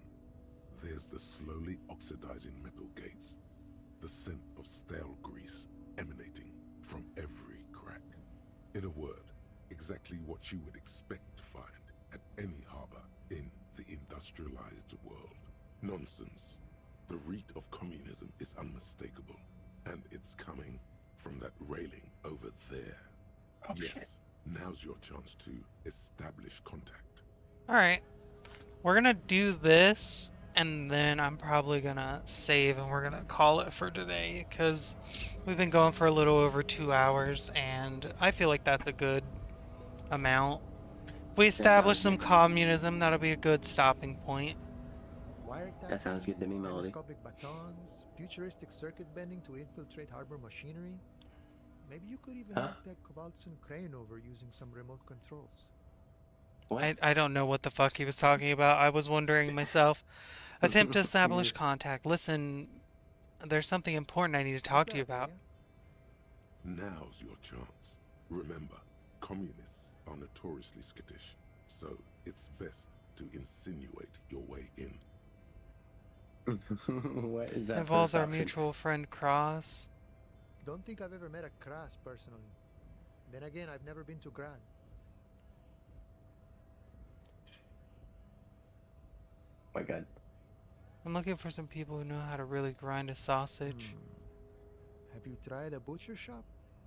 there's the slowly oxidizing metal gates, the scent of stale grease emanating from every crack. In a word, exactly what you would expect to find at any harbor in the industrialized world. Nonsense. The reek of communism is unmistakable, and it's coming from that railing over there. Oh, yes, shit. Now's your chance to establish contact. Alright. We're gonna do this, and then I'm probably gonna save and we're gonna call it for today, because we've been going for a little over 2 hours, and I feel like that's a good amount. If we establish some communism, that'll be a good stopping point. That sounds good to me, Melody. Telescopic batons, futuristic circuit bending to infiltrate harbor machinery. Maybe you could even knock that Kowalson crane over using some remote controls. I don't know what the fuck he was talking about. I was wondering myself. Attempt to establish contact. Listen, there's something important I need to talk to you about. Now's your chance. Remember, communists are notoriously skittish, so it's best to insinuate your way in. What is that? Involves our mutual friend Cross. Don't think I've ever met a Kras personally. Then again, I've never been to Grad. My God. I'm looking for some people who know how to really grind a sausage. Have you tried a butcher shop?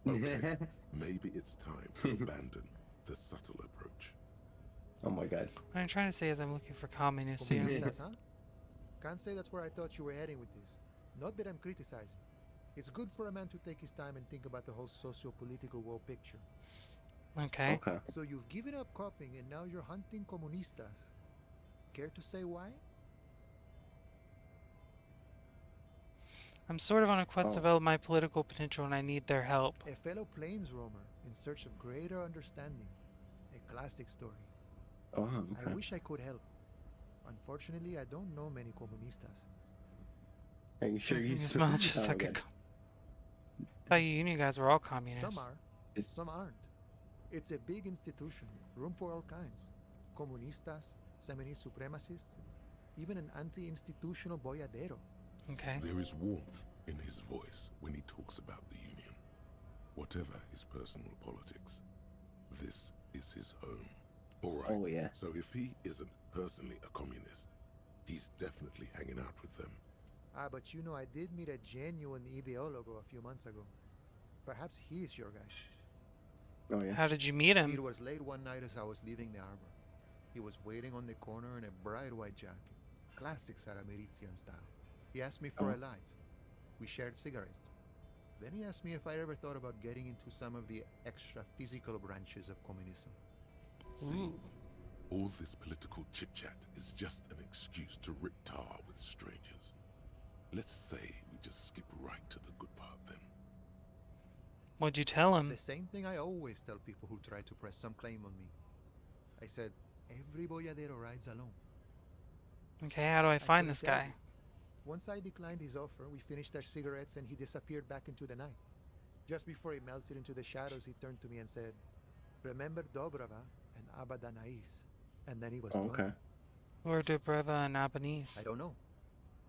Okay, maybe it's time to abandon the subtle approach. Oh my God. What I'm trying to say is I'm looking for communists here. Comunistas, huh? Can't say that's where I thought you were heading with this. Not that I'm criticizing. It's good for a man to take his time and think about the whole socio-political world picture. Okay. So you've given up copying and now you're hunting comunistas. Care to say why? I'm sort of on a quest to develop my political potential and I need their help. A fellow plains roamer in search of greater understanding. A classic story. Oh, okay. I wish I could help. Unfortunately, I don't know many comunistas. Are you sure You smell just like a... I thought you Union guys were all communists. Some are, some aren't. It's a big institution, room for all kinds. Comunistas, feminist supremacists, even an anti-institutional boyadero. Okay. There is warmth in his voice when he talks about the Union. Whatever his personal politics, this is his home. All right. Oh, yeah. So if he isn't personally a communist, he's definitely hanging out with them. Ah, but you know, I did meet a genuine ideologo a few months ago. Perhaps he's your guy. Oh, yeah. How did you meet him? It was late one night as I was leaving the arbor. He was waiting on the corner in a bright white jacket. Classic Sarameritian style. He asked me for a light. We shared cigarettes. Then he asked me if I ever thought about getting into some of the extra physical branches of communism. See, all this political chit-chat is just an excuse to rip tar with strangers. Let's say we just skip right to the good part then. What'd you tell him? The same thing I always tell people who try to press some claim on me. I said, every boyadero rides alone. Okay, how do I find this guy? Once I declined his offer, we finished our cigarettes and he disappeared back into the night. Just before he melted into the shadows, he turned to me and said, "Remember Dobrava and Abadanais." And then he was gone. Where Dobrava and Abanis? I don't know.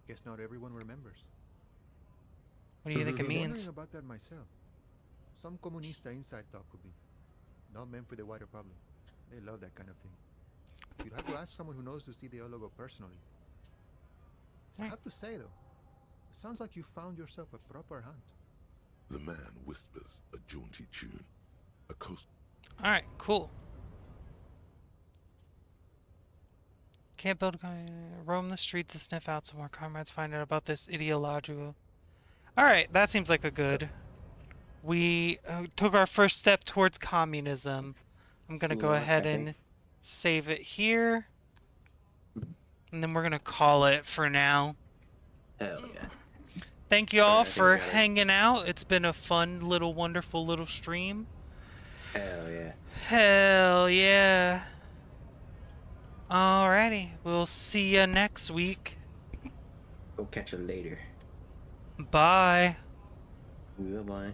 Guess not everyone remembers. What do you think it I'm means? wondering about that myself. Some comunista inside talk could be. Not meant for the wider public. They love that kind of thing. You'd have to ask someone who knows this ideologo personally. I have to say, though, it sounds like you found yourself a proper hunt. The man whispers a jaunty tune. A coast. Alright, cool. Can't build roam the streets to sniff out some more comrades, find out about this ideological. Alright, that seems like a good. We took our first step towards communism. I'm gonna go ahead and save it here. And then we're gonna call it for now. Hell yeah. Thank you all for hanging out. It's been a fun little wonderful little stream. Hell yeah. Hell yeah. Alrighty, we'll see ya next week. Go catch you later. Bye. Goodbye.